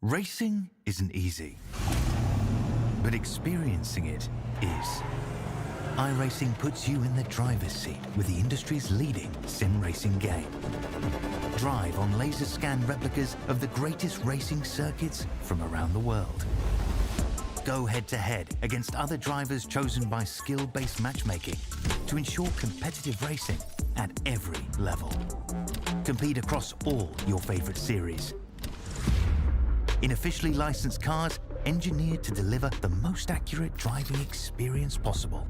Racing isn't easy, but experiencing it is. iRacing puts you in the driver's seat with the industry's leading sim racing game. Drive on laser scan replicas of the greatest racing circuits from around the world. Go head-to-head against other drivers chosen by skill-based matchmaking to ensure competitive racing at every level. Compete across all your favorite series. In officially licensed cars, engineered to deliver the most accurate driving experience possible.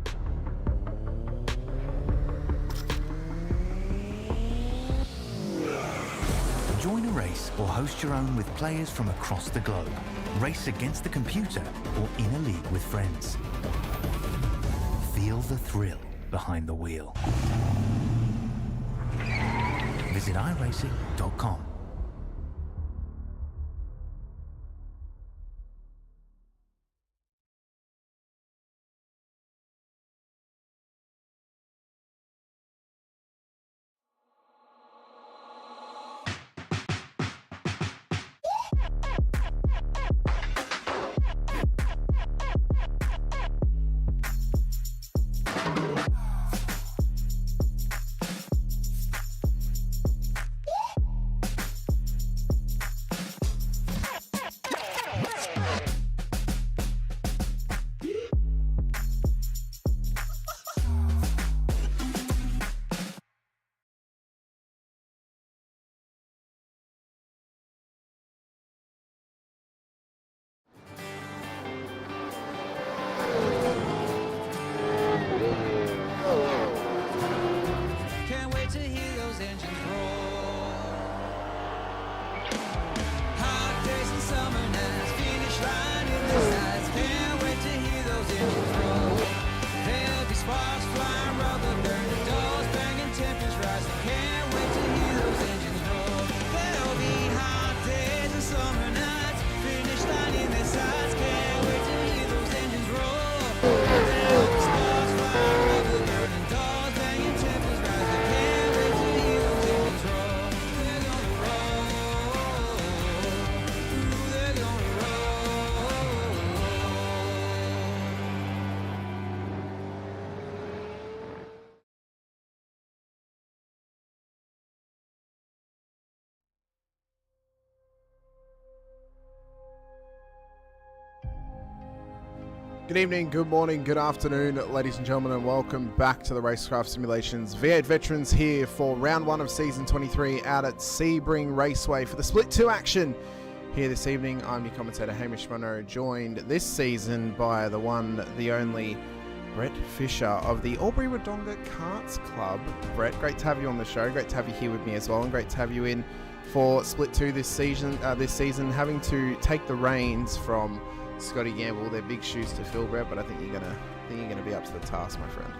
Join a race or host your own with players from across the globe. Race against the computer or in a league with friends. Feel the thrill behind the wheel. Visit iRacing.com. Good evening, good morning, good afternoon, ladies and gentlemen, and welcome back to the Racecraft Simulations V8 Veterans here for round 1 of season 23 out at Sebring Raceway for the Split 2 action. Here this evening, I'm your commentator Hamish Munro, joined this season by the one, the only Brett Fisher of the Albury-Wodonga Karts Club. Brett, great to have you on the show, great to have you here with me as well, and great to have you in for Split 2 this season, having to take the reins from Scotty Gamble. They're big shoes to fill, Brett, but I think you're gonna be up to the task, my friend.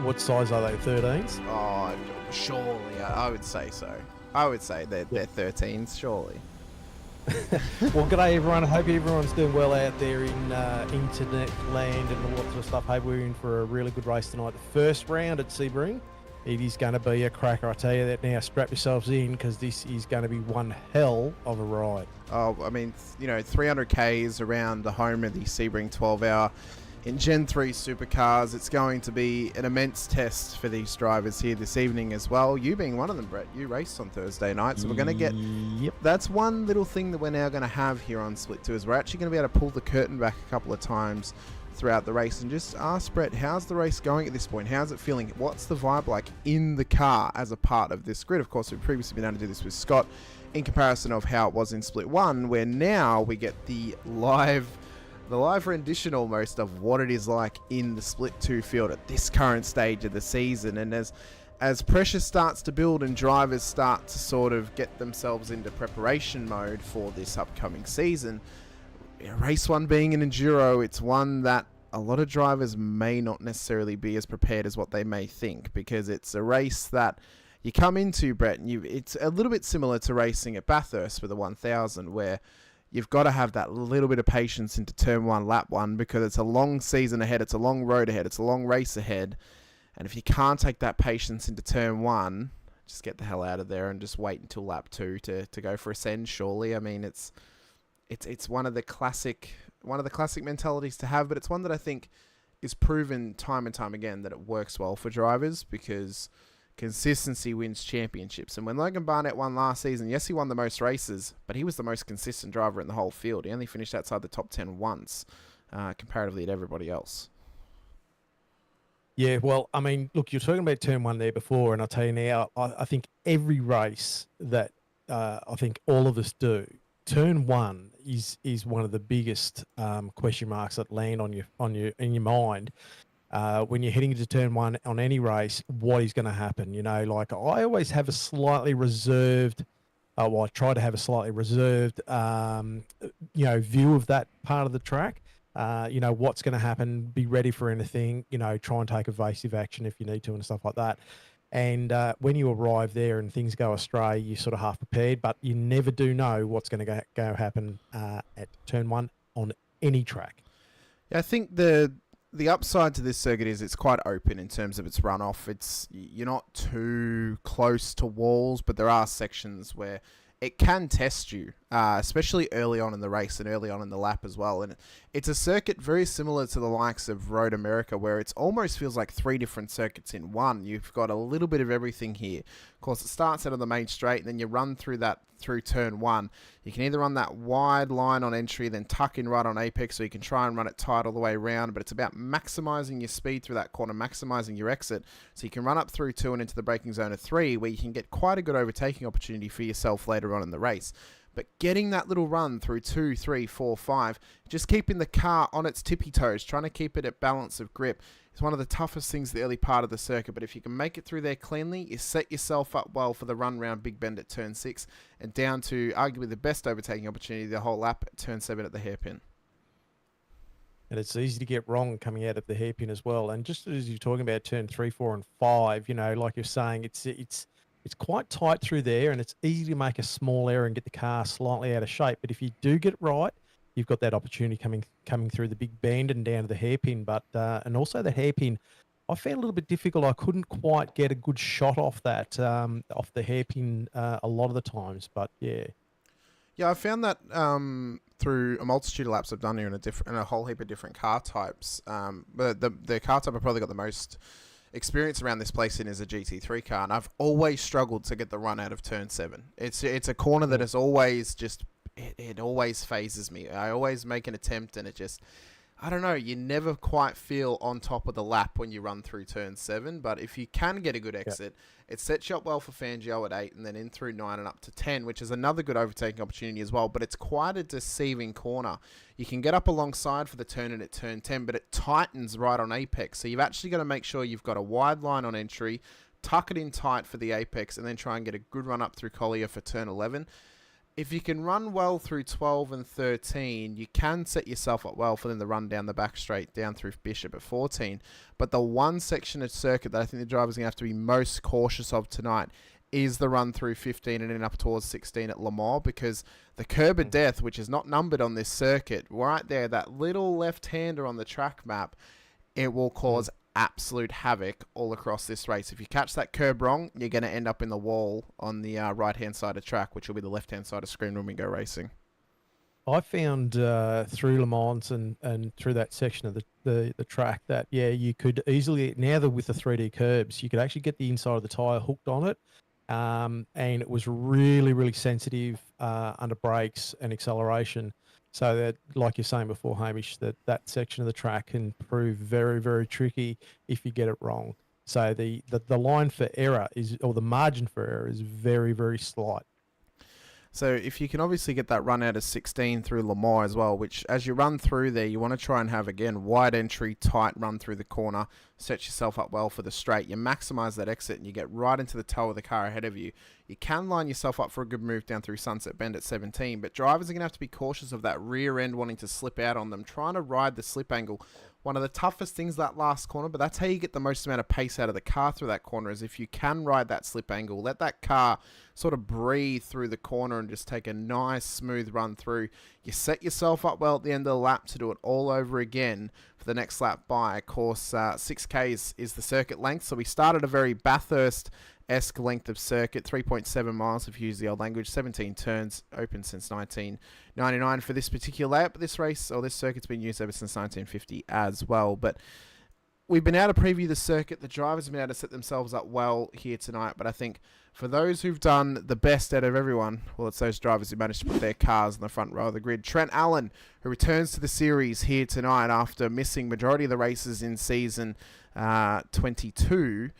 What size are they? 13s? Oh, surely. I would say so. I would say they're 13s, surely. Well, g'day everyone. I hope everyone's doing well out there in internet land and all that sort of stuff. Hope we're in for a really good race tonight. The first round at Sebring. It is going to be a cracker, I tell you that now. Strap yourselves in, because this is going to be one hell of a ride. Oh, I mean, 300 Ks around the home of the Sebring 12-hour in Gen 3 supercars. It's going to be an immense test for these drivers here this evening as well. You being one of them, Brett. You raced on Thursday night, so we're going to get... Yep. That's one little thing that we're now going to have here on Split 2, is we're actually going to be able to pull the curtain back a couple of times throughout the race and just ask Brett, how's the race going at this point? How's it feeling? What's the vibe like in the car as a part of this grid? Of course, we've previously been able to do this with Scott in comparison of how it was in Split 1, where now we get the live rendition almost of what it is like in the Split 2 field at this current stage of the season. And as pressure starts to build and drivers start to sort of get themselves into preparation mode for this upcoming season, race 1 being an enduro, it's one that a lot of drivers may not necessarily be as prepared as what they may think, because it's a race that you come into, Brett, and it's a little bit similar to racing at Bathurst with the 1000, where you've got to have that little bit of patience into turn 1, lap 1, because it's a long season ahead, it's a long road ahead, it's a long race ahead, and if you can't take that patience into turn 1, just get the hell out of there and just wait until lap 2 to go for a send, surely. I mean, it's it's one of the classic mentalities to have, but it's one that I think is proven time and time again that it works well for drivers because consistency wins championships. And when Logan Barnett won last season, yes, he won the most races, but he was the most consistent driver in the whole field. He only finished outside the top 10 once, comparatively to everybody else. Yeah, well, I mean, look, you're talking about turn one there before, and I'll tell you now, I think every race that I think all of us do, turn one is one of the biggest question marks that land in your mind when you're heading into turn one on any race. What is going to happen? You know, like I always have a slightly reserved. Well, I try to have a slightly reserved, view of that part of the track. What's going to happen, be ready for anything, try and take evasive action if you need to and stuff like that. And when you arrive there and things go astray, you're sort of half prepared, but you never do know what's going to go happen at turn one on any track. Yeah, I think the upside to this circuit is it's quite open in terms of its runoff. You're not too close to walls, but there are sections where it can test you, especially early on in the race and early on in the lap as well. And it's a circuit very similar to the likes of Road America, where it almost feels like 3 different circuits in one. You've got a little bit of everything here. Of course, it starts out on the main straight, and then you run through turn one. You can either run that wide line on entry, then tuck in right on apex, so you can try and run it tight all the way around. But it's about maximizing your speed through that corner, maximizing your exit, so you can run up through 2 and into the braking zone of 3, where you can get quite a good overtaking opportunity for yourself later on in the race. But getting that little run through 2, 3, 4, 5, just keeping the car on its tippy toes, trying to keep it at balance of grip, is one of the toughest things the early part of the circuit. But if you can make it through there cleanly, you set yourself up well for the run round Big Bend at turn 6 and down to arguably the best overtaking opportunity the whole lap at turn 7 at the hairpin. And it's easy to get wrong coming out of the hairpin as well. And just as you're talking about turn 3, 4, and 5, like you're saying, it's quite tight through there, and it's easy to make a small error and get the car slightly out of shape. But if you do get it right, you've got that opportunity coming through the big bend and down to the hairpin. But and also the hairpin, I found a little bit difficult. I couldn't quite get a good shot off that off the hairpin a lot of the times. But yeah, I found that through a multitude of laps I've done here in a whole heap of different car types. But the car type I've probably got the most experience around this place in is a GT3 car, and I've always struggled to get the run out of turn 7. It's a corner that is always just it always phases me. I always make an attempt, and it just, I don't know, you never quite feel on top of the lap when you run through turn 7. But if you can get a good exit, it sets you up well for Fangio at 8, and then in through 9 and up to 10, which is another good overtaking opportunity as well. But it's quite a deceiving corner. You can get up alongside for the turn in at turn 10, but it tightens right on apex. So you've actually got to make sure you've got a wide line on entry, tuck it in tight for the apex, and then try and get a good run up through Collier for turn 11. If you can run well through 12 and 13, you can set yourself up well for them to run down the back straight down through Bishop at 14. But the one section of circuit that I think the driver's going to have to be most cautious of tonight is the run through 15 and then up towards 16 at Le Mans, because the curb of death, which is not numbered on this circuit, right there, that little left-hander on the track map, it will cause absolute havoc all across this race. If you catch that curb wrong, you're going to end up in the wall on the right-hand side of track, which will be the left-hand side of screen when we go racing. I found through Le Mans and through that section of the track that, you could easily, now that with the 3D curbs, you could actually get the inside of the tyre hooked on it. And it was really, really sensitive under brakes and acceleration. So that, like you're saying before, Hamish, that section of the track can prove very, very tricky if you get it wrong. So the line for error or the margin for error is very, very slight. So if you can obviously get that run out of 16 through Le Mans as well, which as you run through there, you want to try and have, again, wide entry, tight run through the corner, set yourself up well for the straight. You maximize that exit and you get right into the toe of the car ahead of you. You can line yourself up for a good move down through Sunset Bend at 17, but drivers are going to have to be cautious of that rear end wanting to slip out on them, trying to ride the slip angle. One of the toughest things, that last corner, but that's how you get the most amount of pace out of the car through that corner, is if you can ride that slip angle, let that car sort of breathe through the corner and just take a nice smooth run through. You set yourself up well at the end of the lap to do it all over again for for the next lap by. Of course, 6K is the circuit length, so we started a very Bathurst-esque length of circuit, 3.7 miles if you use the old language, 17 turns, open since 1999 for this particular layout, but this race, or this circuit's been used ever since 1950 as well. But we've been able to preview the circuit. The drivers have been able to set themselves up well here tonight, but I think for those who've done the best out of everyone, well, it's those drivers who managed to put their cars in the front row of the grid. Trent Allen, who returns to the series here tonight after missing majority of the races in season 22.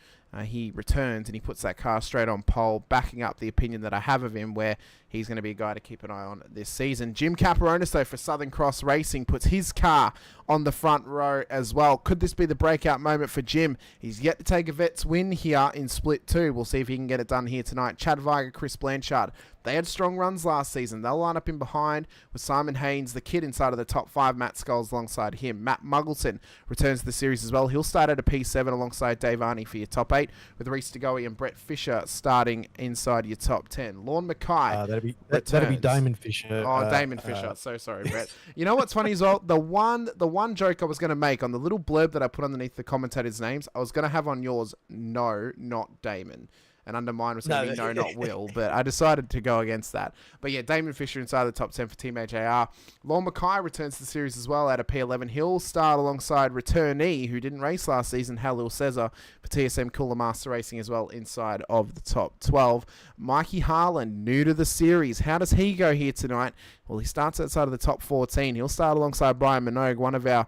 He returns and he puts that car straight on pole, backing up the opinion that I have of him, where he's going to be a guy to keep an eye on this season. Jim Caparonis, though, for Southern Cross Racing, puts his car on the front row as well. Could this be the breakout moment for Jim? He's yet to take a Vets win here in Split 2. We'll see if he can get it done here tonight. Chad Viger, Chris Blanchard, they had strong runs last season. They'll line up in behind with Simon Haynes, the kid inside of the top 5. Matt Scholes alongside him. Matt Muggleton returns to the series as well. He'll start at a P7 alongside Dave Arney for your top 8, with Reese DeGoey and Brett Fisher starting inside your top 10. Lorne Mackay. That'd be Damon Fisher. Oh, Damon Fisher. So sorry, Brett. You know what's funny as well? The one joke I was going to make on the little blurb that I put underneath the commentators' names, I was going to have on yours, no, not Damon. And under mine was going to be no, not Will. But I decided to go against that. But yeah, Damon Fisher inside the top 10 for Team AJR. Lorne Mackay returns to the series as well at a P11. He'll start alongside returnee, who didn't race last season, Halil Cesar, for TSM Cooler Master Racing as well inside of the top 12. Mikey Harlan, new to the series. How does he go here tonight? Well, he starts outside of the top 14. He'll start alongside Brian Minogue, one of our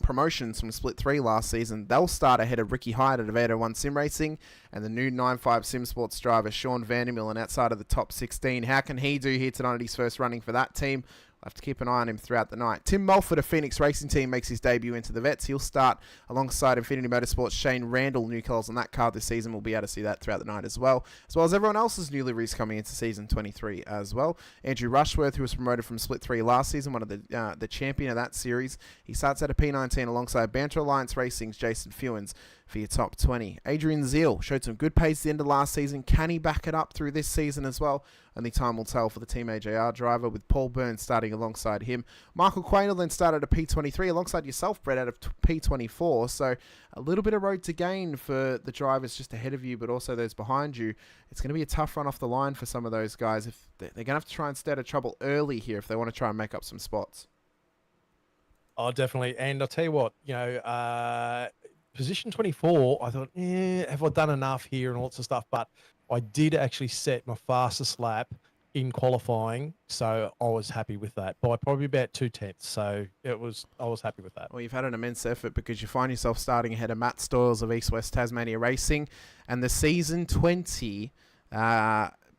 promotions from Split 3 last season. They'll start ahead of Ricky Hyde at Aveda 1 Sim Racing and the new 9.5 Sim Sports driver Sean Vandermillen outside of the top 16. How can he do here tonight at his first running for that team? We'll have to keep an eye on him throughout the night. Tim Mulford of Phoenix Racing Team makes his debut into the Vets. He'll start alongside Infinity Motorsports' Shane Randall, new colours on that car this season. We'll be able to see that throughout the night as well as everyone else's new liveries coming into season 23 as well. Andrew Rushworth, who was promoted from Split 3 last season, one of the champion of that series. He starts at a P19 alongside Banter Alliance Racing's Jason Fewens for your top 20. Adrian Zeal showed some good pace at the end of last season. Can he back it up through this season as well? Only time will tell for the Team AJR driver, with Paul Burns starting alongside him. Michael Quain will then start at a P23 alongside yourself, Brett, out of P24. So a little bit of road to gain for the drivers just ahead of you, but also those behind you. It's going to be a tough run off the line for some of those guys. If they're going to have to try and stay out of trouble early here if they want to try and make up some spots. Oh, definitely. And I'll tell you what, position 24, I thought, have I done enough here and all sorts of stuff? But I did actually set my fastest lap in qualifying, so I was happy with that by probably about 2/10. So I was happy with that. Well, you've had an immense effort because you find yourself starting ahead of Matt Stoyles of East West Tasmania Racing, and the season 20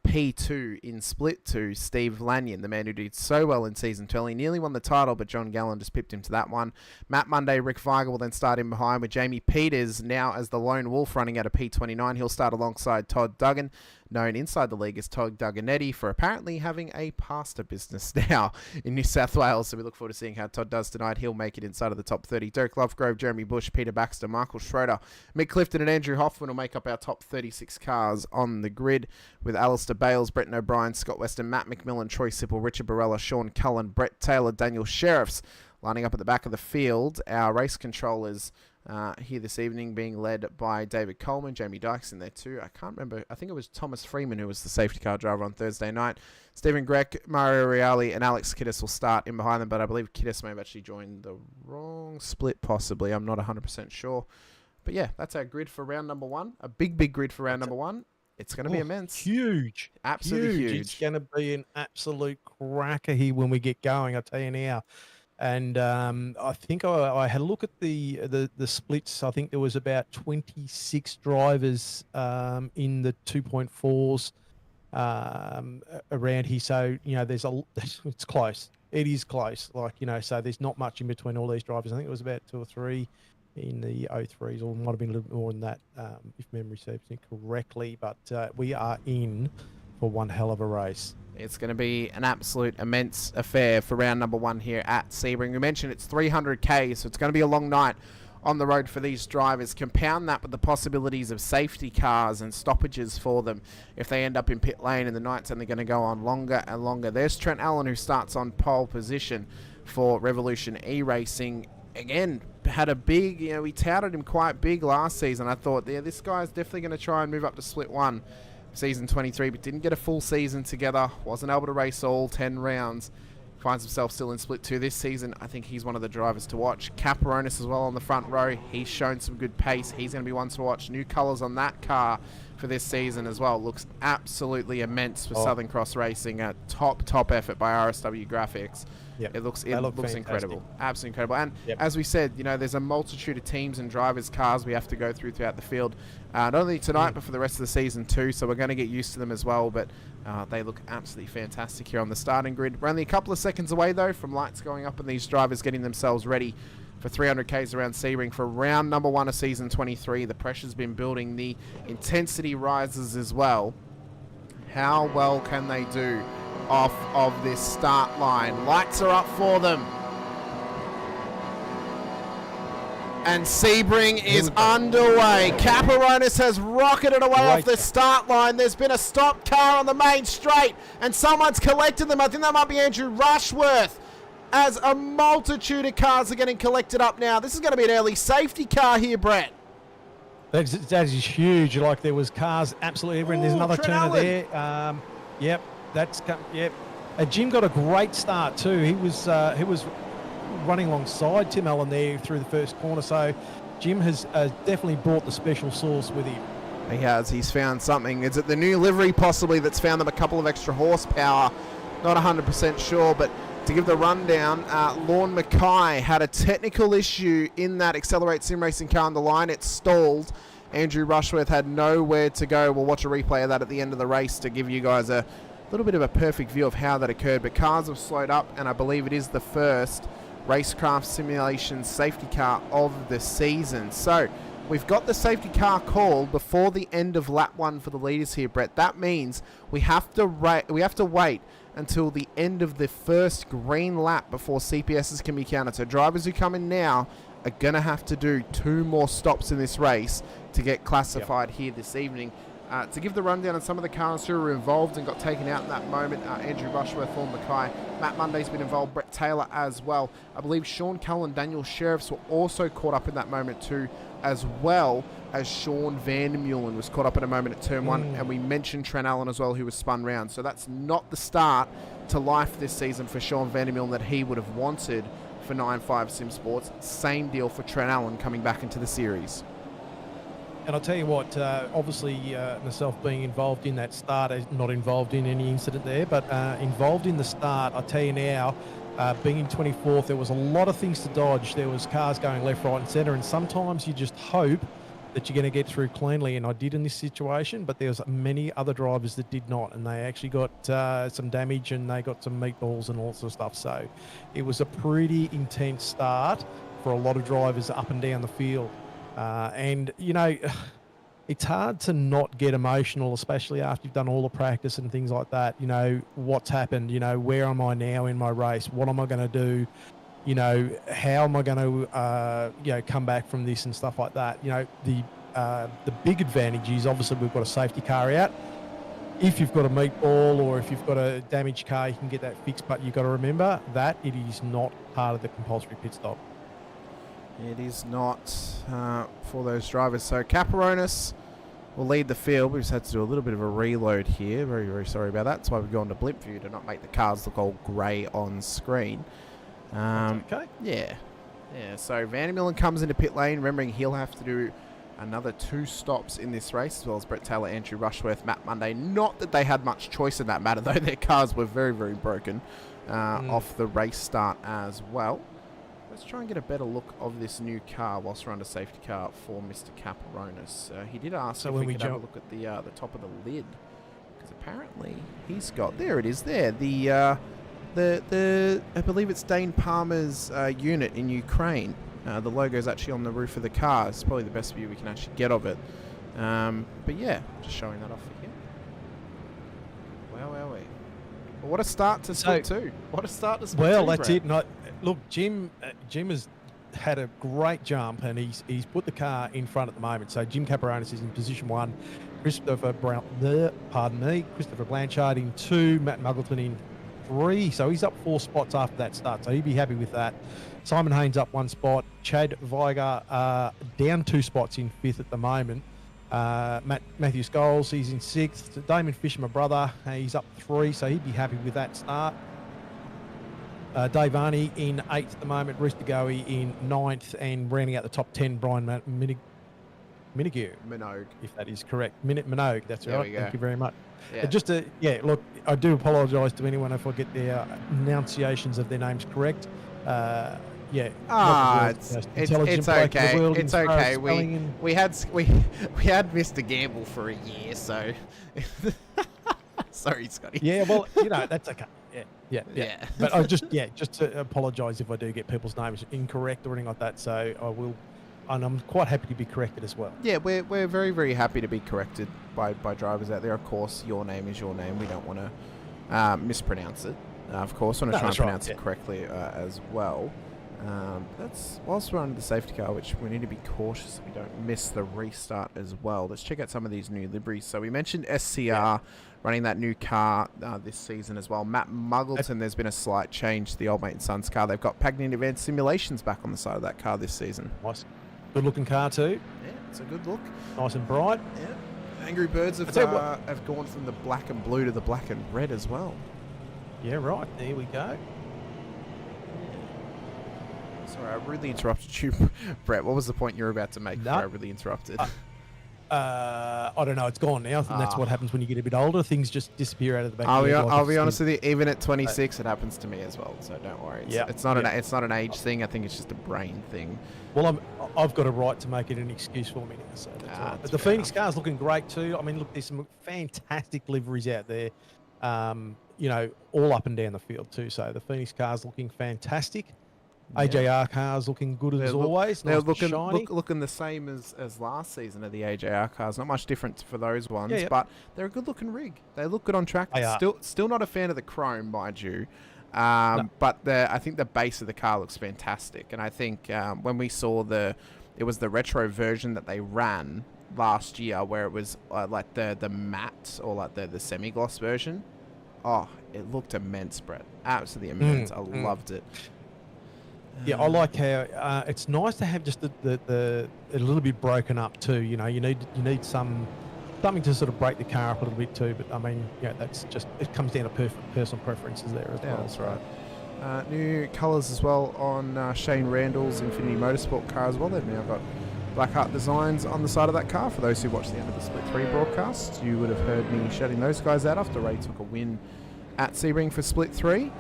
P2 in Split 2, Steve Lanyon, the man who did so well in Season 12. He nearly won the title, but John Gallen just pipped him to that one. Matt Monday, Rick Viger will then start in behind with Jamie Peters now as the lone wolf running at a P29. He'll start alongside Todd Duggan, known inside the league as Todd Dugganetti, for apparently having a pasta business now in New South Wales. So we look forward to seeing how Todd does tonight. He'll make it inside of the top 30. Dirk Lovegrove, Jeremy Bush, Peter Baxter, Michael Schroeder, Mick Clifton and Andrew Hoffman will make up our top 36 cars on the grid, with Alistair Bales, Bretton O'Brien, Scott Weston, Matt McMillan, Troy Sipple, Richard Barella, Sean Cullen, Brett Taylor, Daniel Sheriffs lining up at the back of the field. Our race controllers here this evening being led by David Coleman, Jamie Dykes in there too. I can't remember. I think it was Thomas Freeman who was the safety car driver on Thursday night. Stephen Grech, Mario Reale and Alex Kiddis will start in behind them, but I believe Kiddis may have actually joined the wrong split possibly. I'm not 100% sure. But yeah, that's our grid for round number 1. A big grid for round number 1. It's going to be immense. Huge. Absolutely huge. It's going to be an absolute cracker here when we get going, I'll tell you now. And I think I had a look at the splits. I think there was about 26 drivers in the 2.4s around here. So, it's close. It is close. So there's not much in between all these drivers. I think it was about 2 or 3 in the 03s, or it might have been a little bit more than that, if memory serves me correctly. But we are in for one hell of a race. It's going to be an absolute immense affair for round number 1 here at Sebring. We mentioned it's 300k, so it's going to be a long night on the road for these drivers. Compound that with the possibilities of safety cars and stoppages for them if they end up in pit lane, and the night's only going to go on longer and longer. There's Trent Allen, who starts on pole position for Revolution E-Racing. Again, had a big, we touted him quite big last season. I thought, yeah, this guy's definitely going to try and move up to Split 1 season 23, but didn't get a full season together. Wasn't able to race all 10 rounds. Finds himself still in Split 2 this season. I think he's one of the drivers to watch. Caperonis as well on the front row. He's shown some good pace. He's going to be one to watch. New colours on that car for this season as well. Looks absolutely immense for Southern Cross Racing. A top effort by RSW Graphics. Yep. It looks fantastic. incredible. Absolutely incredible. And as we said, there's a multitude of teams and drivers' cars we have to go throughout the field. Not only tonight, but for the rest of the season too. So we're going to get used to them as well. But they look absolutely fantastic here on the starting grid. We're only a couple of seconds away, though, from lights going up and these drivers getting themselves ready for 300 Ks around Sebring for round number 1 of season 23. The pressure's been building. The intensity rises as well. How well can they do off of this start line? Lights are up for them. And Sebring is underway. Caperonis has rocketed away off the start line. There's been a stopped car on the main straight, and someone's collected them. I think that might be Andrew Rushworth, as a multitude of cars are getting collected up now. This is going to be an early safety car here, Brett. That is huge. Like, there was cars absolutely everywhere. There's another turner there. Jim got a great start too. He was running alongside Tim Allen there through the first corner. So Jim has definitely brought the special sauce with him. He has. He's found something. Is it the new livery possibly that's found them a couple of extra horsepower? Not 100% sure, but to give the rundown, Lorne Mackay had a technical issue in that Accelerate Sim Racing car on the line. It stalled. Andrew Rushworth had nowhere to go. We'll watch a replay of that at the end of the race to give you guys a little bit of a perfect view of how that occurred. But cars have slowed up, and I believe it is the first Racecraft Simulations safety car of the season. So we've got the safety car called before the end of lap 1 for the leaders here, Brett. That means we have to wait until the end of the first green lap before CPSs can be counted. So drivers who come in now are going to have to do 2 more stops in this race to get classified here this evening. To give the rundown on some of the cars who were involved and got taken out in that moment, Andrew Rushworth, Lorne Mackay, Matt Monday's been involved, Brett Taylor as well. I believe Sean Cullen, Daniel Sheriffs were also caught up in that moment too, as well as Sean Vandermeulen was caught up in a moment at turn 1, and we mentioned Trent Allen as well, who was spun round. So that's not the start to life this season for Sean Vandermeulen that he would have wanted for 9.5 Sim Sports. Same deal for Trent Allen coming back into the series. And I'll tell you what, obviously myself being involved in that start, not involved in any incident there, but involved in the start, I'll tell you now, being in 24th, there was a lot of things to dodge. There was cars going left, right and centre, and sometimes you just hope that you're going to get through cleanly, and I did in this situation, but there was many other drivers that did not, and they actually got some damage, and they got some meatballs and all sorts of stuff. So it was a pretty intense start for a lot of drivers up and down the field. And, it's hard to not get emotional, especially after you've done all the practice and things like that. What's happened? Where am I now in my race? What am I going to do? How am I going to, come back from this and stuff like that? The big advantage is obviously we've got a safety car out. If you've got a meatball or if you've got a damaged car, you can get that fixed, but you've got to remember that it is not part of the compulsory pit stop. It is not for those drivers. So Caperonis will lead the field. We just had to do a little bit of a reload here. Very, very sorry about that. That's why we've gone to blimp view to not make the cars look all grey on screen. Okay. Yeah. So Vandermeulen comes into pit lane, remembering he'll have to do another 2 stops in this race, as well as Brett Taylor, Andrew Rushworth, Matt Monday. Not that they had much choice in that matter, though. Their cars were very, very broken off the race start as well. Let's try and get a better look of this new car whilst we're under safety car for Mr. Caperonis. He did ask if we could have a look at the top of the lid, because apparently he's got, there it is there, the I believe it's Dane Palmer's unit in Ukraine. The logo is actually on the roof of the car. It's probably the best view we can actually get of it. But yeah, just showing that off again. Wow. Well, what a start to Split 2. What a start to Split 2. Well, that's it. Look, Jim has had a great jump, and he's put the car in front at the moment. So Jim Caperonis is in position 1, Christopher Blanchard in 2, Matt Muggleton in 3, so he's up 4 spots after that start, so he'd be happy with that. Simon Haynes up 1 spot. Chad Viger down 2 spots in 5th at the moment. Matthew Scholes, he's in 6th. Damon Fisher, my brother, he's up 3, so he'd be happy with that start. Dave Arney in 8th at the moment. Reece DeGoey in 9th, and rounding out the top 10, Brian Minogue, if that is correct. Minogue, that's right. Thank you very much. Yeah. Look, I do apologise to anyone if I get their enunciations of their names correct. It's okay. It's okay. We had Mr. Gamble for a year, so sorry, Scotty. Yeah, well, that's okay. Yeah. But I just to apologise if I do get people's names incorrect or anything like that. So I will, and I'm quite happy to be corrected as well. Yeah, we're very, very happy to be corrected by drivers out there. Of course, your name is your name. We don't want to mispronounce it. Of course, we want to try and pronounce it correctly as well. That's whilst we're under the safety car, which we need to be cautious we don't miss the restart as well. Let's check out some of these new liveries. So we mentioned SCR running that new car this season as well. Matt Muggleton, there's been a slight change to the Old Mate and Sons car. They've got Pagnini Advanced Simulations back on the side of that car this season. Nice. Good looking car too. Yeah, it's a good look. Nice and bright. Yeah. Angry Birds have gone from the black and blue to the black and red as well. Yeah, right. There we go. Sorry, I really interrupted you, Brett. What was the point you were about to make before I really interrupted? I don't know. It's gone now. And that's what happens when you get a bit older. Things just disappear out of the back. I'll be honest with you. Even at 26, it happens to me as well. So don't worry. It's not an age thing. I think it's just a brain thing. Well, I've got a right to make it an excuse for me now. So that's right. But the Phoenix car's looking great too. I mean, look, there's some fantastic liveries out there. All up and down the field too. So the Phoenix car's looking fantastic. AJR cars looking good as always. They're nice looking the same as last season of the AJR cars. Not much different for those ones, but they're a good looking rig. They look good on track. Still not a fan of the chrome, mind you. But I think the base of the car looks fantastic. And I think when we saw it was the retro version that they ran last year, where it was like the matte or like the semi-gloss version. Oh, it looked immense, Brett. Absolutely immense. I loved it. Yeah, I like how it's nice to have just the a little bit broken up too. You need something to sort of break the car up a little bit too. But I mean, that's just, it comes down to personal preferences there as well. That's right. New colours as well on Shane Randall's Infinity Motorsport car as well. They've now got Blackheart designs on the side of that car. For those who watched the end of the Split 3 broadcast, you would have heard me shouting those guys out after Ray took a win at Sebring for Split 3. It's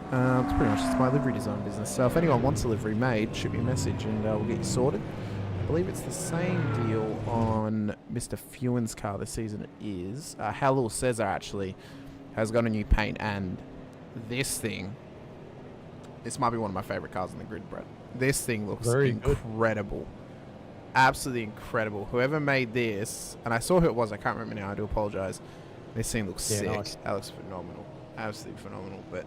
pretty much just my livery design business. So if anyone wants a livery made, shoot me a message and we'll get you sorted. I believe it's the same deal on Mr. Fewen's car this season. It is. Halil Cesar actually has got a new paint, and this might be one of my favourite cars on the grid, Brett. This thing looks incredible. Good. Absolutely incredible. Whoever made this, and I saw who it was, I can't remember now, I do apologise. This thing looks sick. Nice. That looks phenomenal. Absolutely phenomenal. But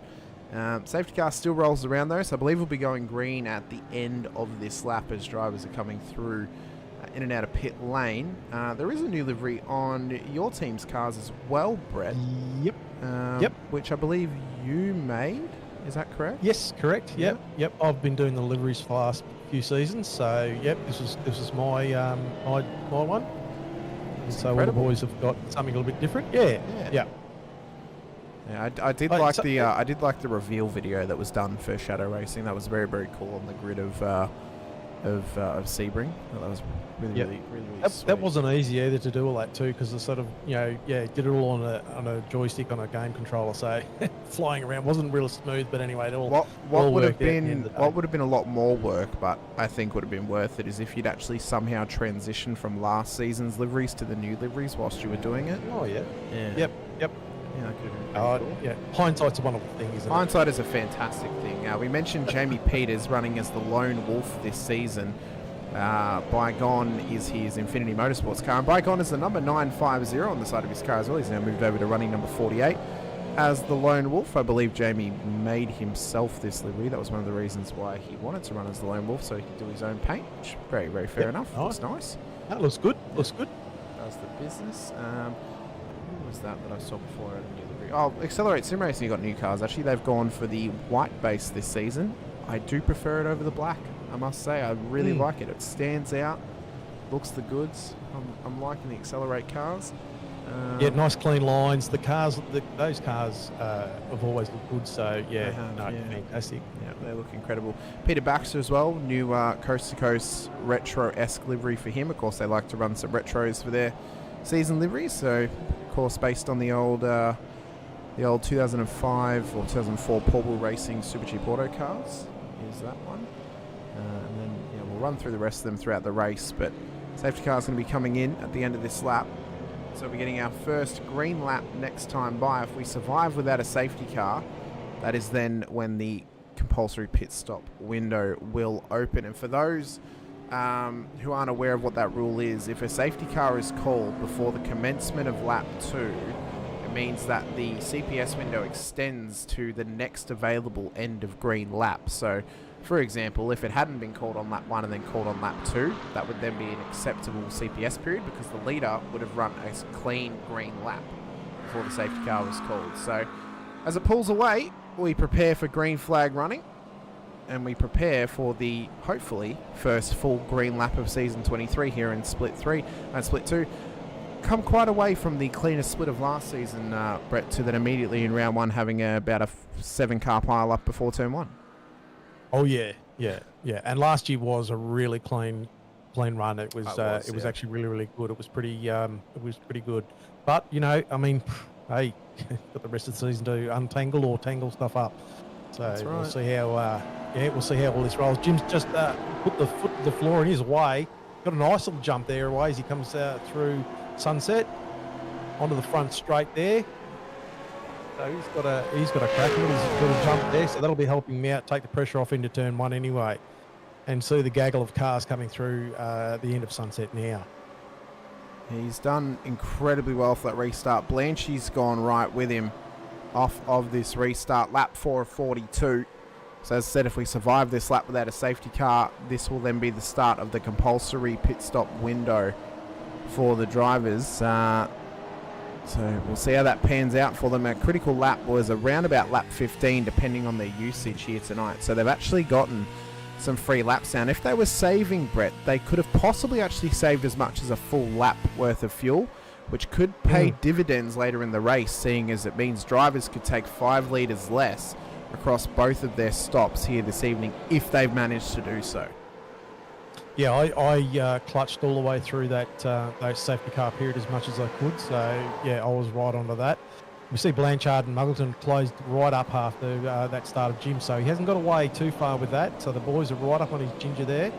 safety car still rolls around though, so I believe we'll be going green at the end of this lap as drivers are coming through in and out of pit lane. There is a new livery on your team's cars as well, Brett. Yep. Which I believe you made. Is that correct? Yes, correct. Yep. I've been doing the liveries for the last few seasons, so this is my my one. So all the boys have got something a little bit different. Yeah. Yeah, I did like the reveal video that was done for Shadow Racing. That was very, very cool on the grid of Sebring. That was really sweet. That wasn't easy either to do all that too, because the sort of did it all on a joystick on a game controller. So flying around wasn't real smooth, but anyway, it all what would have been a lot more work, but I think would have been worth it, is if you'd actually somehow transition from last season's liveries to the new liveries whilst you were doing it. Oh yeah. Yep. Yeah, that could have been cool. Hindsight's a wonderful thing, isn't it? Hindsight is a fantastic thing. We mentioned Jamie Peters running as the lone wolf this season. Bygone is his Infinity Motorsports car, and Bygone is the number 950 on the side of his car as well. He's now moved over to running number 48 as the lone wolf. I believe Jamie made himself this livery. That was one of the reasons why he wanted to run as the lone wolf, so he could do his own paint, which very, very fair enough. Looks nice. That looks good. Does the business. Who was that I saw before? I had a new livery Oh, Accelerate Sim Racing, you got new cars. Actually, they've gone for the white base this season. I do prefer it over the black, I must say. I really like it. It stands out, looks the goods. I'm liking the Accelerate cars. Yeah, nice clean lines. The cars, those cars have always looked good. So yeah, fantastic. Yeah, they look incredible. Peter Baxter as well, new coast to coast retro-esque livery for him. Of course, they like to run some retros for their season liveries. So, of course, based on the old 2005 or 2004 Paul Bull Racing Super Cheap Auto cars is that one. And then we'll run through the rest of them throughout the race. But safety car is going to be coming in at the end of this lap. So we're getting our first green lap next time by. If we survive without a safety car, that is then when the compulsory pit stop window will open. And for those who aren't aware of what that rule is, if a safety car is called before the commencement of lap 2, it means that the CPS window extends to the next available end of green lap. So, for example, if it hadn't been called on lap 1 and then called on lap 2, that would then be an acceptable CPS period because the leader would have run a clean green lap before the safety car was called. So, as it pulls away, we prepare for green flag running and we prepare for the, hopefully, first full green lap of season 23 here in split 3 and split 2. Come quite away from the cleanest split of last season, Brett, to then immediately in round 1 having about a 7-car pile up before turn 1. Oh yeah. And last year was a really clean run. It was actually really good. It was pretty good. But I mean, hey, got the rest of the season to untangle or tangle stuff up. So right. We'll see how we'll see how all this rolls. Jim's just put the foot to the floor in his way. Got a nice little jump there away as he comes through Sunset onto the front straight there. So he's got a crack on it. He's got a jump there, so that'll be helping him out, take the pressure off into turn 1 anyway, and see the gaggle of cars coming through the end of Sunset now. He's done incredibly well for that restart. Blanchy's gone right with him off of this restart, lap 4 of 42. So as I said, if we survive this lap without a safety car, this will then be the start of the compulsory pit stop window for the drivers. So we'll see how that pans out for them. A critical lap was around about lap 15, depending on their usage here tonight. So they've actually gotten some free laps down. If they were saving, Brett, they could have possibly actually saved as much as a full lap worth of fuel, which could pay dividends later in the race, seeing as it means drivers could take 5 litres less across both of their stops here this evening if they've managed to do so. Yeah, I clutched all the way through that safety car period as much as I could. So, yeah, I was right onto that. We see Blanchard and Muggleton closed right up after that start of Jim, so he hasn't got away too far with that. So the boys are right up on his ginger there.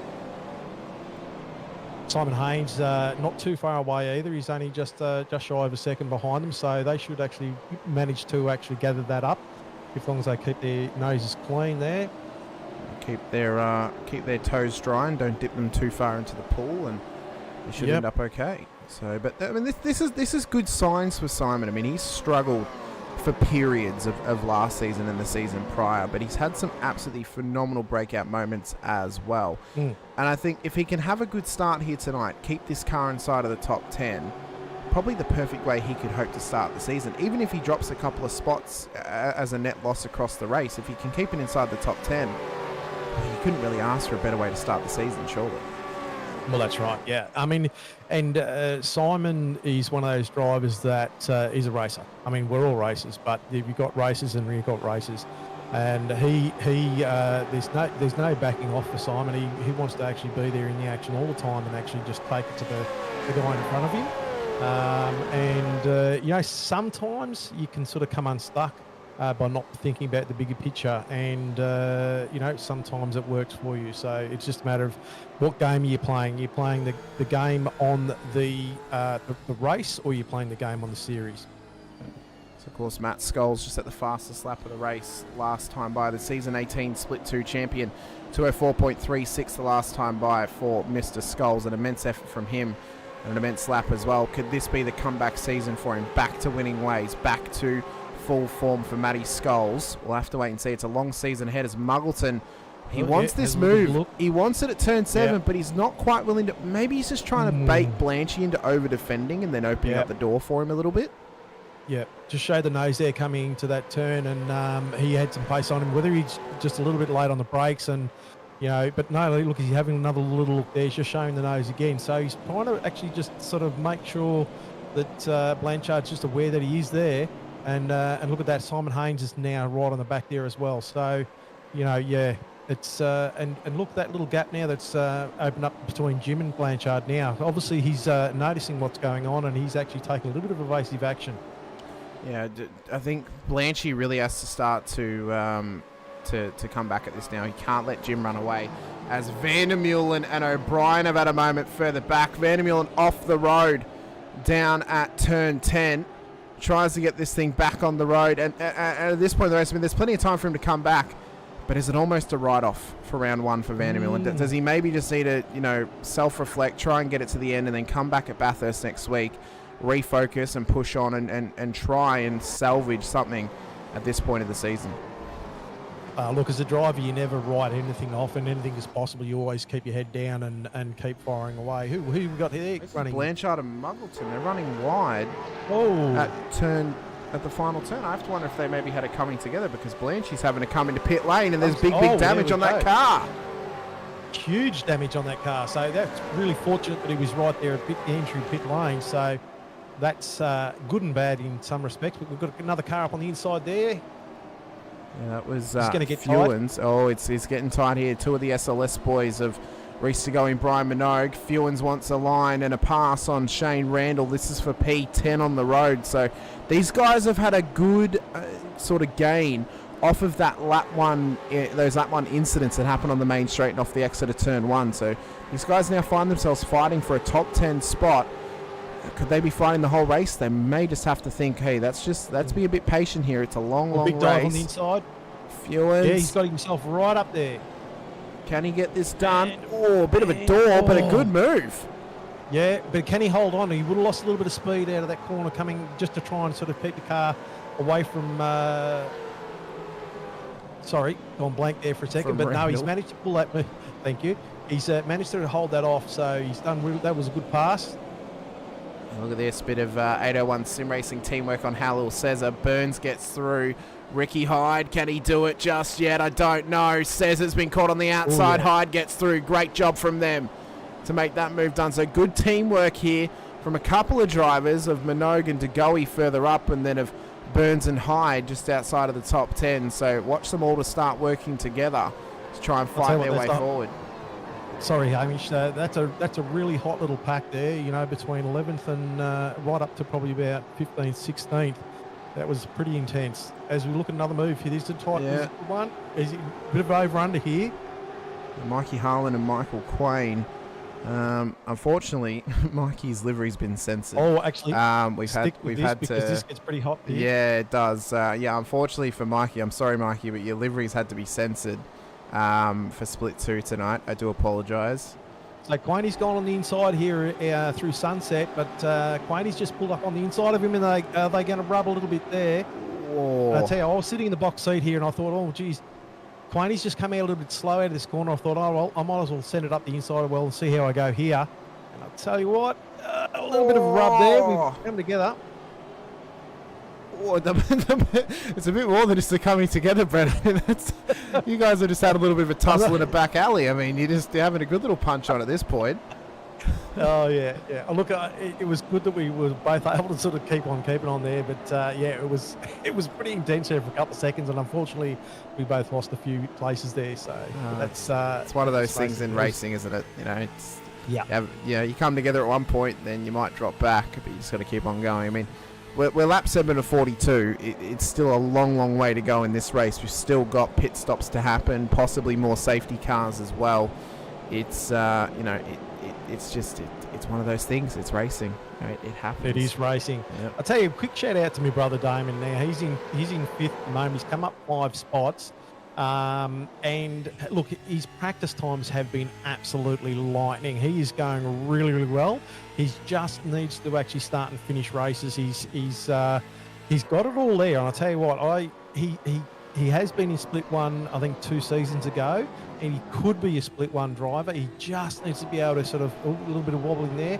Simon Haynes not too far away either. He's only just shy of a second behind them, so they should actually manage to actually gather that up as long as they keep their noses clean there. Keep their toes dry and don't dip them too far into the pool, and they should end up okay. So, but I mean, this is good signs for Simon. I mean, he's struggled for periods of last season and the season prior, but he's had some absolutely phenomenal breakout moments as well. And I think if he can have a good start here tonight, keep this car inside of the top 10, probably the perfect way he could hope to start the season. Even if he drops a couple of spots as a net loss across the race, if he can keep it inside the top 10, you couldn't really ask for a better way to start the season, surely. Well, that's right, yeah. I mean, and Simon is one of those drivers that he's a racer. I mean, we're all racers, but you've got races and you've got races. And there's no backing off for Simon. He wants to actually be there in the action all the time and actually just take it to the guy in front of him. Sometimes you can sort of come unstuck by not thinking about the bigger picture, and sometimes it works for you. So it's just a matter of what game are you playing. You're playing the game on the race, or you're playing the game on the series. So of course Matt Scholes just at the fastest lap of the race last time by, the season 18 split 2 champion. 204.36 the last time by for Mr. Scholes. An immense effort from him and an immense lap as well. Could this be the comeback season for him? Back to winning ways, back to full form for Matty Scholes. We'll have to wait and see. It's a long season ahead as Muggleton. He wants this move. He wants it at turn 7, but he's not quite willing to. Maybe he's just trying to bait Blanchy into over defending and then opening up the door for him a little bit. Yeah, just showed the nose there coming into that turn, and he had some pace on him. Whether he's just a little bit late on the brakes, and but no, look, he's having another little look there. He's just showing the nose again, so he's trying to actually just sort of make sure that Blanchard's just aware that he is there, and look at that. Simon Haynes is now right on the back there as well. So, yeah, it's and look at that little gap now that's opened up between Jim and Blanchard now. Obviously, he's noticing what's going on, and he's actually taking a little bit of evasive action. Yeah, I think Blanchy really has to start to come back at this now. He can't let Jim run away. As Vandermeulen and O'Brien have had a moment further back. Vandermeulen off the road down at turn 10. Tries to get this thing back on the road. And at this point in the race, I mean, there's plenty of time for him to come back. But is it almost a write-off for round one for Vandermeulen? Does he maybe just need to, self-reflect, try and get it to the end, and then come back at Bathurst next week, refocus and push on and try and salvage something at this point of the season? Look, as a driver, you never write anything off, and anything is possible. You always keep your head down and keep firing away. Who we got here running? Blanchard and Muggleton. They're running wide at the final turn. I have to wonder if they maybe had it coming together, because Blanchy's having to come into pit lane, and there's big damage on that car. Huge damage on that car. So that's really fortunate that he was right there at the entry pit lane. So that's good and bad in some respects. But we've got another car up on the inside there. Yeah, that was Fewens. Oh, it's getting tight here. Two of the SLS boys have reached to go in. Brian Minogue. Fewens wants a line and a pass on Shane Randall. This is for P10 on the road. So these guys have had a good sort of gain off of that those lap one incidents that happened on the main straight and off the exit of turn 1. So these guys now find themselves fighting for a top 10 spot. Could they be fighting the whole race? They may just have to think, hey, let's be a bit patient here. It's a long big race. Dive on the inside. Fewens. Yeah, he's got himself right up there. Can he get this done? A bit of a door, but a good move. Yeah, but can he hold on? He would have lost a little bit of speed out of that corner coming just to try and sort of keep the car away from... sorry, gone blank there for a second. But no, he's managed to pull that... Thank you. He's managed to hold that off, so he's done... That was a good pass. Look at this bit of 801 sim racing teamwork on Halil Cesar. Burns gets through. Ricky Hyde, can he do it just yet? I don't know. Cesar's been caught on the outside. Hyde gets through. Great job from them to make that move done. So good teamwork here from a couple of drivers, of Minogue and DeGoey further up, and then of Burns and Hyde just outside of the top 10. So watch them all to start working together to try and fight their way forward. Sorry, Hamish. That's a really hot little pack there, between 11th and right up to probably about 15th, 16th. That was pretty intense. As we look at another move here, this is a tight one. Is it a bit of over-under here? Mikey Harlan and Michael Quain. Unfortunately, Mikey's livery's been censored. Oh, actually, we've had because this gets pretty hot here. Yeah, it does. Unfortunately for Mikey, I'm sorry, Mikey, but your livery's had to be censored. For split 2 tonight. I do apologise. So Quainy's gone on the inside here through Sunset, but Quainy's just pulled up on the inside of him, and are they going to rub a little bit there? I tell you, I was sitting in the box seat here, and I thought, oh, geez, Quainy's just come out a little bit slow out of this corner. I thought, oh, well, I might as well send it up the inside and see how I go here. And I'll tell you what, a little bit of a rub there. We've come together. It's a bit more than just the coming together, Brett. You guys have just had a little bit of a tussle in a back alley. I mean, you're having a good little punch on at this point. Oh, yeah. Look, it was good that we were both able to sort of keep on keeping on there. But, it was pretty intense there for a couple of seconds. And unfortunately, we both lost a few places there. So it's one of those things in racing, isn't it? You come together at one point, then you might drop back, but you just got to keep on going. I mean, we're lap 7 of 42. It's still a long, long way to go in this race. We've still got pit stops to happen, possibly more safety cars as well. It's it's one of those things. It's racing. It happens. It is racing. Yep. I'll tell you a quick shout out to my brother Damon. Now he's in 5th at the moment. He's come up 5 spots. And look, his practice times have been absolutely lightning. He is going really, really well. He just needs to actually start and finish races. He's got it all there. And I'll tell you what, he has been in Split 1, I think 2 seasons ago, and he could be a Split 1 driver. He just needs to be able to sort of a little bit of wobbling there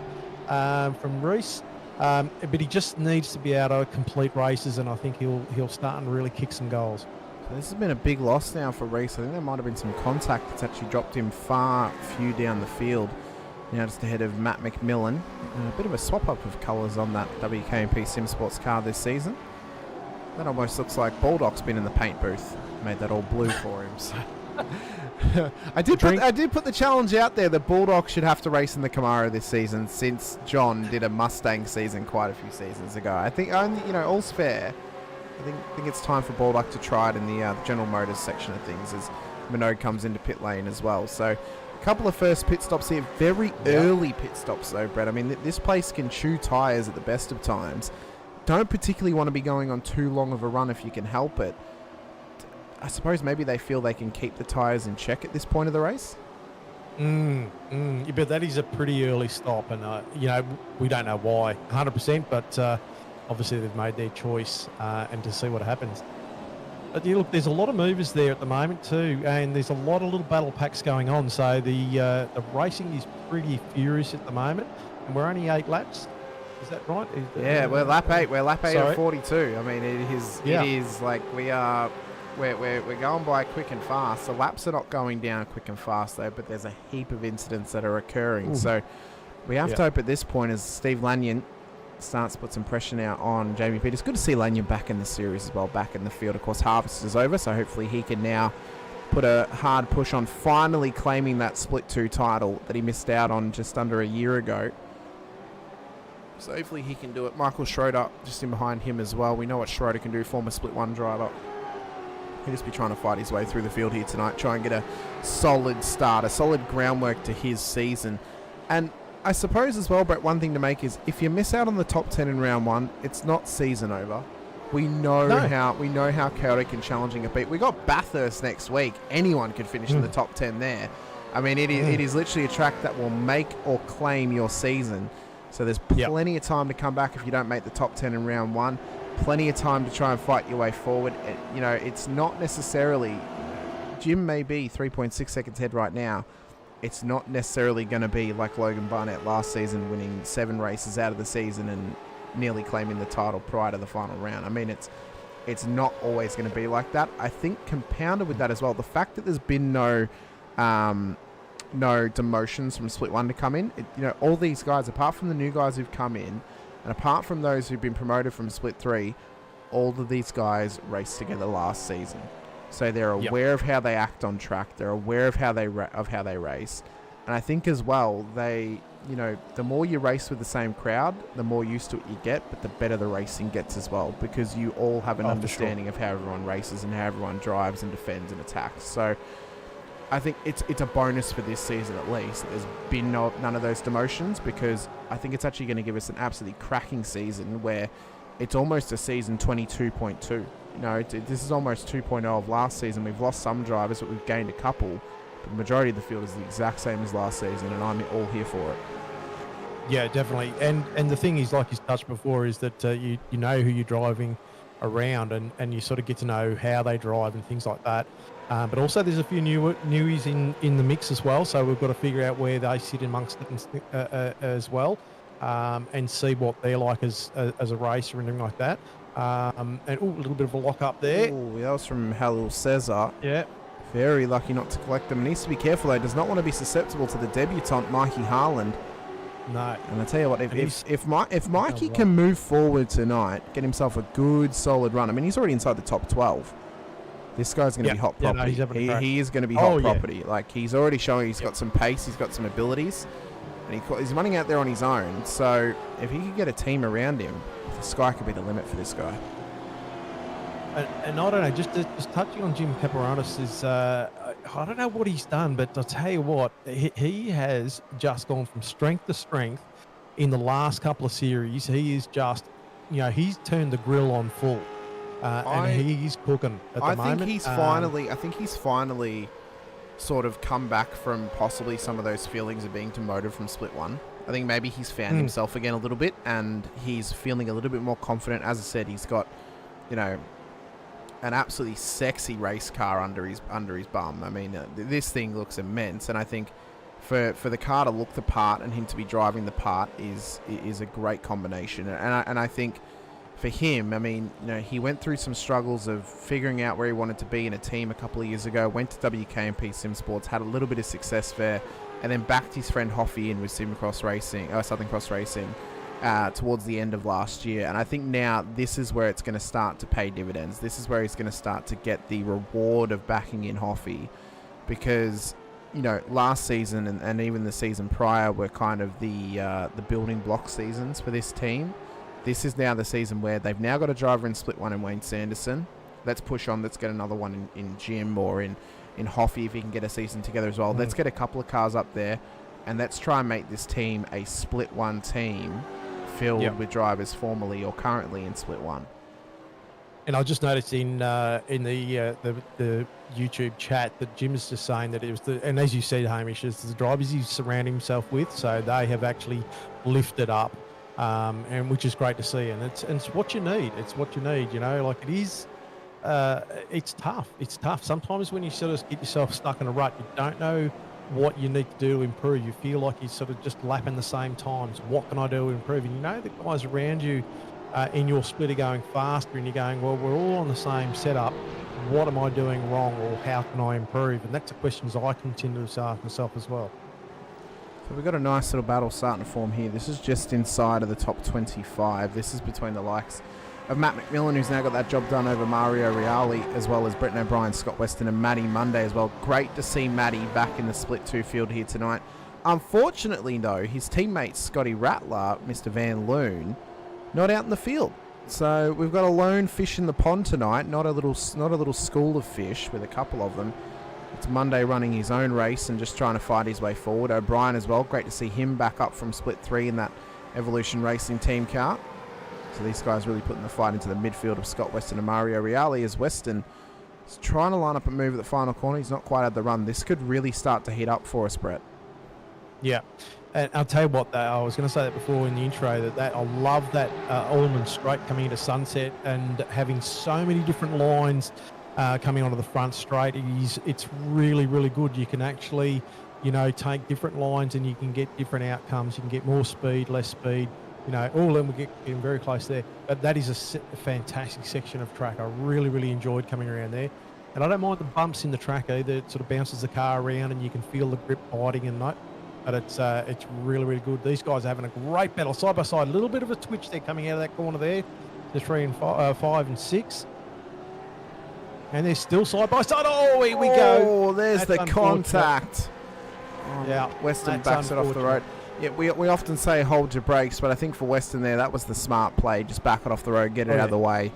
from Reese. But he just needs to be able to complete races, and I think he'll start and really kick some goals. So this has been a big loss now for Reese. I think there might have been some contact that's actually dropped him far few down the field. Now just ahead of Matt McMillan. A bit of a swap-up of colours on that WKMP Sim Sports car this season. That almost looks like Baldock's been in the paint booth. Made that all blue for him. So. I did put the challenge out there that Baldock should have to race in the Camaro this season, since John did a Mustang season quite a few seasons ago. I think all's fair. I think it's time for Baldock to try it in the General Motors section of things as Minot comes into pit lane as well. So a couple of first pit stops here, very early pit stops though, Brett. I mean, this place can chew tyres at the best of times. Don't particularly want to be going on too long of a run if you can help it. I suppose maybe they feel they can keep the tyres in check at this point of the race. But that is a pretty early stop, and we don't know why 100%, but obviously they've made their choice, and to see what happens. But look, there's a lot of movers there at the moment too, and there's a lot of little battle packs going on. So the racing is pretty furious at the moment, and we're only 8 laps. Is that right? Yeah, we're lap 8. We're lap 8 Sorry. of 42. I mean, it is like we're going by quick and fast. The laps are not going down quick and fast though, but there's a heap of incidents that are occurring. Ooh. So we have to hope at this point as Steve Lanyon starts to put some pressure now on Jamie Peters. Good to see Lanyon back in the series as well, back in the field. Of course, harvest is over, so hopefully he can now put a hard push on finally claiming that Split 2 title that he missed out on just under a year ago. So hopefully he can do it. Michael Schroeder just in behind him as well. We know what Schroeder can do, former Split 1 driver. He'll just be trying to fight his way through the field here tonight, try and get a solid start, a solid groundwork to his season. And I suppose as well, Brett, one thing to make is if you miss out on the top 10 in round 1, it's not season over. We know how chaotic and challenging it be. We got Bathurst next week. Anyone could finish in the top 10 there. I mean, it is literally a track that will make or claim your season. So there's plenty of time to come back if you don't make the top 10 in round 1. Plenty of time to try and fight your way forward. It's not necessarily... Jim may be 3.6 seconds ahead right now. It's not necessarily going to be like Logan Barnett last season, winning 7 races out of the season and nearly claiming the title prior to the final round. I mean, it's not always going to be like that. I think compounded with that as well, the fact that there's been no demotions from Split 1 to come in. All these guys, apart from the new guys who've come in, and apart from those who've been promoted from Split 3, all of these guys raced together last season. So they're aware of how they act on track. They're aware of how they race. And I think as well, the more you race with the same crowd, the more used to it you get, but the better the racing gets as well, because you all have an understanding of how everyone races and how everyone drives and defends and attacks. So I think it's a bonus for this season at least. There's been none of those demotions, because I think it's actually going to give us an absolutely cracking season where it's almost a season 22.2. This is almost 2.0 of last season. We've lost some drivers, but we've gained a couple. But the majority of the field is the exact same as last season, and I'm all here for it. Yeah, definitely. And the thing is, like you touched before, is that you know who you're driving around, and you sort of get to know how they drive and things like that. But also there's a few newies in the mix as well, so we've got to figure out where they sit amongst it as well, and see what they're like as a racer and everything like that. And a little bit of a lock up there. Ooh, that was from Halil Cesar. Yeah. Very lucky not to collect them. Needs to be careful though. Does not want to be susceptible to the debutant Mikey Harland. No. And I tell you what, if Mikey can move forward tonight, get himself a good solid run. I mean, he's already inside the top 12. This guy's going to be hot property. He is going to be hot property. Yeah. Like, he's already showing he's got some pace, he's got some abilities, and he's running out there on his own. So if he could get a team around him, the sky could be the limit for this guy. And I don't know, just touching on Jim Caperonis is, I don't know what he's done, but I'll tell you what, he has just gone from strength to strength in the last couple of series. He is just, he's turned the grill on full. And he's cooking at the moment. I think he's finally sort of come back from possibly some of those feelings of being demoted from Split 1. I think maybe he's found himself again a little bit, and he's feeling a little bit more confident. As I said, he's got, an absolutely sexy race car under his bum. I mean, this thing looks immense, and I think for the car to look the part and him to be driving the part is a great combination. And I think for him, I mean, you know, he went through some struggles of figuring out where he wanted to be in a team a couple of years ago, went to WKMP Sim Sports, had a little bit of success there, and then backed his friend Hoffy in with Southern Cross Racing, towards the end of last year. And I think now this is where it's going to start to pay dividends. This is where he's going to start to get the reward of backing in Hoffy, because, you know, last season and even the season prior were kind of the building block seasons for this team. This is now the season where they've now got a driver in Split 1 in Wayne Sanderson. Let's push on. Let's get another one in Jim or in Hoffy if he can get a season together as well. Let's get a couple of cars up there, and let's try and make this team a Split 1 team filled with drivers formerly or currently in Split 1. And I just noticed in the YouTube chat that Jim is just saying that it was and as you said, Hamish, it's the drivers he's surrounding himself with, so they have actually lifted up. And which is great to see, and it's what you need. It's what you need, you know. Like, it is, it's tough. It's tough. Sometimes when you sort of get yourself stuck in a rut, you don't know what you need to do to improve. You feel like you're sort of just lapping the same times. What can I do to improve? And you know the guys around you in your split are going faster, and you're going, well, we're all on the same setup. What am I doing wrong, or how can I improve? And that's the questions I continue to ask myself as well. So we've got a nice little battle starting to form here. This is just inside of the top 25. This is between the likes of Matt McMillan, who's now got that job done over Mario Reale, as well as Bretton O'Brien, Scott Weston, and Matty Monday as well. Great to see Matty back in the Split 2 field here tonight. Unfortunately, though, his teammate Scotty Rattler, Mr. Van Loon, not out in the field. So we've got a lone fish in the pond tonight, not a little school of fish with a couple of them. It's Monday running his own race and just trying to fight his way forward. O'Brien as well. Great to see him back up from Split 3 in that Evolution Racing team car. So these guys really putting the fight into the midfield of Scott Weston and Mario Reale, as Weston is trying to line up a move at the final corner. He's not quite had the run. This could really start to heat up for us, Brett. Yeah. And I'll tell you what, I was going to say that before in the intro, that I love that Allman straight coming into Sunset and having so many different lines coming onto the front straight. It's really, really good. You can actually, you know, take different lines and you can get different outcomes. You can get more speed, less speed. You know, all of them will get very close there. But that is a fantastic section of track. I really, really enjoyed coming around there. And I don't mind the bumps in the track either. It sort of bounces the car around and you can feel the grip biting and that. But it's really, really good. These guys are having a great battle side by side. A little bit of a twitch there coming out of that corner there. The 3 and 5 and 6. And they're still side by side. Oh, here we go. Oh, there's the contact. Oh, yeah, Weston backs it off the road. Yeah, we often say hold your brakes, but I think for Weston there, that was the smart play. Just back it off the road, get it out of the way.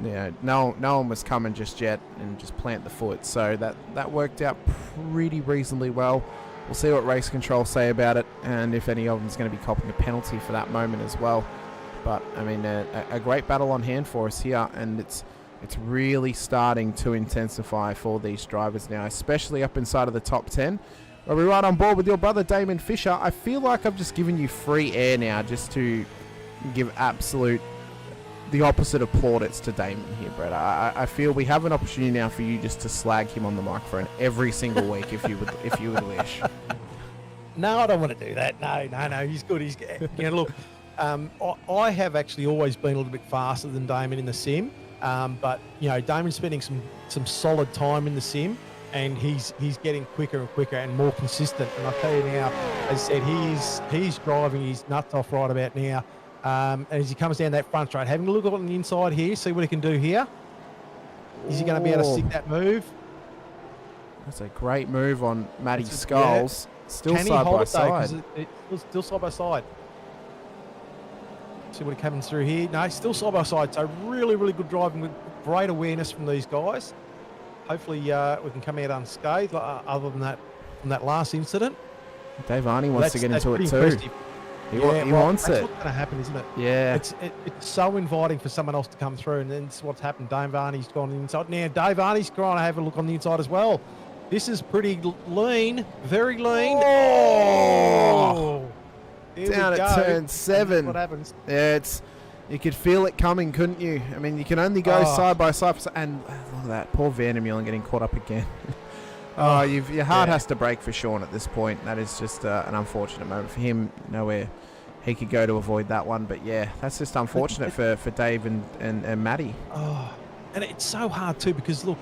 Yeah, no one was coming just yet, and just plant the foot. So that worked out pretty reasonably well. We'll see what race control say about it, and if any of them's going to be copping a penalty for that moment as well. But I mean, a great battle on hand for us here, and it's really starting to intensify for these drivers now, especially up inside of the top 10. Are we right on board with your brother Damon Fisher? I feel like I've just given you free air now just to give the opposite of plaudits to Damon here, Brett. I feel we have an opportunity now for you just to slag him on the microphone every single week if you would wish. No, I don't want to do that. No. He's good. He's, you know, look, I have actually always been a little bit faster than Damon in the sim. But, you know, Damon's spending some solid time in the sim, and he's getting quicker and quicker and more consistent. And I'll tell you now, as I said, he's driving his nuts off right about now. And as he comes down that front straight, having a look on the inside here, see what he can do here. Is he going to be able to stick that move? That's a great move on Matty Skulls. Yeah. Still side by side. It's still side by side. See what comes through here. No, still side by side. So really, really good driving with great awareness from these guys. Hopefully we can come out unscathed other than that from that last incident. Dave Arney wants to get into it too. Impressive. He wants it. That's what's going to happen, isn't it? Yeah. It's so inviting for someone else to come through, and then what's happened. Dave Arney's gone on the inside. Now Dave Arney's trying to have a look on the inside as well. This is pretty lean, very lean. Oh! Down at turn 7. What happens? Yeah, you could feel it coming, couldn't you? I mean, you can only go side by side. And look at that, poor Vandermeulen getting caught up again. Your heart has to break for Sean at this point. That is just an unfortunate moment for him. Nowhere he could go to avoid that one. But yeah, that's just unfortunate for Dave and Matty. Oh, and it's so hard too because look,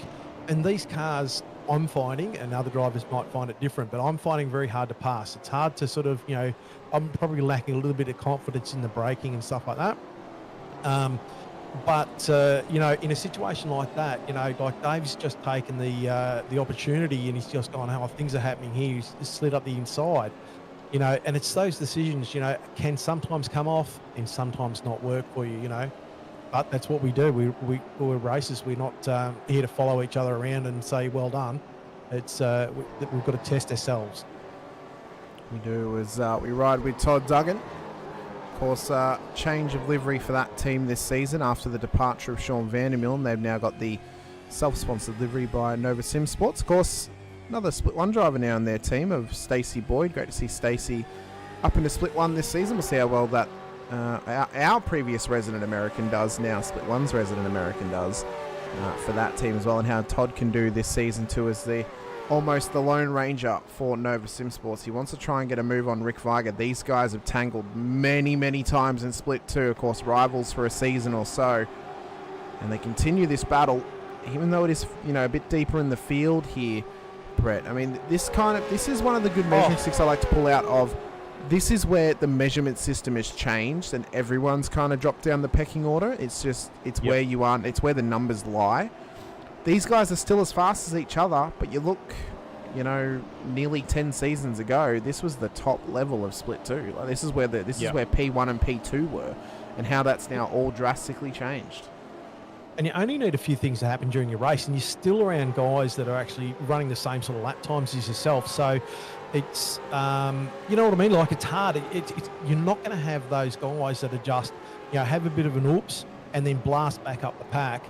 in these cars, I'm finding, and other drivers might find it different, but I'm finding very hard to pass. It's hard to sort of, I'm probably lacking a little bit of confidence in the braking and stuff like that. But in a situation like that, like Dave's just taken the opportunity and he's just gone, how things are happening here. He's slid up the inside, and it's those decisions, can sometimes come off and sometimes not work for you, But that's what we do. We're racers. We're not here to follow each other around and say, well done. It's we've got to test ourselves. We do as we ride with Todd Duggan. Of course, change of livery for that team this season after the departure of Sean Vandermillen. They've now got the self-sponsored livery by Nova Sim Sports. Of course, another Split 1 driver now in their team of Stacey Boyd. Great to see Stacey up into Split 1 this season. We'll see how well that our previous resident American does now. Split 1's resident American does for that team as well, and how Todd can do this season too as almost the Lone Ranger for Nova Sim Sports. He wants to try and get a move on Rick Viger. These guys have tangled many, many times in Split 2. Of course, rivals for a season or so. And they continue this battle, even though it is, a bit deeper in the field here, Brett. I mean, this is one of the good measuring sticks I like to pull out of. This is where the measurement system has changed and everyone's kind of dropped down the pecking order. It's where you are. It's where the numbers lie. These guys are still as fast as each other, but you look, nearly 10 seasons ago, this was the top level of Split 2. Like, this is where is where P1 and P2 were, and how that's now all drastically changed. And you only need a few things to happen during your race, and you're still around guys that are actually running the same sort of lap times as yourself. So it's, you know what I mean? Like, it's hard. You're not going to have those guys that are just, have a bit of an oops and then blast back up the pack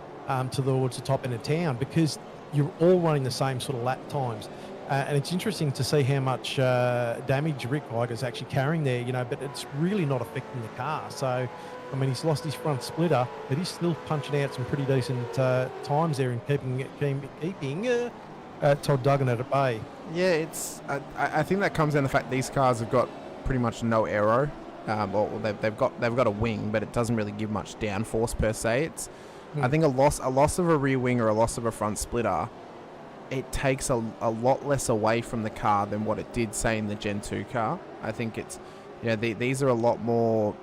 towards the top end of town, because you're all running the same sort of lap times. And it's interesting to see how much damage Rick Viger's actually carrying there, but it's really not affecting the car. So, I mean, he's lost his front splitter, but he's still punching out some pretty decent times there and keeping Todd Duggan at a bay. Yeah, I think that comes down to the fact these cars have got pretty much no aero. They've got a wing, but it doesn't really give much downforce per se. I think a loss of a rear wing or a loss of a front splitter, it takes a lot less away from the car than what it did, say, in the Gen 2 car. I think it's, these are a lot more,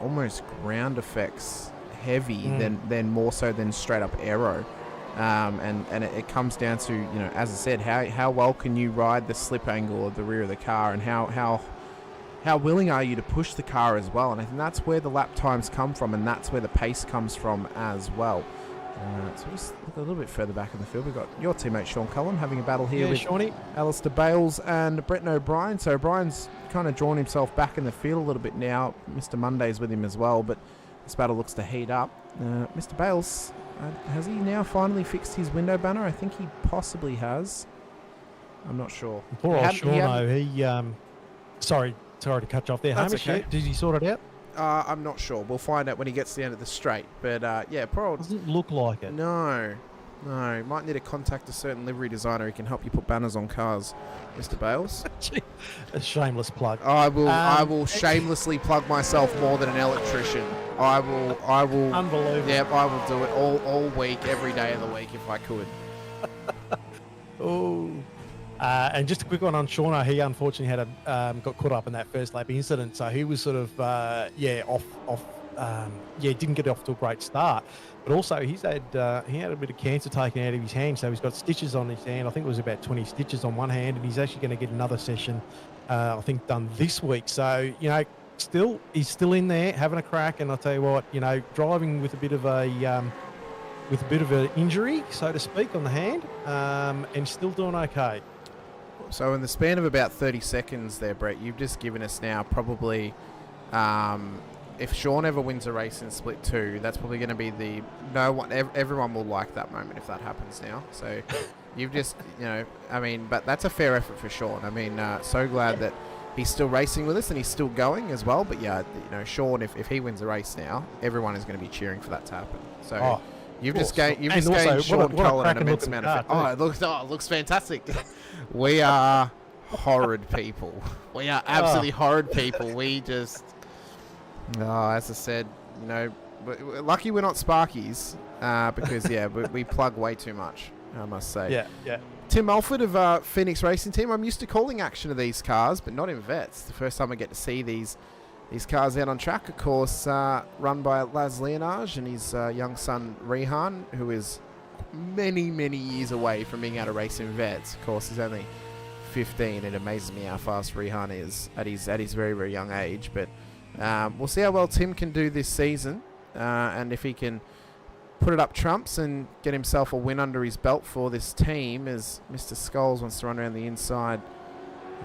almost ground effects heavy than more so than straight up aero. And it comes down to, as I said, how well can you ride the slip angle of the rear of the car, and how willing are you to push the car as well. And I think that's where the lap times come from, and that's where the pace comes from as well. So just look a little bit further back in the field. We've got your teammate Sean Cullum having a battle here with Shawnee, Alistair Bales and Brett O'Brien. So O'Brien's kind of drawn himself back in the field a little bit now. Mr. Monday's with him as well, but this battle looks to heat up. Mr. Bales, has he now finally fixed his window banner? I think he possibly has. I'm not sure. Poor old Sean, sorry to cut you off there. That's Hamish, okay. Did he sort it out? I'm not sure. We'll find out when he gets to the end of the straight. But poor old... Doesn't look like it. No. Might need to contact a certain livery designer who can help you put banners on cars, Mr. Bales. A shameless plug. I will shamelessly plug myself more than an electrician. I will. Unbelievable. Yep, I will do it all week, every day of the week if I could. Oh. And just a quick one on Shauna. He unfortunately got caught up in that first lap incident, so he was sort of off. Didn't get off to a great start. But also he had a bit of cancer taken out of his hand, so he's got stitches on his hand. I think it was about 20 stitches on one hand, and he's actually going to get another session, I think, done this week. So he's still in there having a crack. And I'll tell you what, driving with a bit of an injury, so to speak, on the hand, and still doing okay. So in the span of about 30 seconds there, Brett, you've just given us now probably, if Sean ever wins a race in Split 2, that's probably going to be everyone will like that moment if that happens now. So you've just, but that's a fair effort for Sean. I mean, so glad that he's still racing with us and he's still going as well. But yeah, Sean, if he wins a race now, everyone is going to be cheering for that to happen. So You've Of just course. gained And also, Sean what a Cullen an cracking immense looking amount of. car, It looks fantastic. We are horrid people. We are absolutely horrid people. We just, as I said, you know, we're lucky we're not Sparkies because we plug way too much. I must say. Yeah. Tim Mulford of Phoenix Racing Team. I'm used to calling action of these cars, but not in vets. The first time I get to see these cars out on track, of course, run by Laz Leonage and his young son Rehan, who is many, many years away from being able to race in vets. Of course, he's only 15. It amazes me how fast Rehan is at his very, very young age. But we'll see how well Tim can do this season, and if he can put it up trumps and get himself a win under his belt for this team, as Mr. Scholes wants to run around the inside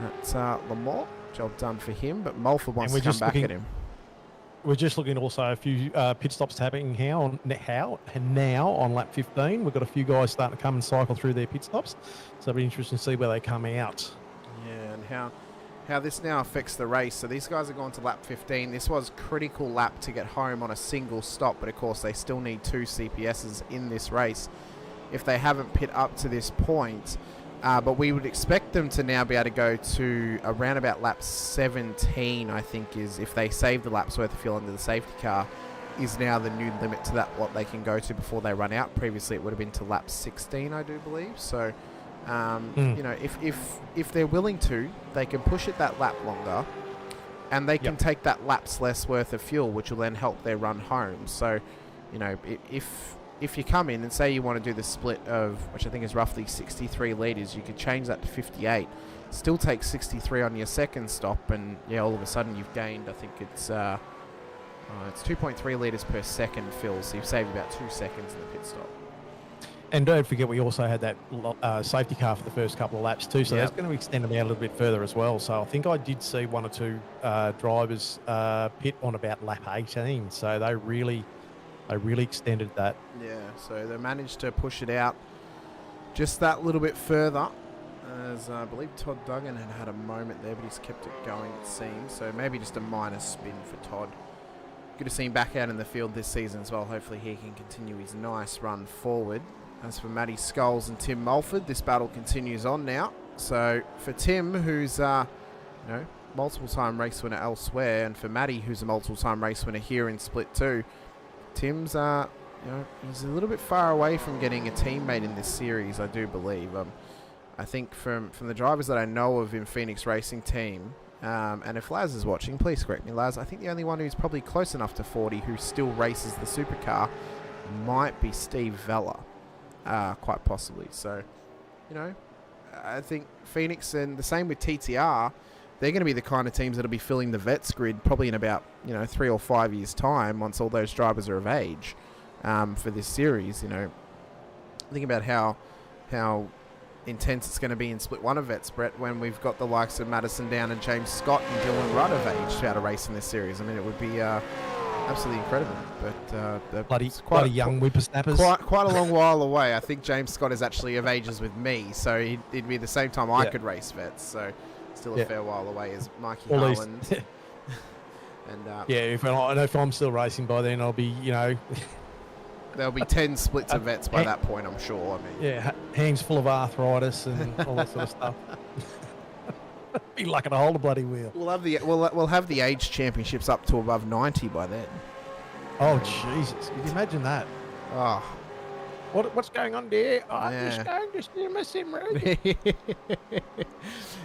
at Lamont. Job done for him, but Mulford wants to come back at him. We're just looking also a few pit stops happening now on lap 15. We've got a few guys starting to come and cycle through their pit stops, so it'll be interesting to see where they come out. Yeah, and how this now affects the race. So these guys are going to lap 15. This was critical lap to get home on a single stop, but of course they still need 2 CPSs in this race if they haven't pit up to this point. But we would expect them to now be able to go to around about lap 17, I think, is if they save the laps worth of fuel under the safety car, is now the new limit to that, what they can go to before they run out. Previously it would have been to lap 16, I do believe. So, you know, if they're willing to, they can push it that lap longer, and they can take that lap's less worth of fuel, which will then help their run home. So, you know, if you come in and say you want to do the split of, which I think is roughly 63 litres, you could change that to 58. Still take 63 on your second stop, and all of a sudden you've gained, I think it's 2.3 litres per second fill, so you've saved about 2 seconds in the pit stop. And don't forget, we also had that safety car for the first couple of laps too, so that's going to extend them out a little bit further as well. So I think I did see 1 or 2 drivers pit on about lap 18, so they really extended that. Yeah, so they managed to push it out just that little bit further, as I believe Todd Duggan had a moment there, but he's kept it going, it seems. So maybe just a minor spin for Todd. Good to see him back out in the field this season as well. Hopefully he can continue his nice run forward. As for Matty Scholes and Tim Mulford, this battle continues on now. So for Tim, who's multiple-time race winner elsewhere, and for Matty, who's a multiple-time race winner here in Split 2, Tim's, he's a little bit far away from getting a teammate in this series, I do believe. I think from the drivers that I know of in Phoenix Racing Team, and if Laz is watching, please correct me, Laz, I think the only one who's probably close enough to 40 who still races the supercar might be Steve Vella, quite possibly. So, I think Phoenix, and the same with TTR, they're going to be the kind of teams that'll be filling the vets grid probably in about 3 or 5 years' time, once all those drivers are of age for this series. Think about how intense it's going to be in Split 1 of vets, Brett, when we've got the likes of Madison Down and James Scott and Dylan Rudd of age to be able to race in this series. I mean, it would be absolutely incredible. But bloody young whippersnappers. Quite a long while away. I think James Scott is actually of ages with me, so he'd be the same time I could race vets. So still a fair while away as Mikey Harland. And if I'm still racing by then, I'll be there'll be 10 splits of vets by that point, I'm sure. I mean, hands full of arthritis and all that sort of stuff. Be lucky to hold a bloody wheel. We'll have the age championships up to above 90 by then. Oh Jesus! Can you imagine that? Oh, what's going on there? I'm just going to steam a sim road.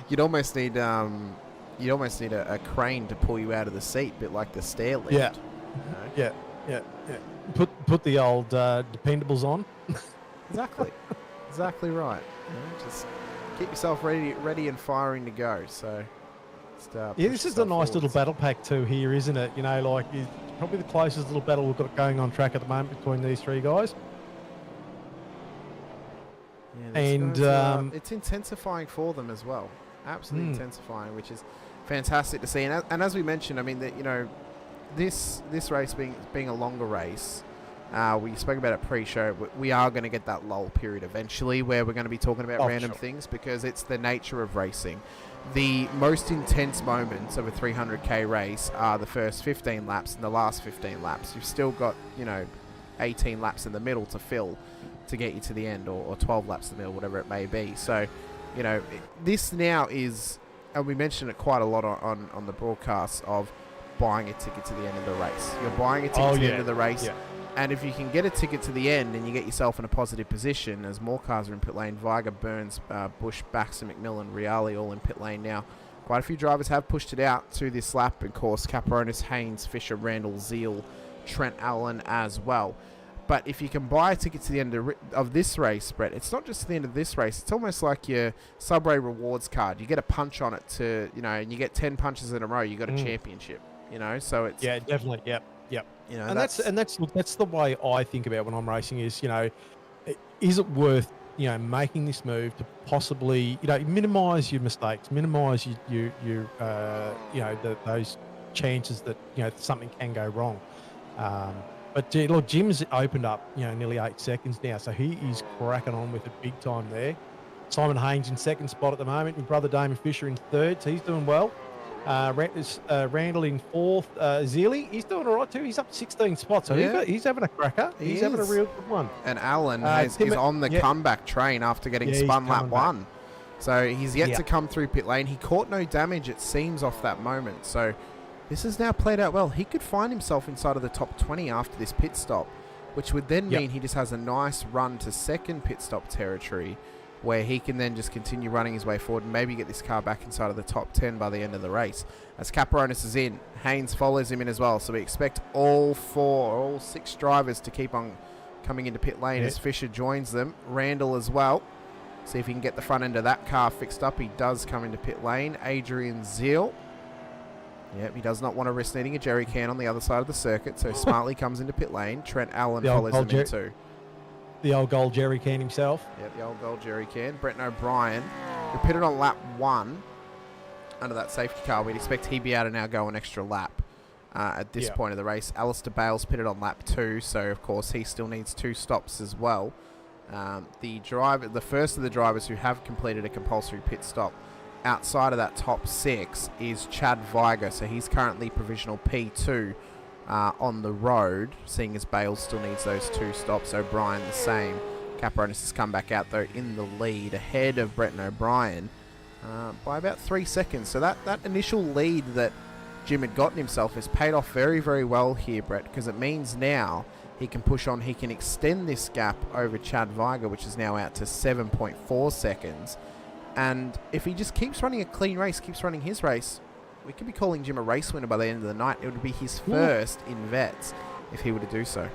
You'd almost need a crane to pull you out of the seat, a bit like the stair lift. Yeah. Put the old dependables on. Exactly right. Just keep yourself ready and firing to go. So, this is a nice little battle pack too here, isn't it? It's probably the closest little battle we've got going on track at the moment between these 3 guys. Yeah, and it's intensifying for them as well. Absolutely intensifying, which is fantastic to see. And as we mentioned, I mean, that this race being a longer race, we spoke about it pre-show. We are going to get that lull period eventually, where we're going to be talking about random things, because it's the nature of racing. The most intense moments of a 300k race are the first 15 laps and the last 15 laps. You've still got 18 laps in the middle to fill to get you to the end, or 12 laps in the middle, whatever it may be. So, you know, this now is, and we mentioned it quite a lot on the broadcast, of buying a ticket to the end of the race. You're buying a ticket to the end of the race, and if you can get a ticket to the end and you get yourself in a positive position, as more cars are in pit lane, Viger, Burns, Bush, Baxter, McMillan, Reale all in pit lane now. Quite a few drivers have pushed it out to this lap. Of course, Caperonis, Haynes, Fisher, Randall, Zeal, Trent Allen as well. But if you can buy a ticket to the end of this race, Brett, it's not just the end of this race. It's almost like your Subway rewards card. You get a punch on it to, you know, and you get 10 punches in a row, you got a championship, you know? So it's... Yeah, definitely. Yep. You know, and that's the way I think about when I'm racing is, you know, is it worth, you know, making this move to possibly, you know, minimise your mistakes, minimise your you know, those chances that, you know, something can go wrong. But look, Jim's opened up, you know, nearly 8 seconds now, so he is cracking on with it big time there. Simon Haynes in second spot at the moment, and brother Damon Fisher in third, so he's doing well. Randall in fourth. Zealy, he's doing all right too. He's up 16 spots, so he's having a cracker. He's having a real good one. And Allen is on the comeback train after getting spun lap one. So he's yet to come through pit lane. He caught no damage, it seems, off that moment. So this has now played out well. He could find himself inside of the top 20 after this pit stop, which would then mean he just has a nice run to second pit stop territory, where he can then just continue running his way forward and maybe get this car back inside of the top 10 by the end of the race. As Caperonis is in, Haynes follows him in as well. So we expect all 6 drivers to keep on coming into pit lane as Fisher joins them. Randall as well. See if he can get the front end of that car fixed up. He does come into pit lane. Adrian Zeal. Yep, he does not want to risk needing a jerry can on the other side of the circuit, so smartly comes into pit lane. Trent Allen follows him in too. The old gold jerry can himself. Yep, the old gold jerry can. Brett O'Brien, who pitted on lap 1 under that safety car. We'd expect he'd be able to now go an extra lap at this point of the race. Alistair Bales pitted on lap 2, so of course he still needs 2 stops as well. The first of the drivers who have completed a compulsory pit stop outside of that top 6 is Chad Viger, so he's currently provisional P2 on the road, seeing as Bales still needs those 2 stops. O'Brien the same. Caperonis has come back out though in the lead ahead of Brett O'Brien by about 3 seconds. So that initial lead that Jim had gotten himself has paid off very, very well here, Brett, because it means now he can push on. He can extend this gap over Chad Viger, which is now out to 7.4 seconds. And if he just keeps running a clean race, keeps running his race, we could be calling Jim a race winner by the end of the night. It would be his first in Vets if he were to do so.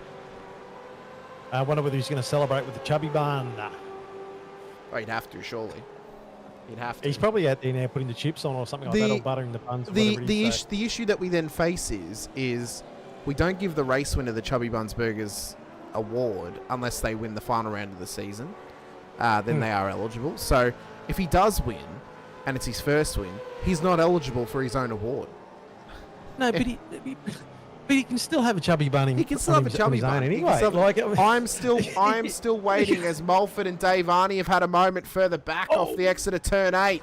I wonder whether he's going to celebrate with the chubby bun. Oh, he'd have to, surely. He'd have to. He's probably out there now putting the chips on or something like that, or buttering the buns. The issue that we then face is we don't give the race winner the Chubby Buns Burgers award unless they win the final round of the season. Then they are eligible. So if he does win, and it's his first win, he's not eligible for his own award. No, but he can still have a chubby bun. He can still have a chubby bun anyway. I'm still waiting as Mulford and Dave Arnie have had a moment further back off the exit of turn 8.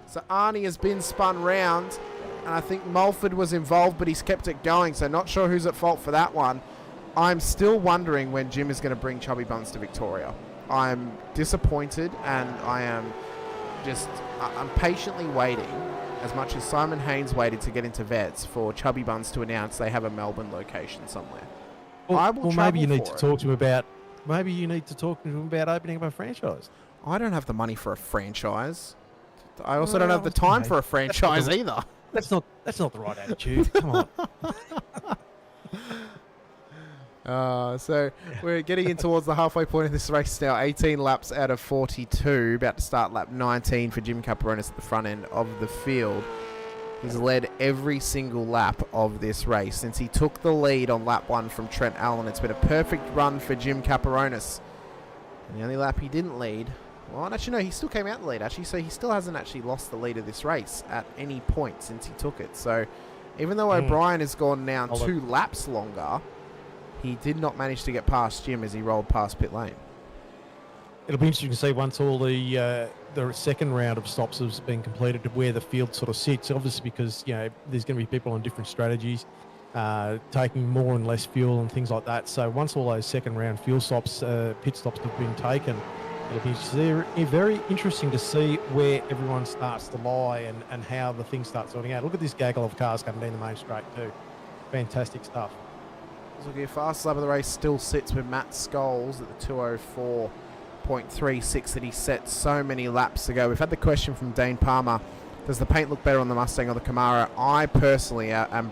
So Arnie has been spun round, and I think Mulford was involved, but he's kept it going. So not sure who's at fault for that one. I'm still wondering when Jim is going to bring chubby buns to Victoria. I'm disappointed, and I'm patiently waiting, as much as Simon Haynes waited to get into Vets, for Chubby Buns to announce they have a Melbourne location somewhere. Maybe you need to talk to him about opening up a franchise. I don't have the money for a franchise. I also don't have the time for a franchise either. That's not the right attitude. Come on. So we're getting in towards the halfway point of this race now. 18 laps out of 42. About to start lap 19 for Jim Caperonis at the front end of the field. He's led every single lap of this race since he took the lead on lap 1 from Trent Allen. It's been a perfect run for Jim Caperonis. And the only lap he didn't lead, well, actually no, he still came out the lead actually, so he still hasn't actually lost the lead of this race at any point since he took it. So even though O'Brien has gone now 2 laps longer, he did not manage to get past Jim as he rolled past pit lane. It'll be interesting to see once all the second round of stops has been completed, to where the field sort of sits. Obviously, because there's going to be people on different strategies. taking more and less fuel and things like that. So once all those second round fuel stops, pit stops have been taken, it'll be very interesting to see where everyone starts to lie and how the thing starts sorting out. Look at this gaggle of cars coming down the main straight too. Fantastic stuff. So your fastest lap of the race still sits with Matt Scholes at the 2:04.36 that he set so many laps ago. We've had the question from Dane Palmer, does the paint look better on the Mustang or the Camaro? I personally am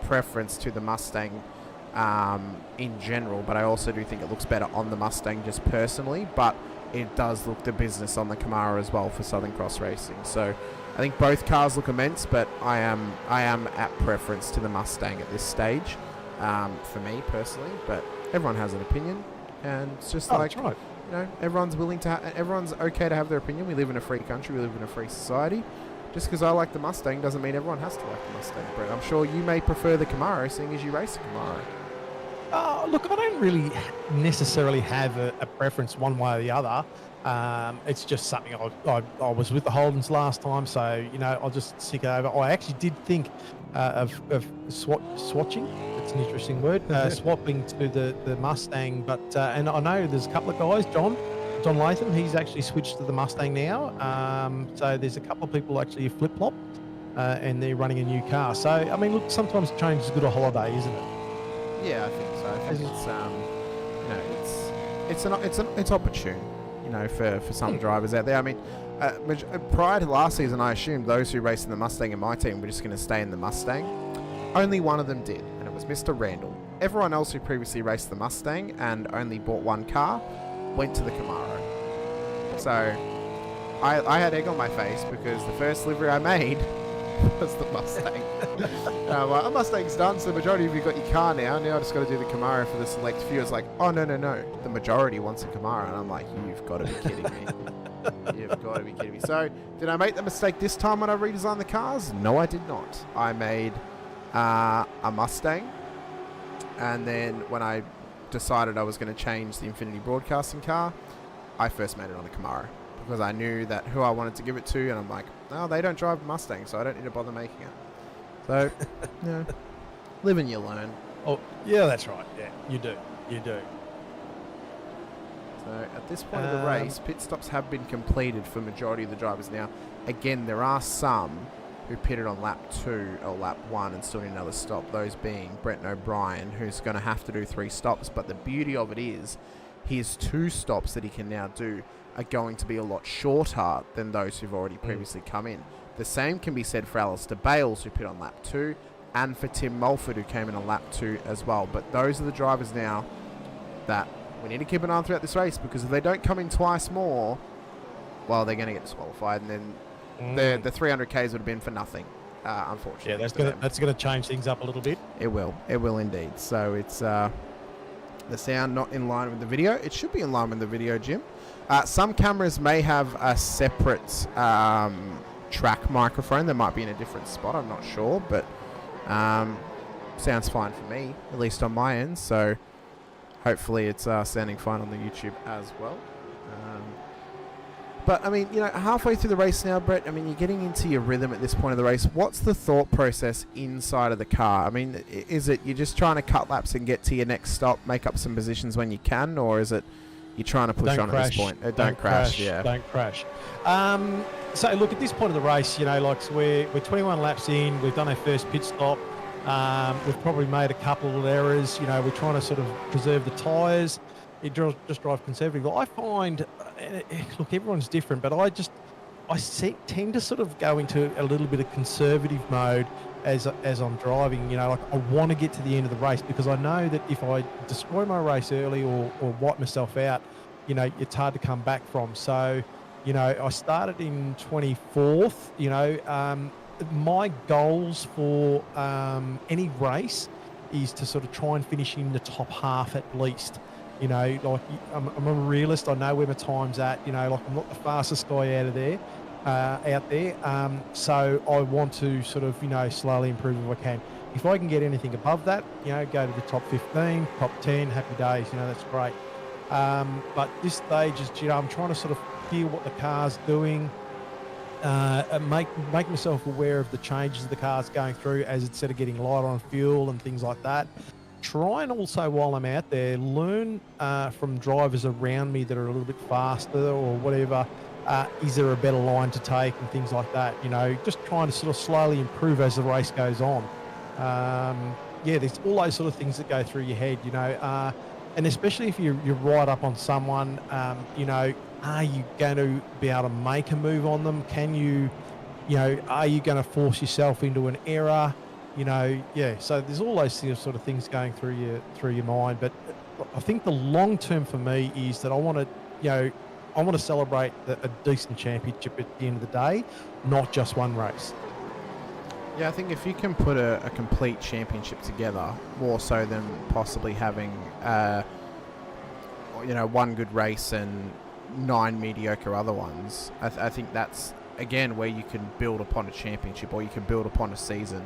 preference to the Mustang in general, but I also do think it looks better on the Mustang just personally, but it does look the business on the Camaro as well for Southern Cross Racing. So I think both cars look immense, but I am at preference to the Mustang at this stage, for me personally, but everyone has an opinion, and it's just like, right. you know, everyone's okay to have their opinion. We live in a free country, we live in a free society. Just because I like the Mustang doesn't mean everyone has to like the Mustang, Brett. I'm sure you may prefer the Camaro, seeing as you race a Camaro. Look, I don't really necessarily have a preference one way or the other. It's just something I was with the Holdens last time, so, you know, I'll just stick over. I actually did think of swatching. It's an interesting word. Swapping to the Mustang, but and I know there's a couple of guys, John Latham, he's actually switched to the Mustang now. So there's a couple of people actually flip-flop, and they're running a new car. So, I mean, look, sometimes change is good a holiday, isn't it? Yeah, I think so. I think it's, you know, it's opportune, you know, for some drivers out there. I mean, prior to last season, I assumed those who raced in the Mustang in my team were just going to stay in the Mustang. Only one of them did, and it was Mr. Randall. Everyone else who previously raced the Mustang and only bought one car went to the Camaro. So I had egg on my face because the first livery I made was the Mustang. A Mustang's done, so the majority of you got your car now. Now I just got to do the Camaro for the select few. It's like, oh, no. The majority wants a Camaro. And I'm like, you've got to be kidding me. You've got to be kidding me. So did I make the mistake this time when I redesigned the cars? No, I did not. I made a Mustang. And then when I decided I was going to change the Infinity Broadcasting car, I first made it on the Camaro because I knew that who I wanted to give it to, and I'm like, no, they don't drive Mustang, so I don't need to bother making it. So, you know, live and you learn. Oh, yeah, that's right. Yeah, you do. So at this point of the race, pit stops have been completed for majority of the drivers. Now, again, there are some who pitted on lap 2 or lap 1 and still need another stop, those being Brent O'Brien, who's going to have to do 3 stops. But the beauty of it is his 2 stops that he can now do are going to be a lot shorter than those who've already previously come in. The same can be said for Alistair Bales, who pit on lap 2, and for Tim Mulford, who came in on lap 2 as well. But those are the drivers now that we need to keep an eye on throughout this race, because if they don't come in twice more, well, they're going to get disqualified, and then the 300Ks would have been for nothing, unfortunately. Yeah, that's going to change things up a little bit. It will indeed. So it's the sound not in line with the video. It should be in line with the video, Jim. Some cameras may have a separate track microphone. They might be in a different spot. I'm not sure, but sounds fine for me, at least on my end. So hopefully it's sounding fine on the YouTube as well. But, I mean, you know, halfway through the race now, Brett, I mean, you're getting into your rhythm at this point of the race. What's the thought process inside of the car? I mean, is it you're just trying to cut laps and get to your next stop, make up some positions when you can, or is it you're trying to push on at this point? Don't crash, yeah. Don't crash. So, look, at this point of the race, you know, like, so we're 21 laps in. We've done our first pit stop. We've probably made a couple of errors. You know, we're trying to sort of preserve the tyres. Just drive conservative. I find, look, everyone's different, but I tend to sort of go into a little bit of conservative mode as I'm driving. You know, like, I want to get to the end of the race, because I know that if I destroy my race early or wipe myself out, you know, it's hard to come back from. So, you know, I started in 24th. You know, my goals for any race is to sort of try and finish in the top half at least. You know, like, I'm a realist. I know where my time's at. You know, like, I'm not the fastest guy out there. So I want to sort of, you know, slowly improve if I can. If I can get anything above that, you know, go to the top 15, top 10, happy days. You know, that's great. But this stage is, you know, I'm trying to sort of feel what the car's doing. make myself aware of the changes the car's going through as instead of getting light on fuel and things like that. Try and also, while I'm out there, learn from drivers around me that are a little bit faster or whatever. Is there a better line to take and things like that? You know, just trying to sort of slowly improve as the race goes on. Yeah, there's all those sort of things that go through your head, you know, and especially if you're right up on someone, you know, are you going to be able to make a move on them? Can you, you know, are you going to force yourself into an error? You know, yeah. So there's all those sort of things going through your mind. But I think the long term for me is that I want to, you know, I want to celebrate a decent championship at the end of the day, not just one race. Yeah, I think if you can put a complete championship together, more so than possibly having, you know, one good race and 9 mediocre other ones, I think that's, again, where you can build upon a championship or you can build upon a season.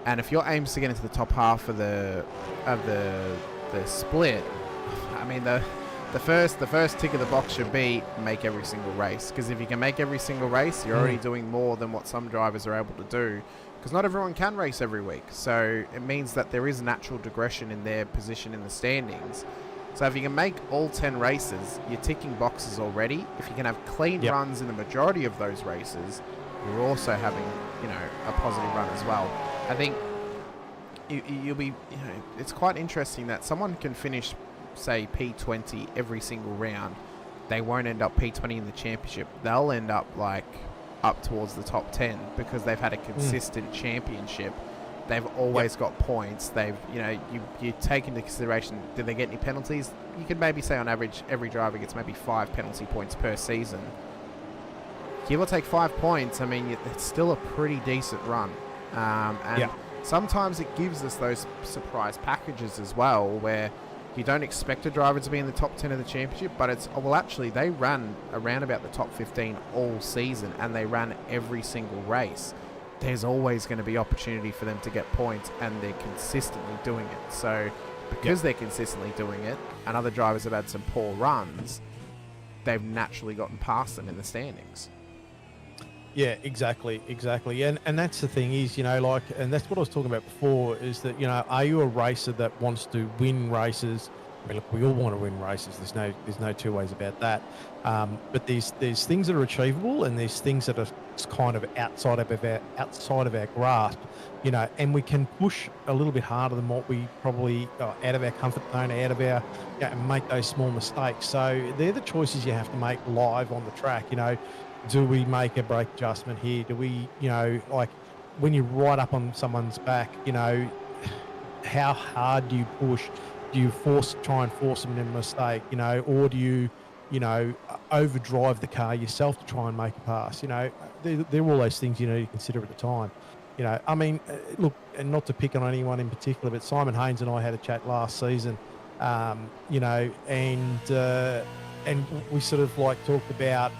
And if your aim's to get into the top half of the split, I mean, the first tick of the box should be make every single race. Because if you can make every single race, you're already doing more than what some drivers are able to do. Because not everyone can race every week. So it means that there is natural digression in their position in the standings. So if you can make all 10 races, you're ticking boxes already. If you can have clean runs in the majority of those races, you're also having, you know, a positive run as well. I think you'll be, you know, it's quite interesting that someone can finish, say, P20 every single round. They won't end up P20 in the championship. They'll end up like up towards the top 10 because they've had a consistent championship. They've always got points. They've, you know, you take into consideration, did they get any penalties? You could maybe say on average every driver gets maybe 5 penalty points per season. Give or take 5 points, I mean, it's still a pretty decent run. And sometimes it gives us those surprise packages as well, where you don't expect a driver to be in the top 10 of the championship, but it's, well, actually, they ran around about the top 15 all season, and they ran every single race. There's always going to be opportunity for them to get points, and they're consistently doing it. So because they're consistently doing it, and other drivers have had some poor runs, they've naturally gotten past them in the standings. Yeah, exactly. And that's the thing is, you know, like, and that's what I was talking about before, is that, you know, are you a racer that wants to win races? I mean, look, we all want to win races. There's no two ways about that. But there's things that are achievable, and there's things that are kind of outside of our grasp, you know, and we can push a little bit harder than what we probably out of our comfort zone, out of our, and make those small mistakes. So they're the choices you have to make live on the track, you know. Do we make a brake adjustment here? Do we, you know, like when you're right up on someone's back, you know, how hard do you push? Do you try and force them in a mistake, you know, or do you, you know, overdrive the car yourself to try and make a pass? You know, they're all those things you know you consider at the time. You know, I mean, look, and not to pick on anyone in particular, but Simon Haynes and I had a chat last season, you know, and we sort of like talked about.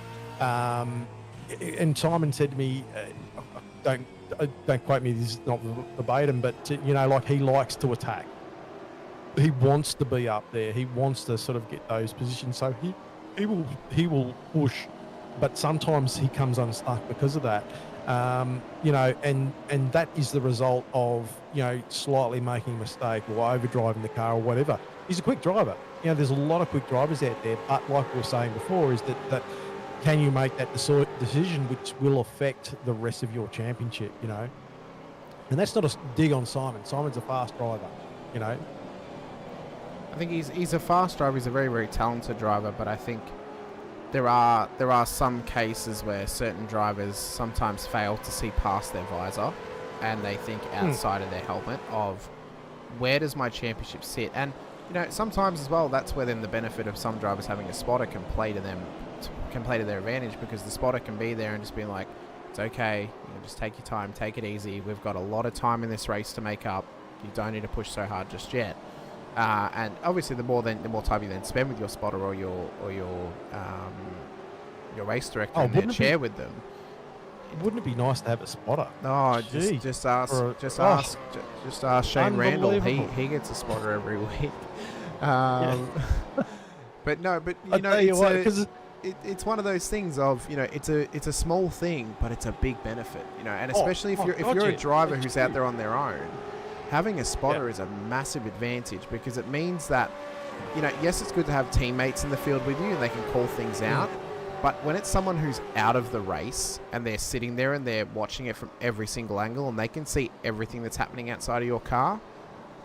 And Simon said to me, don't quote me, this is not verbatim, but you know, like he likes to attack. He wants to be up there. He wants to sort of get those positions. So he will push, but sometimes he comes unstuck because of that. You know, and that is the result of, you know, slightly making a mistake or overdriving the car or whatever. He's a quick driver. You know, there's a lot of quick drivers out there, but like we were saying before, is that can you make that decision which will affect the rest of your championship, you know? And that's not a dig on Simon. Simon's a fast driver, you know? I think he's a fast driver. He's a very, very talented driver, but I think there are some cases where certain drivers sometimes fail to see past their visor, and they think outside of their helmet of where does my championship sit? And, you know, sometimes as well, that's where then the benefit of some drivers having a spotter can play to their advantage, because the spotter can be there and just be like, it's okay, you know, just take your time, take it easy, we've got a lot of time in this race to make up, you don't need to push so hard just yet. And obviously the more time you then spend with your spotter or your race director in their chair with them. Wouldn't it be nice to have a spotter? No, just ask Shane Randall. He gets a spotter every week. But no, but you know, it's one of those things of, you know, it's a small thing, but it's a big benefit, you know, and especially if you're a driver who's out there on their own, having a spotter is a massive advantage, because it means that, you know, yes, it's good to have teammates in the field with you and they can call things out, but when it's someone who's out of the race and they're sitting there and they're watching it from every single angle and they can see everything that's happening outside of your car,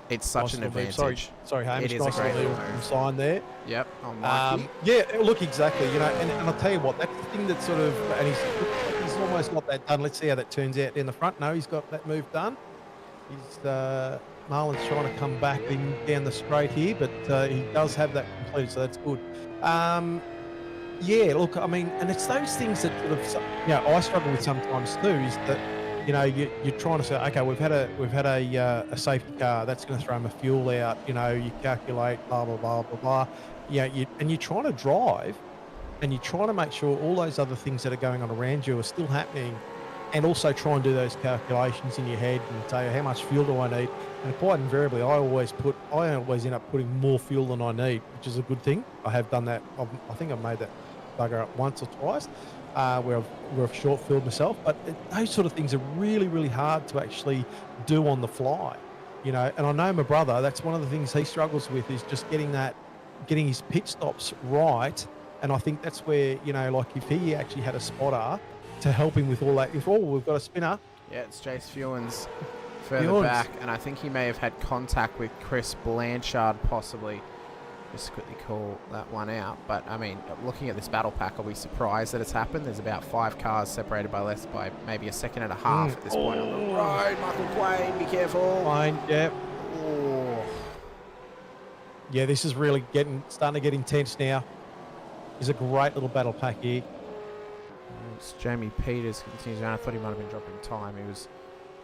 it's such an advantage. Sorry, Hamish. It is a great move. Sign there. Yep, I'm lucky. Yeah, look, exactly. You know, and I'll tell you what, that's the thing that sort of, and he's almost got that done. Let's see how that turns out in the front. No, he's got that move done. He's Marlon's trying to come back down the straight here, but he does have that completed, so that's good. Yeah, look, I mean, and it's those things that sort of, you know, I struggle with sometimes too, is that, you know, you're trying to say, okay, we've had a safety car that's going to throw my fuel out. You know, you calculate blah blah blah blah blah. Yeah, you're trying to drive, and you're trying to make sure all those other things that are going on around you are still happening, and also try and do those calculations in your head and say, how much fuel do I need? And quite invariably, I always end up putting more fuel than I need, which is a good thing. I have done that. I think I've made that bugger up once or twice. Where I've short filled myself, but those sort of things are really, really hard to actually do on the fly, you know. And I know my brother, that's one of the things he struggles with, is just getting his pit stops right. And I think that's where, you know, like if he actually had a spotter to help him with all that, we've got a spinner. Yeah, it's Jace Fewens further back, and I think he may have had contact with Chris Blanchard possibly. Just quickly call that one out. But, I mean, looking at this battle pack, I'll be surprised that it's happened. There's about 5 cars separated by less by maybe a second and a half at this point on the road. Michael Quain, be careful. Quain, yep. Oh. Yeah, this is really starting to get intense now. There's a great little battle pack here. It's Jamie Peters continues around. I thought he might have been dropping time. He was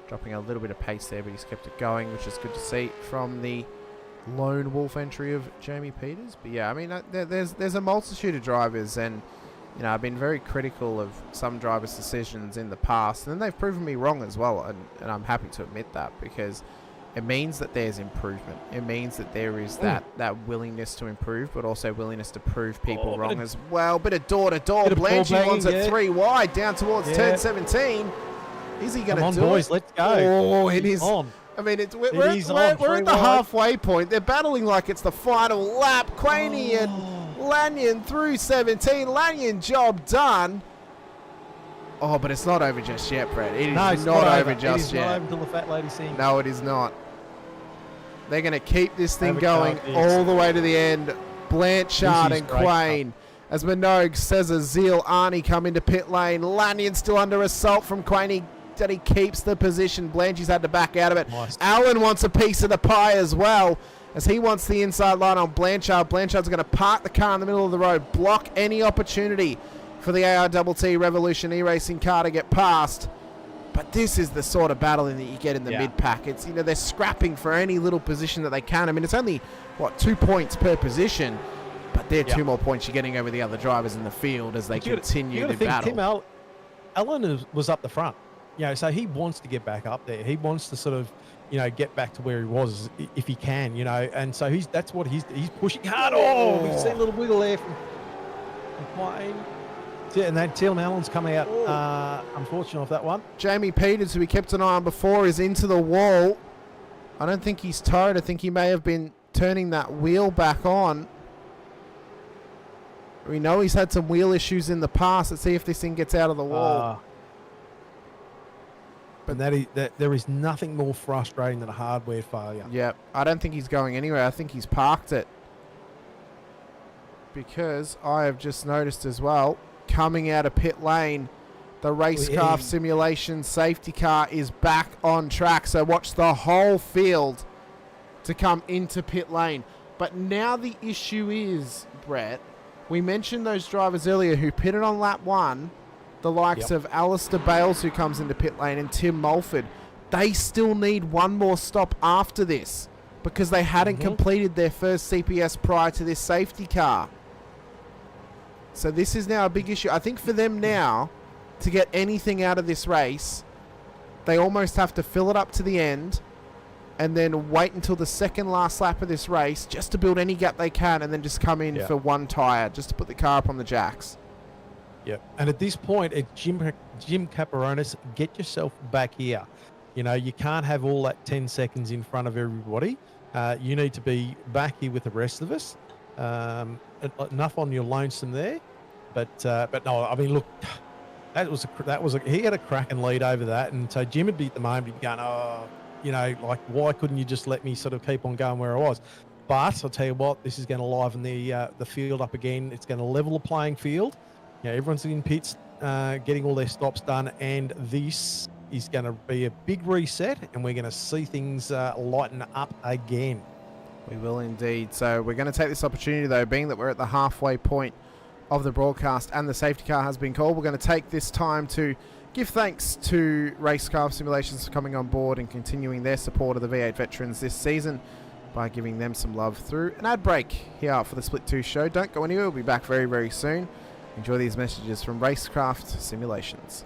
dropping a little bit of pace there, but he's kept it going, which is good to see from the lone wolf entry of Jamie Peters. But yeah, I mean, there's a multitude of drivers, and you know, I've been very critical of some drivers' decisions in the past, and they've proven me wrong as well, and I'm happy to admit that, because it means that there's improvement. It means that there is that willingness to improve, but also willingness to prove people wrong as well. Bit of door-to-door. Blanchie wants it 3 wide down towards turn 17. Is he going to do it? Boys, let's go. Oh, it is on. I mean, we're at the halfway point. They're battling like it's the final lap. Quaney and Lanyon through 17. Lanyon, job done. Oh, but it's not over just yet, Brett. It is not over just yet. It is not over until the fat lady sings. No, it is not. They're going to keep this thing going all the way to the end. Blanchard and Quain. As Minogue, Cesar, Zeal, Arnie come into pit lane. Lanyon still under assault from Quain. That he keeps the position. Blanchie's had to back out of it. Nice. Allen wants a piece of the pie as well, as he wants the inside line on Blanchard. Blanchard's going to park the car in the middle of the road, block any opportunity for the ARTT Revolution e-racing car to get past. But this is the sort of battling that you get in the mid-pack. It's, you know, they're scrapping for any little position that they can. I mean, it's only, 2 points per position, but they're 2 more points you're getting over the other drivers in the field as they continue to battle. Tim Allen was up the front. You know, so he wants to get back up there. He wants to sort of, you know, get back to where he was if he can, you know. And so he's pushing hard. Oh, we've seen a little wiggle there from Quain. And then Tim Allen's come out, unfortunate off that one. Jamie Peters, who we kept an eye on before, is into the wall. I don't think he's tired. I think he may have been turning that wheel back on. We know he's had some wheel issues in the past. Let's see if this thing gets out of the wall. But there is nothing more frustrating than a hardware failure. Yeah, I don't think he's going anywhere. I think he's parked it. Because I have just noticed as well, coming out of pit lane, the Racecraft Simulations safety car is back on track. So watch the whole field to come into pit lane. But now the issue is, Brett, we mentioned those drivers earlier who pitted on lap 1. The likes of Alistair Bales, who comes into pit lane, and Tim Mulford. They still need one more stop after this because they hadn't completed their first CPS prior to this safety car. So this is now a big issue. I think for them now, to get anything out of this race, they almost have to fill it up to the end and then wait until the second last lap of this race just to build any gap they can and then just come in for one tyre just to put the car up on the jacks. Yeah, and at this point, Jim Caparonis, get yourself back here. You know, you can't have all that 10 seconds in front of everybody. You need to be back here with the rest of us. Enough on your lonesome there, but no, I mean, look, he had a cracking lead over that, and so Jim would be at the moment he'd be going, oh, you know, like, why couldn't you just let me sort of keep on going where I was? But I'll tell you what, this is going to liven the field up again. It's going to level the playing field. You know, everyone's in pits, getting all their stops done, and this is going to be a big reset, and we're going to see things lighten up again. We will indeed. So we're going to take this opportunity, though, being that we're at the halfway point of the broadcast and the safety car has been called. We're going to take this time to give thanks to Racecraft Simulations for coming on board and continuing their support of the V8 Veterans this season by giving them some love through an ad break here for the Split 2 show. Don't go anywhere. We'll be back very, very soon. Enjoy these messages from Racecraft Simulations.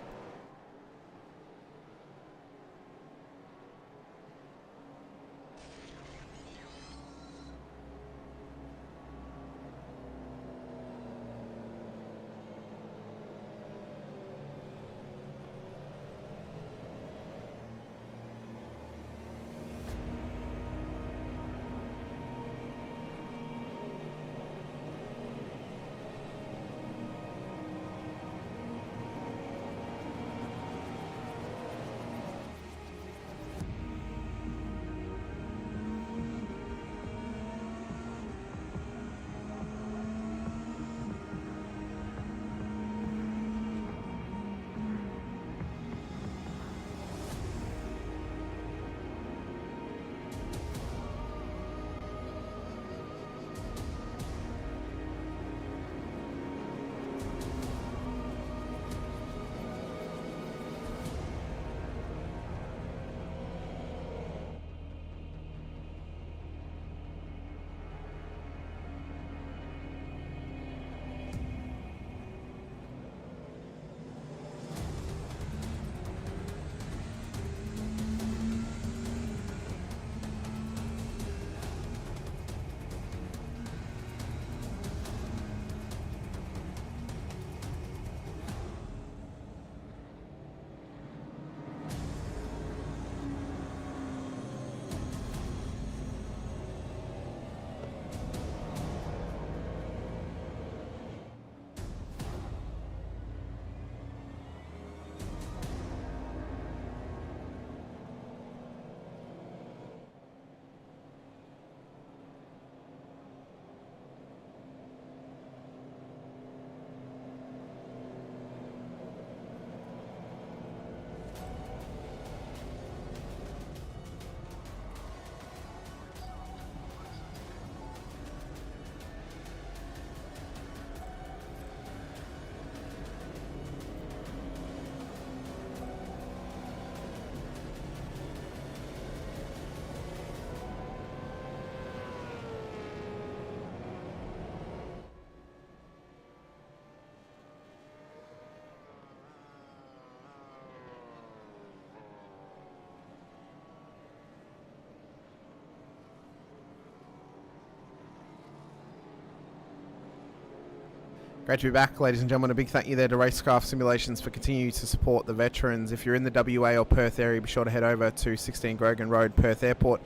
Great to be back, ladies and gentlemen. A big thank you there to Racecraft Simulations for continuing to support the veterans. If you're in the WA or Perth area, be sure to head over to 16 Grogan Road, Perth Airport.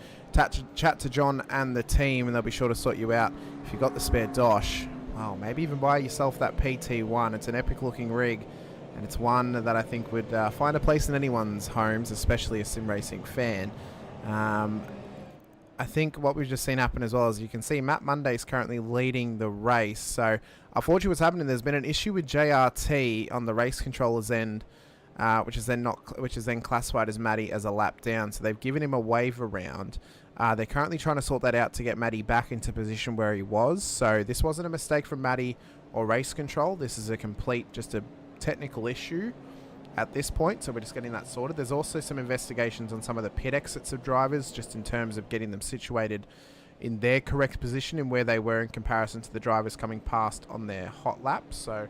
Chat to John and the team, and they'll be sure to sort you out. If you've got the spare dosh, well, maybe even buy yourself that PT1. It's an epic-looking rig, and it's one that I think would find a place in anyone's homes, especially a sim racing fan. I think what we've just seen happen as well is you can see Matt Monday's currently leading the race. So unfortunately what's happening, there's been an issue with JRT on the race controller's end, which is then classified as Matty as a lap down. So they've given him a wave around. They're currently trying to sort that out to get Matty back into position where he was. So this wasn't a mistake from Matty or race control. This is a complete, just a technical issue at this point, so we're just getting that sorted. There's also some investigations on some of the pit exits of drivers, just in terms of getting them situated in their correct position and where they were in comparison to the drivers coming past on their hot laps. So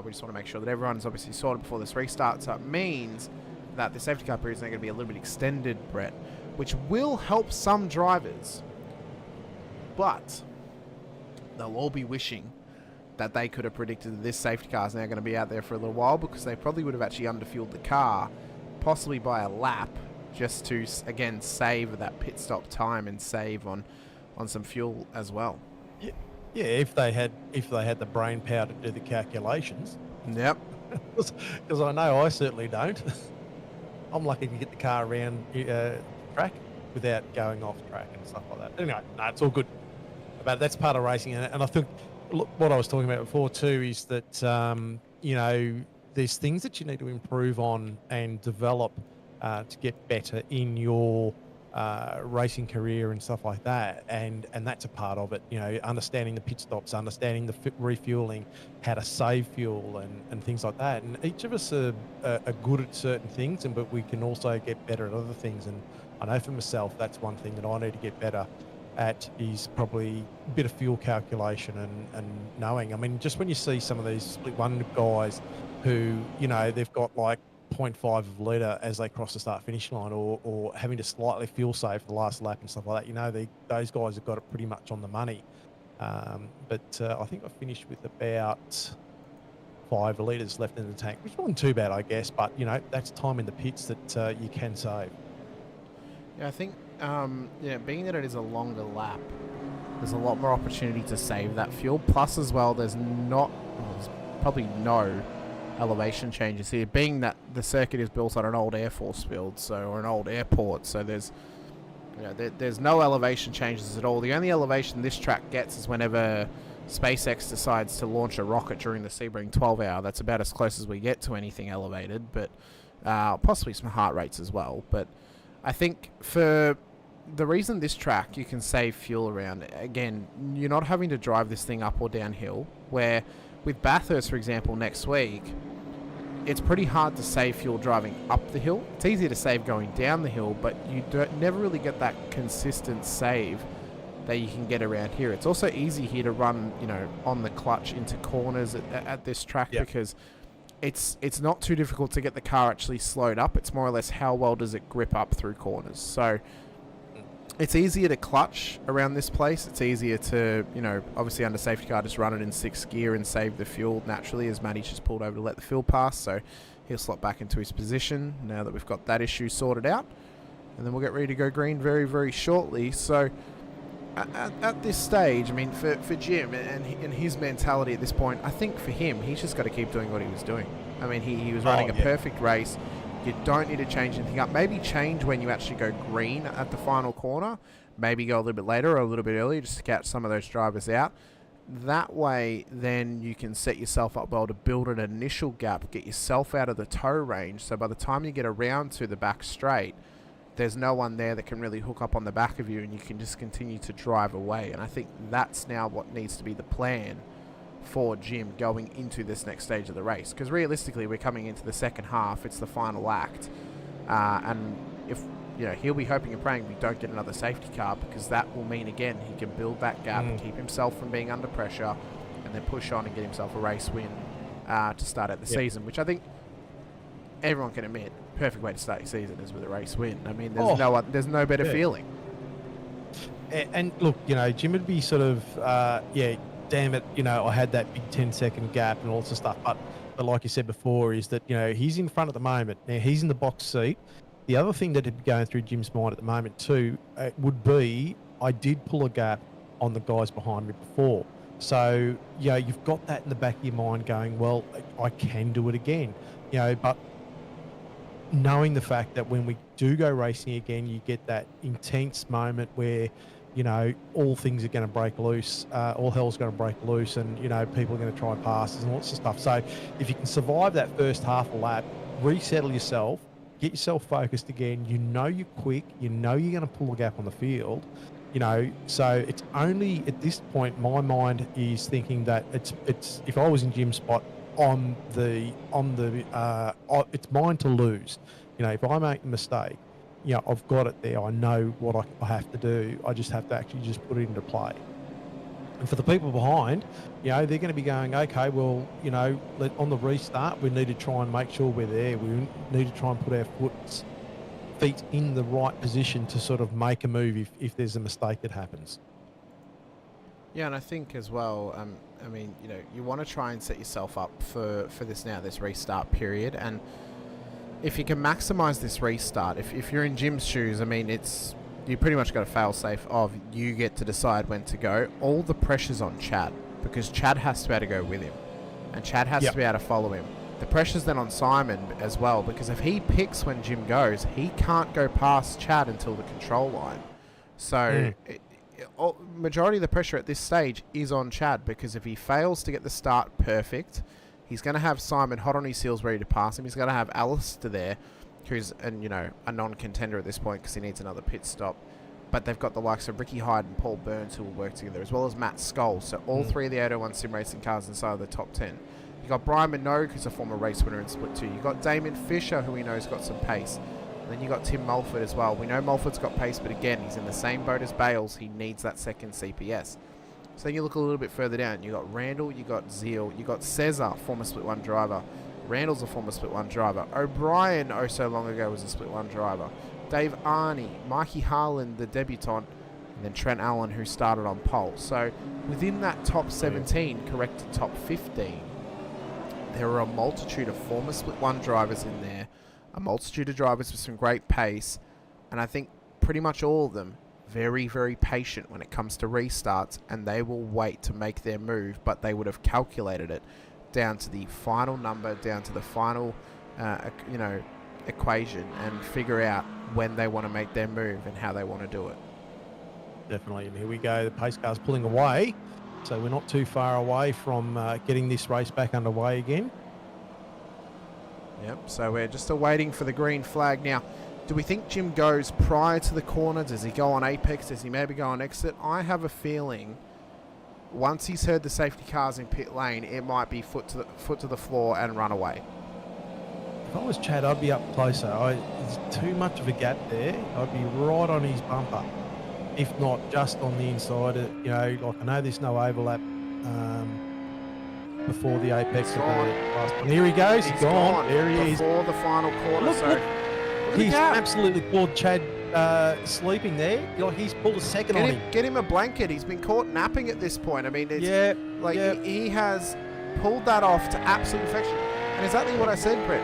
we just want to make sure that everyone's obviously sorted before this restart. So it means that the safety car period is now going to be a little bit extended, Brett, which will help some drivers, but they'll all be wishing that they could have predicted that this safety car is now going to be out there for a little while, because they probably would have actually underfueled the car, possibly by a lap, just to, again, save that pit stop time and save on some fuel as well. Yeah, if they had the brain power to do the calculations. Yep. Because I know I certainly don't. I'm lucky to get the car around track without going off track and stuff like that. Anyway, no, it's all good. But that's part of racing, and I think what I was talking about before too is that you know, there's things that you need to improve on and develop to get better in your racing career and stuff like that, and that's a part of it. You know, understanding the pit stops, understanding the refueling, how to save fuel, and things like that. And each of us are good at certain things, but we can also get better at other things. And I know for myself, that's one thing that I need to get better at, is probably a bit of fuel calculation and knowing. I mean, just when you see some of these split one guys who, you know, they've got like 0.5 of a litre as they cross the start finish line, or having to slightly fuel save for the last lap and stuff like that, you know, those guys have got it pretty much on the money. But I think I finished with about 5 litres left in the tank, which wasn't too bad, I guess, but you know, that's time in the pits that you can save. Yeah, I think being that it is a longer lap, there's a lot more opportunity to save that fuel. Plus, as well, there's probably no elevation changes here, being that the circuit is built on an old Air Force field, or an old airport. So there's no elevation changes at all. The only elevation this track gets is whenever SpaceX decides to launch a rocket during the Sebring 12 hour. That's about as close as we get to anything elevated, but possibly some heart rates as well. But I think for the reason this track you can save fuel around, again, you're not having to drive this thing up or downhill, where with Bathurst, for example, next week, it's pretty hard to save fuel driving up the hill. It's easier to save going down the hill, but you never really get that consistent save that you can get around here. It's also easy here to run, you know, on the clutch into corners at this track, because it's not too difficult to get the car actually slowed up. It's more or less how well does it grip up through corners. So it's easier to clutch around this place. It's easier to, you know, obviously under safety car, just run it in 6th gear and save the fuel naturally, as Matty's just pulled over to let the fuel pass. So he'll slot back into his position now that we've got that issue sorted out. And then we'll get ready to go green very, very shortly. So at this stage, I mean, for Jim and his mentality at this point, I think for him, he's just got to keep doing what he was doing. I mean, he was running a perfect race. You don't need to change anything up. Maybe change when you actually go green at the final corner. Maybe go a little bit later or a little bit earlier just to catch some of those drivers out. That way, then you can set yourself up well to build an initial gap, get yourself out of the tow range. So by the time you get around to the back straight, there's no one there that can really hook up on the back of you, and you can just continue to drive away. And I think that's now what needs to be the plan for Jim going into this next stage of the race, because realistically we're coming into the second half. It's the final act, and if, you know, he'll be hoping and praying we don't get another safety car, because that will mean again he can build that gap, keep himself from being under pressure, and then push on and get himself a race win to start out the season, which I think everyone can admit, perfect way to start your season is with a race win. I mean, there's no better feeling. And look, you know, Jim would be sort of damn it, you know, I had that big 10-second gap and all sorts of stuff. But like you said before, is that, you know, he's in front at the moment. Now, he's in the box seat. The other thing that would be going through Jim's mind at the moment too would be, I did pull a gap on the guys behind me before. So, you know, you've got that in the back of your mind going, well, I can do it again. You know, but knowing the fact that when we do go racing again, you get that intense moment where, you know, all things are going to break loose, all hell's going to break loose, and, you know, people are going to try and pass us and lots of stuff. So if you can survive that first half a lap, resettle yourself, get yourself focused again, you know you're quick, you know you're going to pull a gap on the field, you know, so it's only at this point my mind is thinking that it's if I was in Jim's spot, it's mine to lose. You know, if I make a mistake, you know, I've got it there. I know what I have to do. I just have to actually just put it into play. And for the people behind, you know, they're going to be going, okay, well, you know, on the restart, we need to try and make sure we're there. We need to try and put our feet in the right position to sort of make a move if there's a mistake that happens. Yeah, and I think as well, I mean, you want to try and set yourself up for this restart period. And if you can maximize this restart, if you're in Jim's shoes, I mean, you pretty much got a fail-safe of you get to decide when to go. All the pressure's on Chad, because Chad has to be able to go with him. And Chad has to be able to follow him. The pressure's then on Simon as well, because if he picks when Jim goes, he can't go past Chad until the control line. So majority of the pressure at this stage is on Chad, because if he fails to get the start perfect, he's going to have Simon hot on his heels ready to pass him. He's going to have Alistair there, who's a non-contender at this point because he needs another pit stop. But they've got the likes of Ricky Hyde and Paul Burns who will work together, as well as Matt Scholl. So all three of the 801 sim racing cars inside of the top 10. You got Brian Minogue, who's a former race winner in Split 2. You got Damien Fisher, who we know has got some pace. And then you got Tim Mulford as well. We know Mulford's got pace, but again, he's in the same boat as Bales. He needs that second CPS. So then you look a little bit further down. You got Randall, you got Zeal, you got Cesar, former Split 1 driver. Randall's a former Split 1 driver. O'Brien, oh so long ago, was a Split 1 driver. Dave Arney, Mikey Harlan, the debutant, and then Trent Allen, who started on pole. So within that top 17, corrected top 15, there are a multitude of former Split 1 drivers in there, a multitude of drivers with some great pace, and I think pretty much all of them very, very patient when it comes to restarts, and they will wait to make their move, but they would have calculated it down to the final number, down to the final, equation, and figure out when they want to make their move and how they want to do it. Definitely. And here we go. The pace car's pulling away. So we're not too far away from getting this race back underway again. Yep, so we're just awaiting for the green flag. Now, do we think Jim goes prior to the corner? Does he go on apex? Does he maybe go on exit? I have a feeling once he's heard the safety cars in pit lane, it might be foot to the floor and run away. If I was Chad, I'd be up closer. There's too much of a gap there. I'd be right on his bumper, if not just on the inside. I know there's no overlap before the apex of the last one. Here he goes. He's gone. There he is. Before the final corner. Look, he's absolutely caught Chad sleeping there. He's pulled a second on him. Get him a blanket. He's been caught napping at this point. I mean, he has pulled that off to absolute perfection. And exactly what I said, Brett.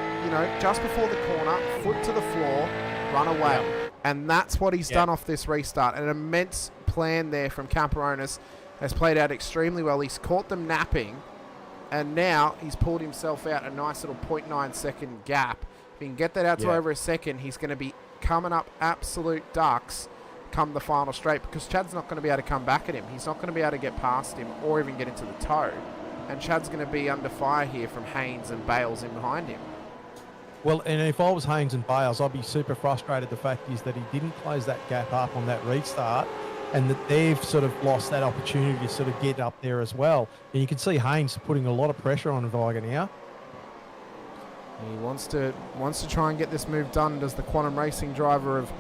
Just before the corner, foot to the floor, run away. Yep. And that's what he's done off this restart. An immense plan there from Camparonis has played out extremely well. He's caught them napping, and now he's pulled himself out a nice little 0.9 second gap. If he can get that out to over a second, he's going to be coming up absolute ducks come the final straight, because Chad's not going to be able to come back at him. He's not going to be able to get past him or even get into the toe. And Chad's going to be under fire here from Haynes and Bales in behind him. Well, and if I was Haynes and Bales, I'd be super frustrated. The fact is that he didn't close that gap up on that restart, and that they've sort of lost that opportunity to sort of get up there as well. And you can see Haynes putting a lot of pressure on Viger now. He wants to try and get this move done. Does the Quantum Racing driver of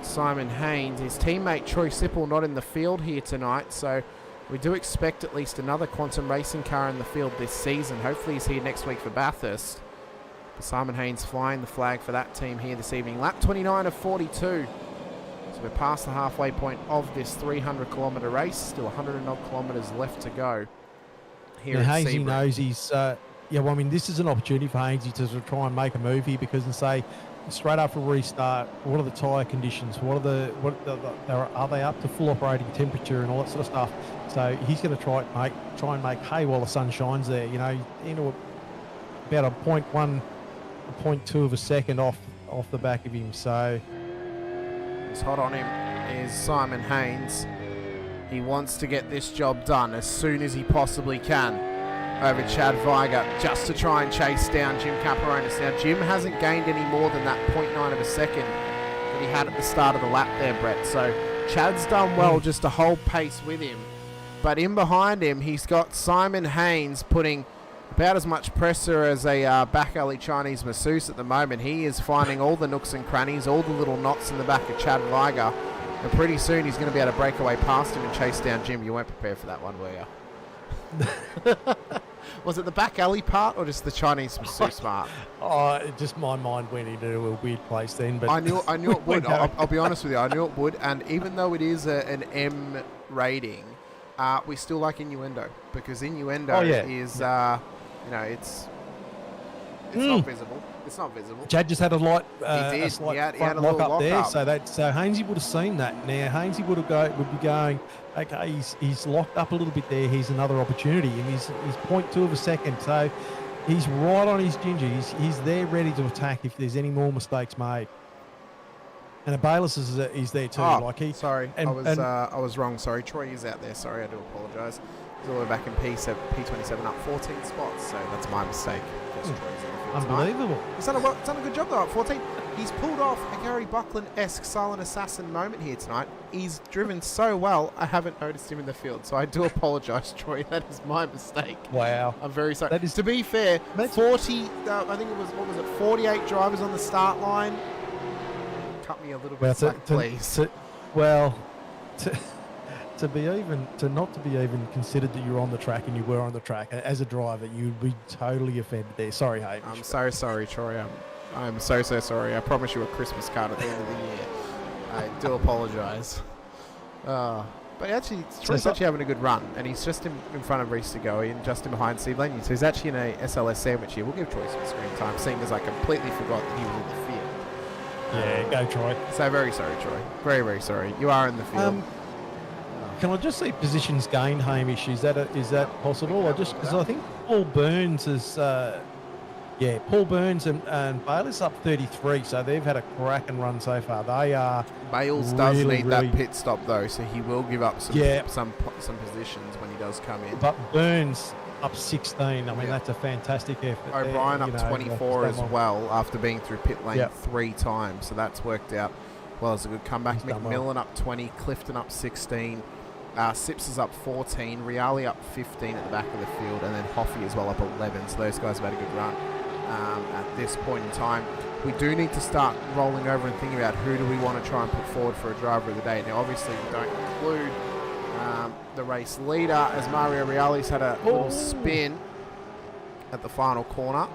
Simon Haynes. His teammate Troy Sipple not in the field here tonight, so we do expect at least another Quantum Racing car in the field this season. Hopefully he's here next week for Bathurst. But Simon Haynes flying the flag for that team here this evening. Lap 29 of 42. So we're past the halfway point of this 300-kilometre race. Still 100 and odd kilometres left to go here at Haynesy Sebring. knows he's... this is an opportunity for Haynesy to sort of try and make a move here, because straight after restart, what are the tyre conditions? Are they up to full operating temperature and all that sort of stuff? So he's going to try and make hay while the sun shines there. About a 0.1, a 0.2 of a second off the back of him. So what's hot on him is Simon Haynes. He wants to get this job done as soon as he possibly can over Chad Viger, just to try and chase down Jim Caparonis. Now, Jim hasn't gained any more than that 0.9 of a second that he had at the start of the lap there, Brett. So Chad's done well just to hold pace with him. But in behind him, he's got Simon Haynes putting about as much pressure as a back alley Chinese masseuse at the moment. He is finding all the nooks and crannies, all the little knots in the back of Chad Viger. And pretty soon he's going to be able to break away past him and chase down Jim. You weren't prepared for that one, were you? Was it the back alley part or just the Chinese masseuse part? Just my mind went into a weird place then. But I knew it would. I'll be honest with you. I knew it would. And even though it is an M rating, We still like innuendo, because innuendo Oh, yeah. is, it's not visible. It's not visible. Chad just had a light, He did. a slight He had a front little lock up there, lock-up. so Hainsey would have seen that. Now Hainsey would be going, okay, he's locked up a little bit there. He's another opportunity, and he's 0.2 of a second, so he's right on his ginger. He's there ready to attack if there's any more mistakes made. And a Bayless is there too. Oh, like he, sorry. and- I was wrong. Sorry. Troy is out there. Sorry, I do apologise. He's all the way back in P27 up 14 spots, so that's my mistake. Troy's in the field tonight. Unbelievable. He's done a good job though at 14. He's pulled off a Gary Buckland-esque silent assassin moment here tonight. He's driven so well, I haven't noticed him in the field. So I do apologise, Troy. That is my mistake. Wow. I'm very sorry. That is- to be fair, That's- 40, I think it was, 48 drivers on the start line. Cut me a little bit slack, please. To not to be even considered that you're on the track and you were on the track as a driver, you'd be totally offended there. Sorry, Hamish. I'm so sorry, Troy. I'm so sorry. I promise you a Christmas card at the end of the year. I do apologise. But actually, Troy's actually having a good run, and he's just in front of Reese to go and just in behind Steve Lanyon. So he's actually in a SLS sandwich here. We'll give Troy some screen time, seeing as I completely forgot that he was in the field. Yeah, go Troy. So very sorry, Troy. Very, very sorry. You are in the field. Can I just see positions gained, Hamish? Is that possible? Because I think Paul Burns is, Paul Burns and Bayless up 33, so they've had a cracking run so far. They are. Bales does really, need that pit stop though, so he will give up some positions when he does come in. But Burns up 16. I mean, that's a fantastic effort. O'Brien there, up 24 as well after being through pit lane 3 times, so that's worked out well as a good comeback. McMillan up 20, Clifton up 16. Sips is up 14, Reali up 15 at the back of the field, and then Hoffy as well up 11. So those guys have had a good run at this point in time. We do need to start rolling over and thinking about who do we want to try and put forward for a driver of the day. Now, obviously, we don't include the race leader, as Mario Reali's had a little spin at the final corner.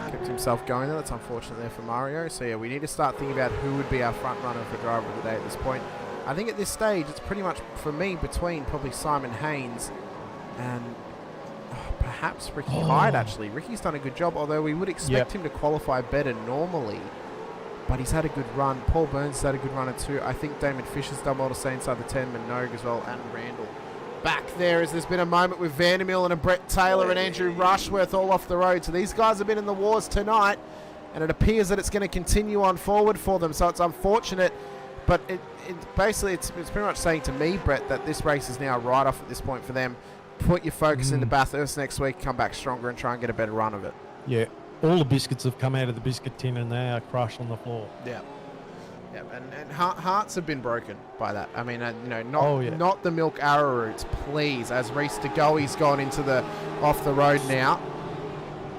He's kept himself going there. That's unfortunate there for Mario. So, yeah, we need to start thinking about who would be our front runner for driver of the day at this point. I think at this stage, it's pretty much, for me, between probably Simon Haynes and perhaps Ricky Hyde, actually. Ricky's done a good job, although we would expect him to qualify better normally. But he's had a good run. Paul Burns has had a good runner too. I think Damon Fisher's done well to stay inside the 10, Minogue as well, and Randall. Back there, as there's been a moment with Vandermeer and a Brett Taylor and Andrew Rushworth all off the road. So these guys have been in the wars tonight, and it appears that it's going to continue on forward for them. So it's unfortunate. But it's pretty much saying to me, Brett, that this race is now a write-off at this point for them. Put your focus into Bathurst next week, come back stronger and try and get a better run of it. Yeah, all the biscuits have come out of the biscuit tin and they are crushed on the floor. Yeah. Yeah, and hearts have been broken by that. I mean, not the milk arrowroots, please. As Reese to go, he's gone into the off the road now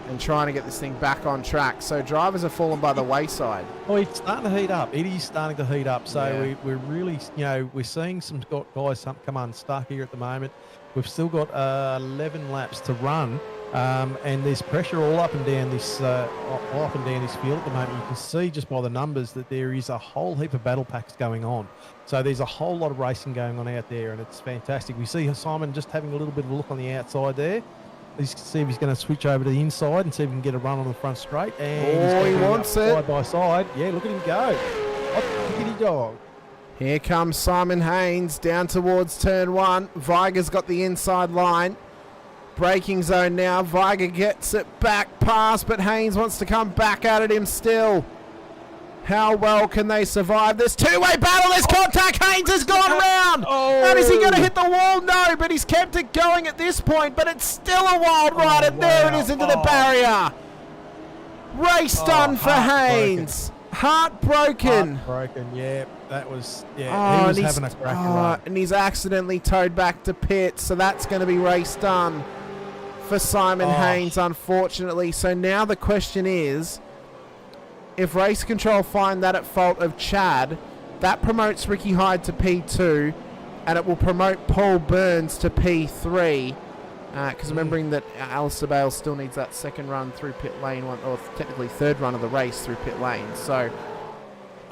and trying to get this thing back on track. So drivers have fallen by the wayside. Oh, it's starting to heat up. It is starting to heat up. So we're really, we're seeing some guys come unstuck here at the moment. We've still got 11 laps to run, and there's pressure all up and down this field at the moment. You can see just by the numbers that there is a whole heap of battle packs going on. So there's a whole lot of racing going on out there, and it's fantastic. We see Simon just having a little bit of a look on the outside there. Let's see if he's going to switch over to the inside and see if we can get a run on the front straight. And he wants it. Side by side. Yeah, look at him go. What a diggity dog. Here comes Simon Haynes down towards turn 1. Viger's got the inside line. Braking zone now. Viger gets it back past, but Haynes wants to come back at him still. How well can they survive this two-way battle? There's contact. Haynes has gone round. And is he going to hit the wall? No, but he's kept it going at this point. But it's still a wild ride, and there it is into the barrier. Race done for Haynes. Heartbroken. Yeah. That was, he was having a cracking run. And he's accidentally towed back to pit, so that's going to be race done for Simon Haynes, unfortunately. So now the question is, if Race Control find that at fault of Chad, that promotes Ricky Hyde to P2, and it will promote Paul Burns to P3. Because remembering that Alistair Bale still needs that second run through pit lane, or technically third run of the race through pit lane. So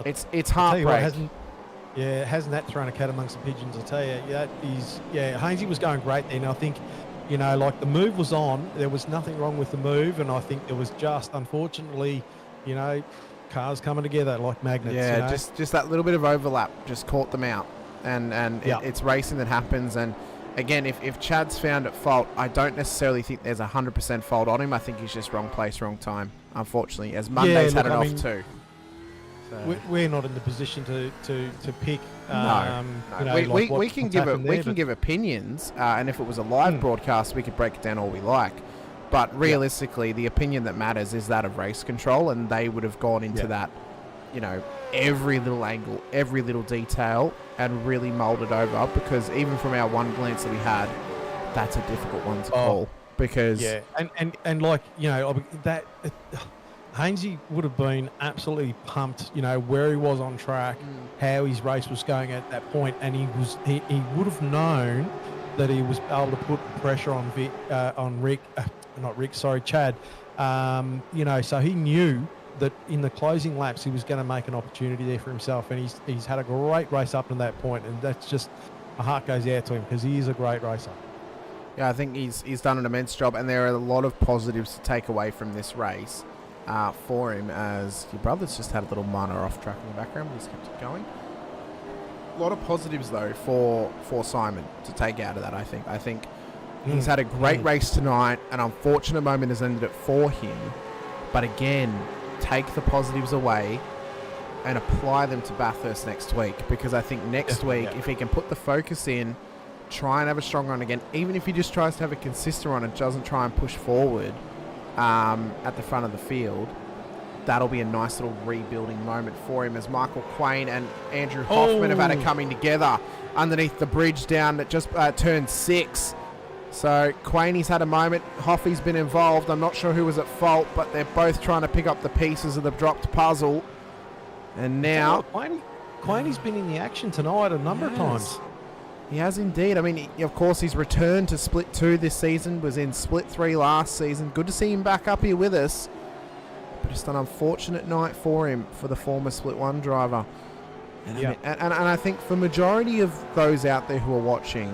it's heartbreak. Yeah, hasn't that thrown a cat amongst the pigeons? I'll tell you. That is, yeah. Hainsey was going great then. I think, like the move was on. There was nothing wrong with the move, and I think there was just, unfortunately, cars coming together like magnets. Yeah, just that little bit of overlap just caught them out, and it's racing that happens. And again, if Chad's found at fault, I don't necessarily think there's 100% fault on him. I think he's just wrong place, wrong time. Unfortunately, as Monday's had it off too. So. We're not in the position to pick. No. We can give opinions, and if it was a live broadcast, we could break it down all we like. But realistically, the opinion that matters is that of race control, and they would have gone into that, every little angle, every little detail, and really moulded over. Because even from our one glance that we had, that's a difficult one to call. Because that. Hainsey would have been absolutely pumped, where he was on track, how his race was going at that point, and he would have known that he was able to put pressure on Chad. So he knew that in the closing laps he was going to make an opportunity there for himself, and he's had a great race up to that point, and that's just, my heart goes out to him because he is a great racer. Yeah, I think he's done an immense job, and there are a lot of positives to take away from this race. For him, as your brother's just had a little minor off track in the background, but he's kept it going. A lot of positives though for Simon to take out of that. I think he's had a great race tonight. An unfortunate moment has ended it for him, but again, take the positives away and apply them to Bathurst next week, because I think next week, if he can put the focus in, try and have a strong run again, even if he just tries to have a consistent run and doesn't try and push forward at the front of the field, that'll be a nice little rebuilding moment for him, as Michael Quain and Andrew Hoffman have had it coming together underneath the bridge down at just turn 6. So Quainy's had a moment, Hoffy's been involved. I'm not sure who was at fault, but they're both trying to pick up the pieces of the dropped puzzle. And now Quainy's been in the action tonight a number of times. He has indeed. I mean, of course, he's returned to Split 2 this season, was in Split 3 last season. Good to see him back up here with us. But just an unfortunate night for him, for the former Split 1 driver. And, and I think for majority of those out there who are watching,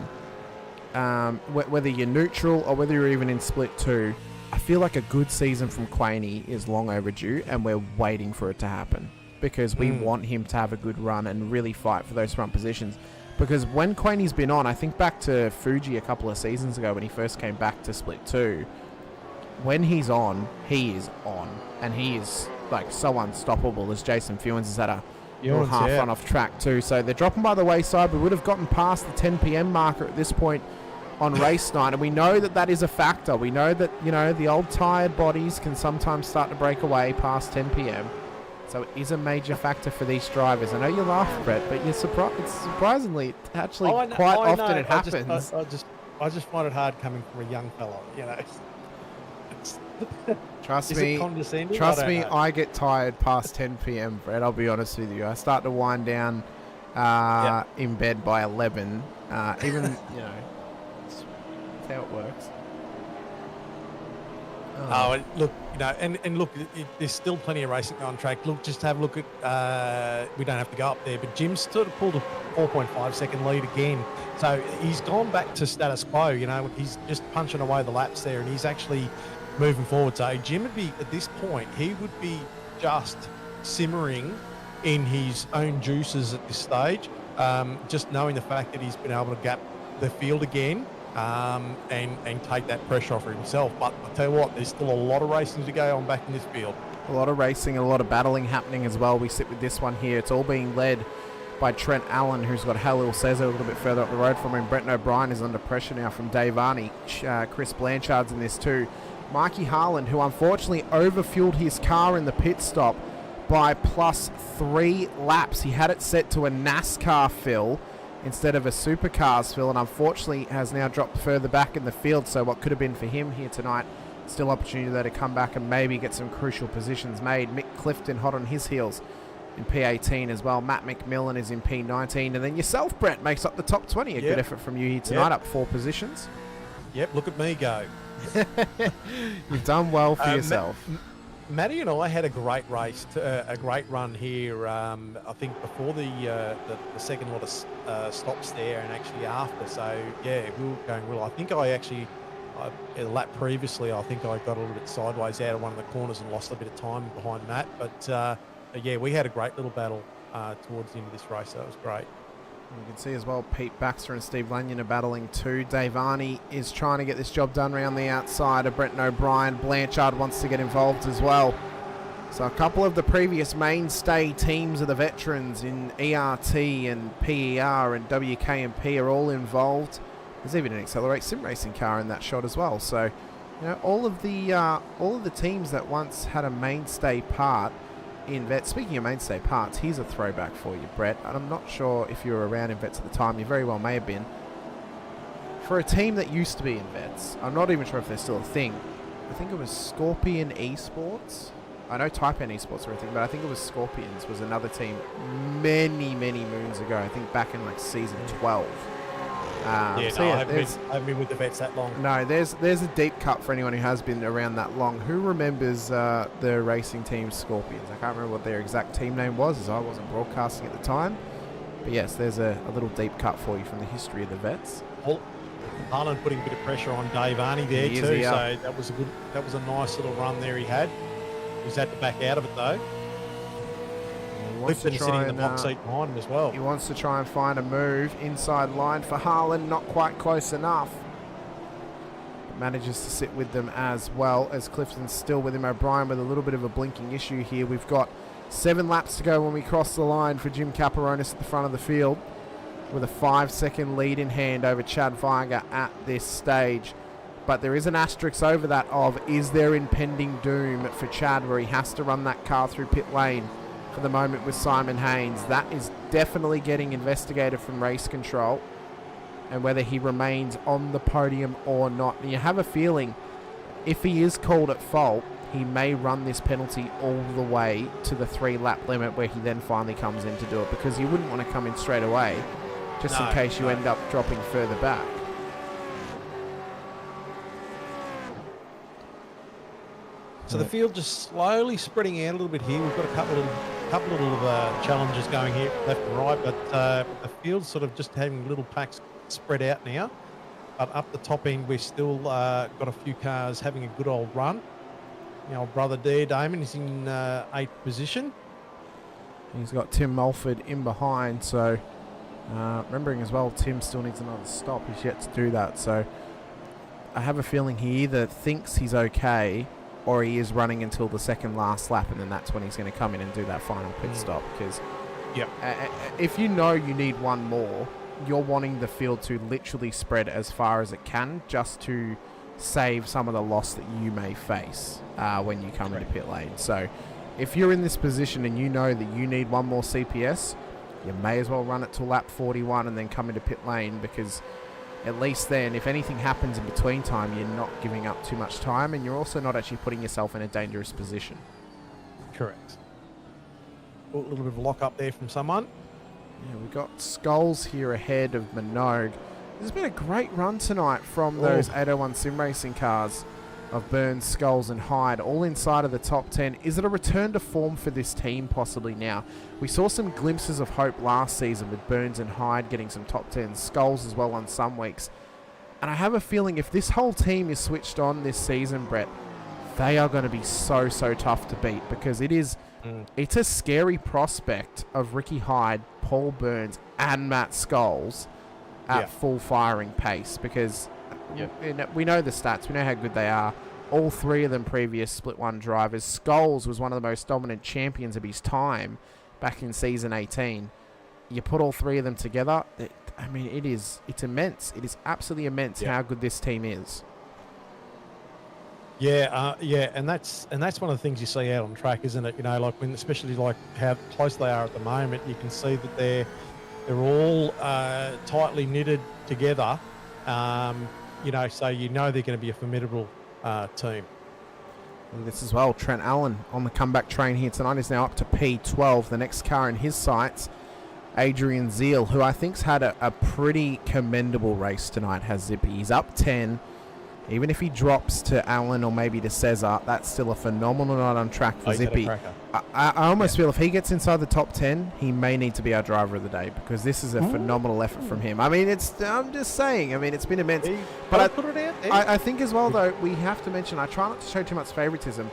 whether you're neutral or whether you're even in Split 2, I feel like a good season from Quainy is long overdue, and we're waiting for it to happen. Because we want him to have a good run and really fight for those front positions. Because when Quainy's been on, I think back to Fuji a couple of seasons ago when he first came back to Split 2, when he's on, he is on. And he is like so unstoppable, as Jason Fewens has had a little half run off track too. So they're dropping by the wayside. We would have gotten past the 10 p.m. marker at this point on race night. And we know that is a factor. We know that, the old tired bodies can sometimes start to break away past 10 p.m. So it is a major factor for these drivers. I know you laugh, Brett, but you're surprisingly, quite often it happens. I just find it hard coming from a young fella, Trust me, I get tired past 10 p.m, Brett. I'll be honest with you. I start to wind down in bed by 11. Even, that's how it works. Look, and look, there's still plenty of racing on track. Look, just have a look at, we don't have to go up there, but Jim's sort of pulled a 4.5 second lead again. So he's gone back to status quo, he's just punching away the laps there, and he's actually moving forward. So Jim would be, at this point, he would be just simmering in his own juices at this stage, just knowing the fact that he's been able to gap the field again. And take that pressure off for himself. But I'll tell you what, there's still a lot of racing to go on back in this field. A lot of racing and a lot of battling happening as well. We sit with this one here. It's all being led by Trent Allen, who's got Halil Cesar a little bit further up the road from him. Brent O'Brien is under pressure now from Dave Arney. Chris Blanchard's in this too. Mikey Harlan, who unfortunately overfueled his car in the pit stop by +3 laps. He had it set to a NASCAR fill instead of a supercars fill, and unfortunately has now dropped further back in the field. So what could have been for him here tonight, still opportunity there to come back and maybe get some crucial positions made. Mick Clifton hot on his heels in P18 as well. Matt McMillan is in P19, and then yourself, Brett, makes up the top 20. A good effort from you here tonight, up 4 positions. Yep, look at me go. You've done well for yourself. Matty and I had a great race, a great run here. I think before the second lot of stops there, and actually after. So yeah, we were going well. I think a lap previously, I think I got a little bit sideways out of one of the corners and lost a bit of time behind Matt. But yeah, we had a great little battle towards the end of this race. So that was great. You can see as well, Pete Baxter and Steve Lanyon are battling too. Dave Arney is trying to get this job done around the outside of Brenton O'Brien. Blanchard wants to get involved as well. So a couple of the previous mainstay teams of the veterans in ERT and PER and WKMP are all involved. There's even an Accelerate Sim Racing car in that shot as well. So, you know, all of the teams that once had a mainstay part in Vets. Speaking of mainstay parts, here's a throwback for you, Brett. And I'm not sure if you were around in Vets at the time. You very well may have been. For a team that used to be in Vets, I'm not even sure if they're still a thing. I think it was Scorpion Esports. I know Taipan Esports are a thing, but I think it was Scorpions was another team many, many moons ago. I think back in like season 12. I haven't been with the Vets that long. No, there's a deep cut for anyone who has been around that long. Who remembers the racing team Scorpions? I can't remember what their exact team name was, as I wasn't broadcasting at the time. But yes, there's a little deep cut for you from the history of the Vets. Harlan putting a bit of pressure on Dave Arney there too. So that was a nice little run there he had. He's had to back out of it though. Clifton sitting in the box seat behind him as well. He wants to try and find a move inside line for Harlan, not quite close enough. Manages to sit with them as well as Clifton's still with him. O'Brien with a little bit of a blinking issue here. We've got 7 laps to go when we cross the line for Jim Caparonis at the front of the field, with a 5-second lead in hand over Chad Viger at this stage. But there is an asterisk over that of, is there impending doom for Chad where he has to run that car through pit lane for the moment with Simon Haynes? That is definitely getting investigated from race control, and whether he remains on the podium or not. And you have a feeling if he is called at fault, he may run this penalty all the way to the 3-lap limit, where he then finally comes in to do it, because you wouldn't want to come in straight away just in case you end up dropping further back. So the field just slowly spreading out a little bit here. We've got a couple of challenges going here left and right, but the field's sort of just having little packs spread out now. But up the top end, we've still got a few cars having a good old run. You know, brother there, Damon, is in 8th position. He's got Tim Mulford in behind, so remembering as well, Tim still needs another stop. He's yet to do that, so I have a feeling he either thinks he's okay or he is running until the second last lap, and then that's when he's going to come in and do that final pit stop. Because if you know you need one more, you're wanting the field to literally spread as far as it can, just to save some of the loss that you may face when you come into pit lane. So if you're in this position and you know that you need one more CPS, you may as well run it to lap 41 and then come into pit lane, because at least then, if anything happens in between time, you're not giving up too much time, and you're also not actually putting yourself in a dangerous position. Correct. A little bit of a lock up there from someone. Yeah, we've got Skulls here ahead of Minogue. There's been a great run tonight from those 801 sim racing cars of Burns, Skulls and Hyde, all inside of the top 10. Is it a return to form for this team possibly now? We saw some glimpses of hope last season with Burns and Hyde getting some top 10s, Skulls as well on some weeks. And I have a feeling if this whole team is switched on this season, Brett, they are going to be so tough to beat, because it's a scary prospect of Ricky Hyde, Paul Burns and Matt Skulls at full firing pace, because we know the stats, we know how good they are. All 3 of them previous Split 1 drivers. Skulls was one of the most dominant champions of his time back in season 18. You put all 3 of them together, it's immense. It is absolutely immense how good this team is. And that's one of the things you see out on track, isn't it? You know, like when, especially like how close they are at the moment, you can see that they're all tightly knitted together. You know, so you know they're going to be a formidable team. And this as well, Trent Allen on the comeback train here tonight is now up to P12. The next car in his sights, Adrian Zeal, who I think's had a pretty commendable race tonight, has Zippy. He's up 10. Even if he drops to Alan or maybe to Cesar, that's still a phenomenal night on track for Zippy. I almost feel if he gets inside the top 10, he may need to be our driver of the day, because this is a phenomenal effort from him. I mean, I'm just saying, I mean, it's been immense. But I think as well, though, we have to mention, I try not to show too much favouritism.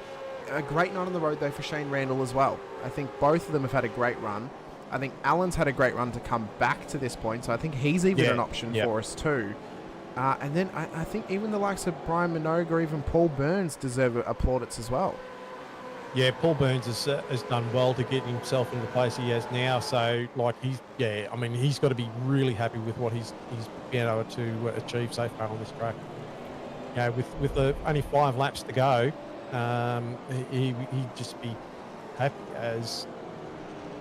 A great night on the road, though, for Shane Randall as well. I think both of them have had a great run. I think Alan's had a great run to come back to this point, so I think he's even an option for us too. And then I think even the likes of Brian Minogue or even Paul Burns deserve plaudits as well. Yeah, Paul Burns has done well to get himself in the place he has now. So, like, he's got to be really happy with what he's been able to achieve so far on this track. You know, with only 5 laps to go, he'd just be happy as.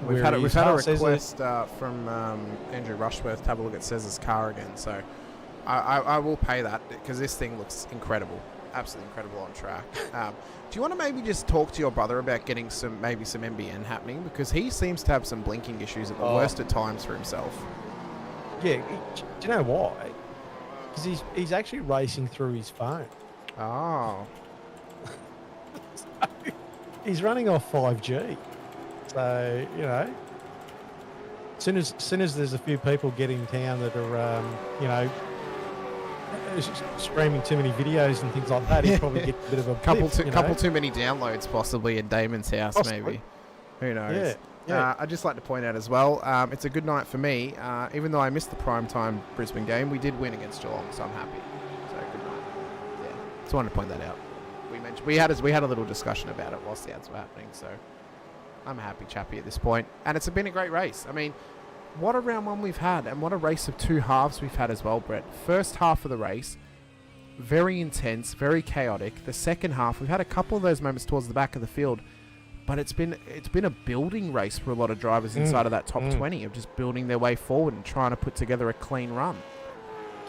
We've had a request from Andrew Rushworth to have a look at Cesar's car again. So I will pay that, because this thing looks incredible. Absolutely incredible on track. Do you want to maybe just talk to your brother about getting some MBN happening? Because he seems to have some blinking issues at the worst at times for himself. Yeah, do you know why? Because he's actually racing through his phone. Oh. So, he's running off 5G. So, you know, as soon as there's a few people getting town that are, you know, streaming too many videos and things like that, he'd probably get a bit of a couple too many downloads possibly in Damon's house. Possibly. Maybe. Who knows? Yeah. I'd just like to point out as well, it's a good night for me. Even though I missed the primetime Brisbane game, we did win against Geelong, so I'm happy. So good night. Yeah, just wanted to point that out. We had a little discussion about it whilst the ads were happening, so I'm a happy chappy at this point. And it's been a great race. I mean, what a round one we've had, and what a race of 2 halves we've had as well, Brett. First half of the race, very intense, very chaotic. The second half, we've had a couple of those moments towards the back of the field, but it's been a building race for a lot of drivers inside of that top 20, of just building their way forward and trying to put together a clean run.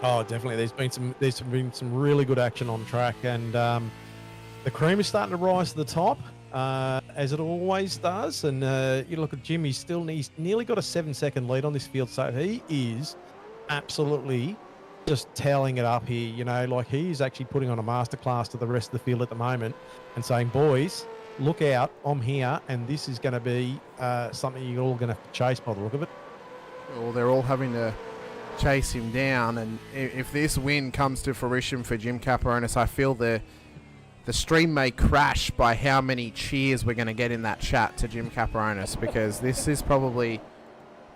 Oh, definitely. There's been some really good action on track, and the cream is starting to rise to the top. As it always does, and you look at Jim, he's nearly got a 7-second lead on this field, so he is absolutely just toweling it up here. You know, like, he's actually putting on a masterclass to the rest of the field at the moment and saying, boys, look out, I'm here, and this is going to be something you're all going to have to chase by the look of it. Well, they're all having to chase him down, and if this win comes to fruition for Jim Caparonis, I feel the stream may crash by how many cheers we're going to get in that chat to Jim Caparonis, because this is probably,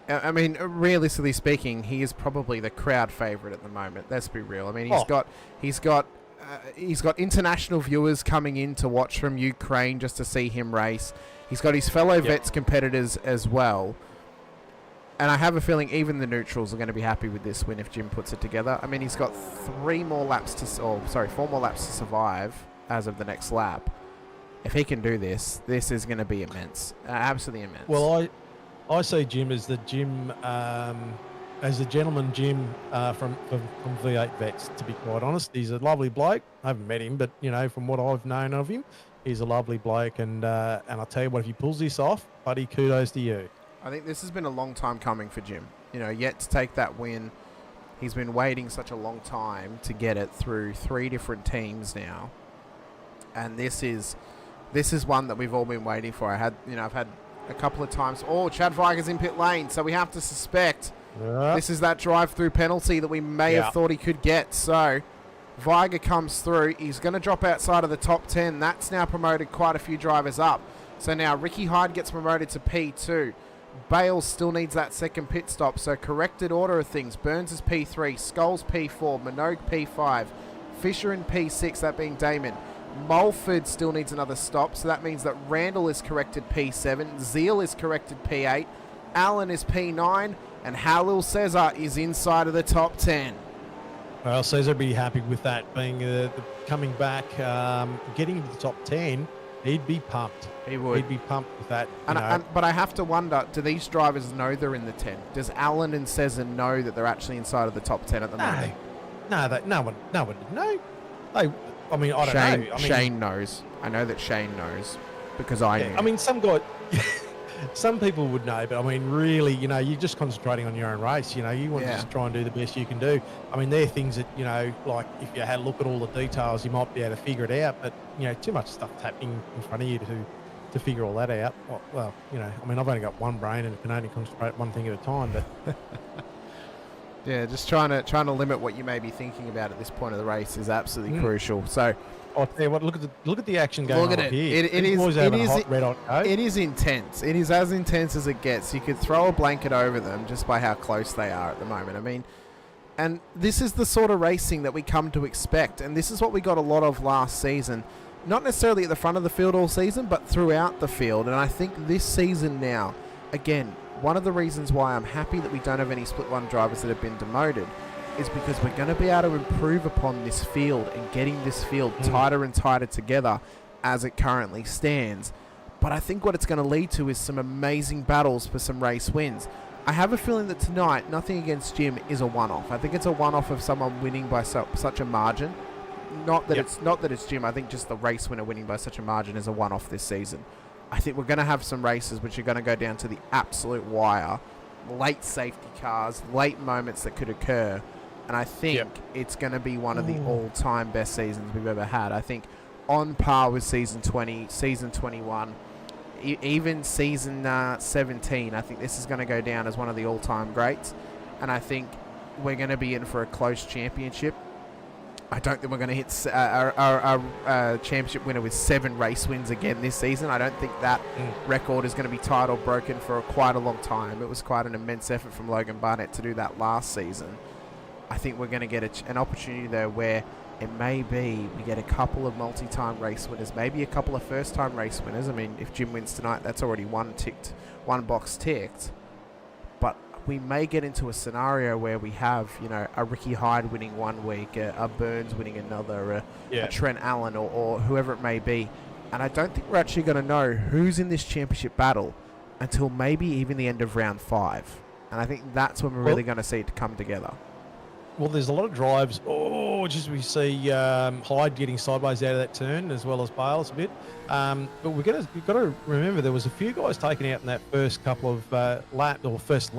I mean, realistically speaking, he is probably the crowd favourite at the moment. Let's be real. I mean, he's got international viewers coming in to watch from Ukraine just to see him race. He's got his fellow vets competitors as well. And I have a feeling even the neutrals are going to be happy with this win if Jim puts it together. I mean, he's got 4 more laps to survive as of the next lap. If he can do this, this is going to be immense. Absolutely immense. Well, I see Jim as the gentleman Jim from V8 Vets, to be quite honest. He's a lovely bloke. I haven't met him, but, you know, from what I've known of him, he's a lovely bloke. And I'll tell you what, if he pulls this off, buddy, kudos to you. I think this has been a long time coming for Jim. You know, yet to take that win. He's been waiting such a long time to get it through 3 different teams now. And this is one that we've all been waiting for. I've had a couple of times. Oh, Chad Weiger's in pit lane, so we have to suspect this is that drive-through penalty that we may have thought he could get. So Weiger comes through. He's going to drop outside of the top 10. That's now promoted quite a few drivers up. So now Ricky Hyde gets promoted to P2. Bales still needs that second pit stop. So corrected order of things. Burns is P3. Scholes P4. Minogue P5. Fisher in P6, that being Damon. Mulford still needs another stop, so that means that Randall is corrected P7, Zeal is corrected P8, Allen is P9, and Halil Cesar is inside of the top 10. Well, Cesar would be happy with that, being coming back, getting into the top 10. He'd be pumped. He would. He'd be pumped with that. But I have to wonder, do these drivers know they're in the 10? Does Allen and Cesar know that they're actually inside of the top 10 at the moment? No one did know. I mean, I don't know. Shane knows. I know that Shane knows because I knew. I mean, some guy, Some people would know, but I mean, really, you're just concentrating on your own race. You want to Yeah. just try and do the best you can do. I mean, there are things that, like if you had a look at all the details, you might be able to figure it out, but, too much stuff's happening in front of you to figure all that out. Well, I mean, I've only got one brain and can only concentrate one thing at a time, but... Yeah, just trying to limit what you may be thinking about at this point of the race is absolutely crucial. So I'll tell you what, look at the action going on here. It is red hot go. It is intense. It is as intense as it gets. You could throw a blanket over them just by how close they are at the moment. I mean, and this is the sort of racing that we come to expect, and this is what we got a lot of last season. Not necessarily at the front of the field all season, but throughout the field. And I think this season now, again, one of the reasons why I'm happy that we don't have any split one drivers that have been demoted is because we're going to be able to improve upon this field and getting this field tighter and tighter together as it currently stands. But I think what it's going to lead to is some amazing battles for some race wins. I have a feeling that tonight, nothing against Jim, is a one-off. I think it's a one-off of someone winning by such a margin. Not that it's Jim. I think just the race winner winning by such a margin is a one-off this season. I think we're going to have some races which are going to go down to the absolute wire, late safety cars, late moments that could occur, and I think it's going to be one of the all-time best seasons we've ever had. I think on par with season 20, season 21, even season 17, I think this is going to go down as one of the all-time greats, and I think we're going to be in for a close championship. I don't think we're going to hit our championship winner with 7 race wins again this season. I don't think that record is going to be tied or broken for quite a long time. It was quite an immense effort from Logan Barnett to do that last season. I think we're going to get an opportunity there where it may be we get a couple of multi-time race winners, maybe a couple of first-time race winners. I mean, if Jim wins tonight, that's already one box ticked. But we may get into a scenario where we have, a Ricky Hyde winning one week, a Burns winning another, a Trent Allen or whoever it may be. And I don't think we're actually going to know who's in this championship battle until maybe even the end of round 5. And I think that's when we're really going to see it come together. Well, there's a lot of drives. Just we see Hyde getting sideways out of that turn as well as Bales a bit. But we've got to remember there was a few guys taken out in that first couple of the first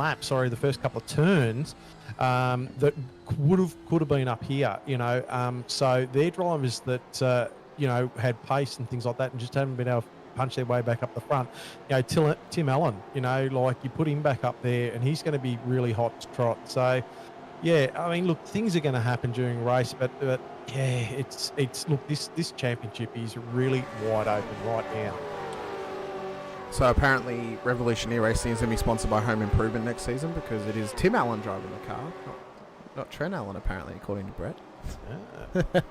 couple of turns that could have been up here. So they're drivers that had pace and things like that, and just haven't been able to punch their way back up the front. Tim Allen, like you put him back up there, and he's going to be really hot to trot. So. Yeah, I mean, look, things are going to happen during a race, but yeah, it's look, this championship is really wide open right now. So apparently, Revolutionary Racing is going to be sponsored by Home Improvement next season because it is Tim Allen driving the car, not Trent Allen, apparently, according to Brett. Yeah.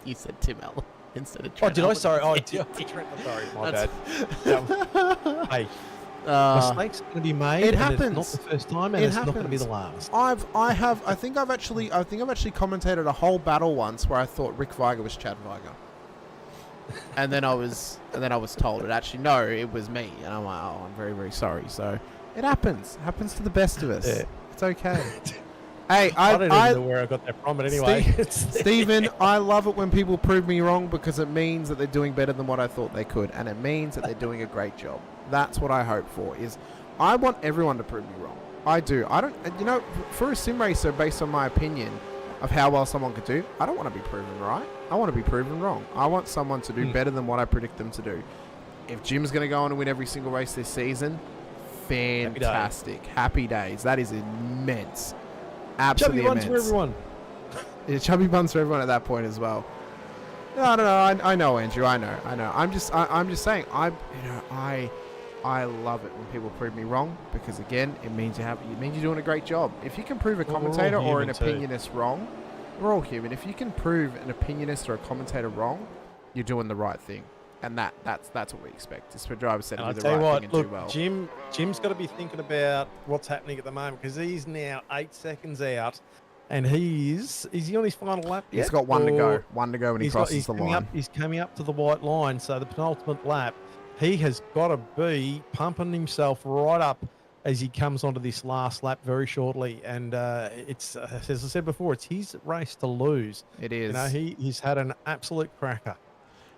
You said Tim Allen instead of Trent. Did Allen. I? Sorry. Trent. Sorry, my bad. Hey. Mistakes are going to be made. It happens. It's not the first time, and it's not going to be the last. I think I've actually commentated a whole battle once where I thought Rick Viger was Chad Viger, and then I was told it was me, and I'm like, oh, I'm very, very sorry. So it happens. It happens to the best of us. Yeah. It's okay. Hey, I don't even know where I got that from, but anyway. Stephen, I love it when people prove me wrong because it means that they're doing better than what I thought they could, and it means that they're doing a great job. That's what I hope for. I want everyone to prove me wrong. I do. I don't. For a sim racer, based on my opinion of how well someone could do, I don't want to be proven right. I want to be proven wrong. I want someone to do better than what I predict them to do. If Jim's going to go on and win every single race this season, fantastic. Happy days. That is immense. Absolutely chubby immense. Buns for everyone. Yeah, chubby buns for everyone at that point as well. No. I know, Andrew. I know. I'm just saying. I love it when people prove me wrong because again, it means you're doing a great job. If you can prove a commentator or an opinionist wrong, we're all human. If you can prove an opinionist or a commentator wrong, you're doing the right thing, and that's what we expect. It's for drivers to do the right thing and do well. Jim's got to be thinking about what's happening at the moment because he's now 8 seconds out. And is he on his final lap yet? He's got one to go. One to go when he crosses the line. He's coming up to the white line, so the penultimate lap, he has got to be pumping himself right up as he comes onto this last lap very shortly. And it's as I said before, it's his race to lose. It is. He's had an absolute cracker.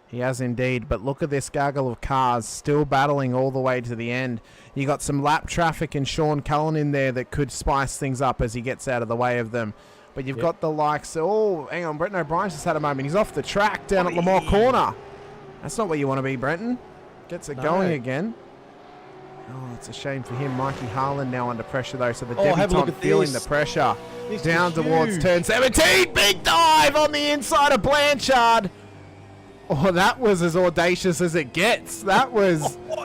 He has indeed, but look at this gaggle of cars still battling all the way to the end. You got some lap traffic and Sean Cullen in there that could spice things up as he gets out of the way of them. But you've got the likes. Oh, hang on, Brenton O'Brien's just had a moment. He's off the track down at Lamar Corner. That's not where you want to be, Brenton. Gets it going again. Oh, it's a shame for him. Mikey Harlan now under pressure though, so the debutante feeling the pressure. Down towards turn 17. Big dive on the inside of Blanchard. Oh, that was as audacious as it gets. That was... Oh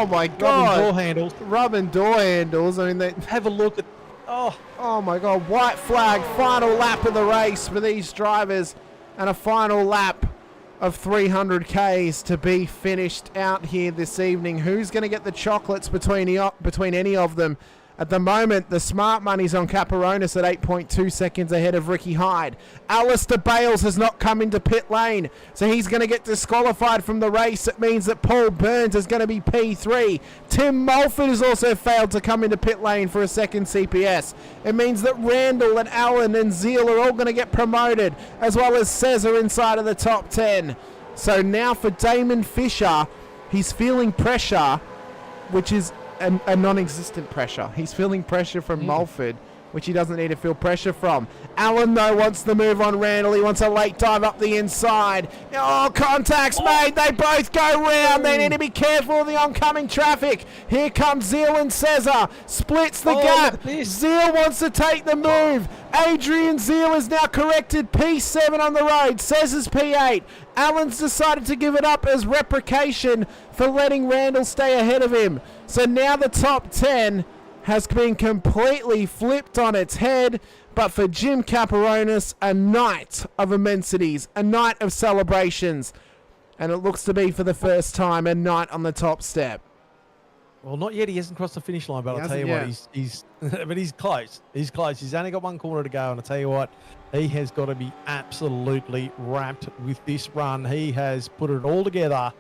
my God. Rubbing door handles. Rubbing door handles. I mean, they... Have a look at... Oh my God. White flag. Final lap of the race for these drivers. And a final lap of 300 Ks to be finished out here this evening. Who's going to get the chocolates between any of them? At the moment, the smart money's on Caparonis at 8.2 seconds ahead of Ricky Hyde. Alistair Bales has not come into pit lane, so he's going to get disqualified from the race. It means that Paul Burns is going to be P3. Tim Mulford has also failed to come into pit lane for a second CPS. It means that Randall and Allen and Zeal are all going to get promoted, as well as Cesar inside of the top 10. So now for Damon Fisher, he's feeling pressure, which is a non-existent pressure. He's feeling pressure from Mulford, which he doesn't need to feel pressure from. Allen, though, wants to move on Randall. He wants a late dive up the inside. Oh, contact's made. They both go round. They need to be careful of the oncoming traffic. Here comes Zeal and Cesar. Splits the gap. Zeal wants to take the move. Adrian Zeal is now corrected. P7 on the road. Cesar's P8. Allen's decided to give it up as replication for letting Randall stay ahead of him. So now the top 10 has been completely flipped on its head. But for Jim Caparonis, a night of immensities, a night of celebrations. And it looks to be for the first time a night on the top step. Well, not yet. He hasn't crossed the finish line, but I'll tell you what, he's but he's close. He's close. He's only got one corner to go, and I'll tell you what, he has got to be absolutely wrapped with this run. He has put it all together.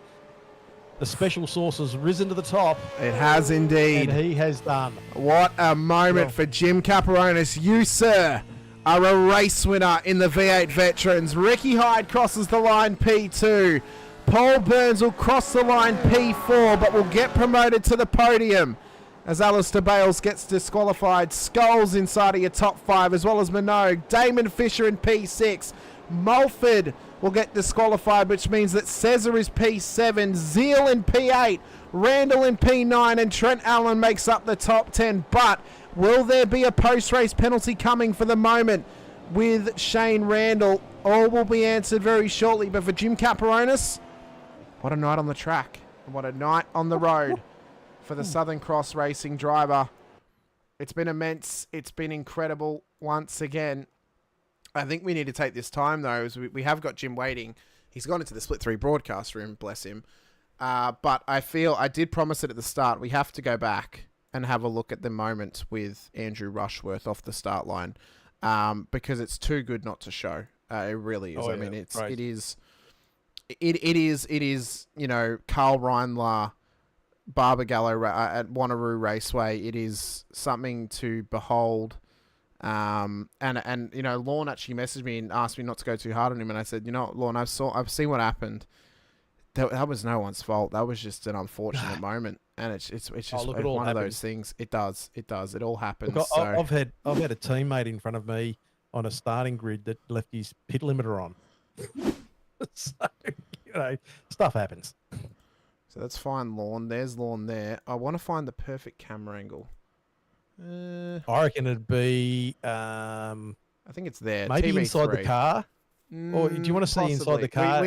The special sauce has risen to the top. It has indeed. And he has done. What a moment for Jim Caparonis. You, sir, are a race winner in the V8 Veterans. Ricky Hyde crosses the line P2. Paul Burns will cross the line P4, but will get promoted to the podium as Alistair Bales gets disqualified. Skulls inside of your top 5, as well as Minogue. Damon Fisher in P6. Mulford will get disqualified, which means that Cesar is P7. Zeal in P8. Randall in P9. And Trent Allen makes up the top 10. But will there be a post-race penalty coming for the moment with Shane Randall? All will be answered very shortly. But for Jim Caparonis, what a night on the track. What a night on the road for the Southern Cross Racing driver. It's been immense. It's been incredible once again. I think we need to take this time, though, as we have got Jim waiting. He's gone into the Split 3 broadcast room, bless him. But I feel, I did promise it at the start, we have to go back and have a look at the moment with Andrew Rushworth off the start line, because it's too good not to show. It really is. I mean, it is, you know, Carl Reindler, Barbagallo at Wanneroo Raceway. It is something to behold. And you know, Lorne actually messaged me and asked me not to go too hard on him, and I said, you know what, Lorne, I've seen what happened. That was no one's fault. That was just an unfortunate moment, and it's just one of those things. It does. It all happens. Look, I've had a teammate in front of me on a starting grid that left his pit limiter on. So, you know, stuff happens. So that's fine, Lorne. There's Lorne there. I want to find the perfect camera angle. I reckon it'd be I think it's there. Maybe TV3. inside the car. Or do you want to see inside the car?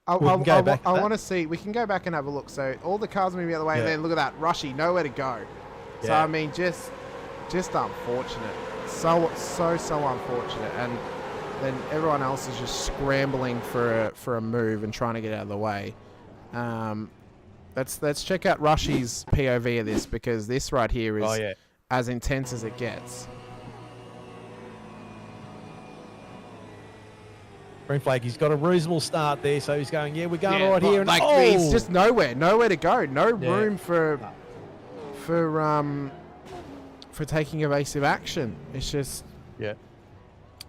I want to see. We can go back and have a look. So all the cars are moving out of the way, and then look at that, Rushy, nowhere to go. So I mean, just unfortunate. So unfortunate, and then everyone else is just scrambling for a move and trying to get out of the way. Let's check out Rushy's POV of this, because this right here is as intense as it gets. Green flag. He's got a reasonable start there, so he's going. Yeah, we're going right here. And it's just nowhere to go. No room for taking evasive action. It's just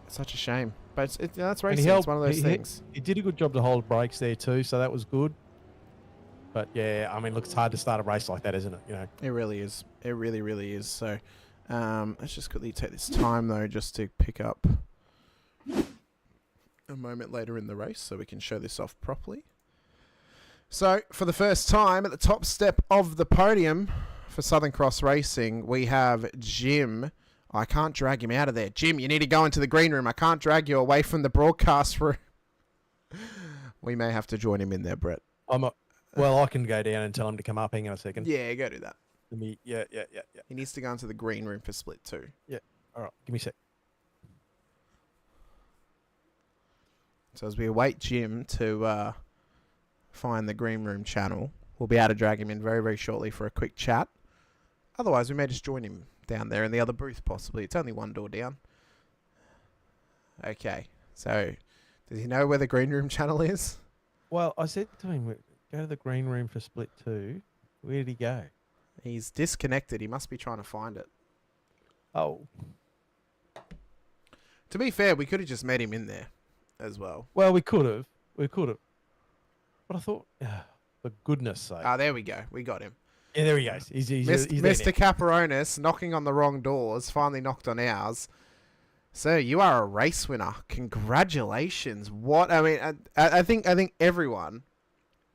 such a shame. But that's And racing. It's one of those things. He did a good job to hold brakes there too, so that was good. But yeah, I mean, look, it's hard to start a race like that, isn't it? You know. It really is. It really, really is. So, let's just quickly take this time though, just to pick up a moment later in the race, so we can show this off properly. So, for the first time at the top step of the podium for Southern Cross Racing, we have Jim. I can't drag him out of there. Jim, you need to go into the green room. I can't drag you away from the broadcast room. We may have to join him in there, Brett. Well, I can go down and tell him to come up. Hang on a second. Yeah, go do that. Yeah. He needs to go into the green room for split 2. Yeah. All right. Give me a sec. So as we await Jim to find the green room channel, we'll be able to drag him in very, very shortly for a quick chat. Otherwise, we may just join him down there in the other booth, possibly. It's only one door down. Okay. So, does he know where the green room channel is? Well, I said to him, go to the green room for split 2. Where did he go? He's disconnected. He must be trying to find it. Oh. To be fair, we could have just met him in there as well. Well, we could have. But I thought, for goodness sake. Ah, there we go. We got him. Yeah, there he goes. He's Mr. Caperonis knocking on the wrong doors, finally knocked on ours. Sir, you are a race winner. Congratulations. What? I mean, I think everyone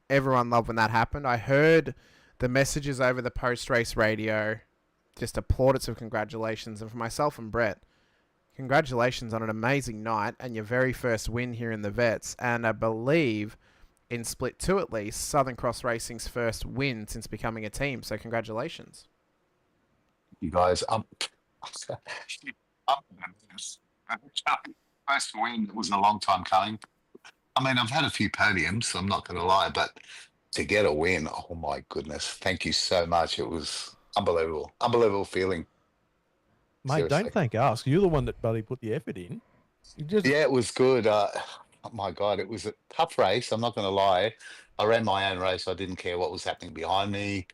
loved when that happened. I heard the messages over the post-race radio, just plaudits of congratulations. And for myself and Brett, congratulations on an amazing night and your very first win here in the Vets. And I believe, in Split 2 at least, Southern Cross Racing's first win since becoming a team. So congratulations. You guys, first win was a long time coming. I mean, I've had a few podiums, so I'm not going to lie, but to get a win, oh my goodness, thank you so much. It was unbelievable feeling. Mate, Seriously. Don't thank us. You're the one that bloody put the effort in. Yeah, it was good. Oh my God, it was a tough race. I'm not going to lie. I ran my own race. I didn't care what was happening behind me.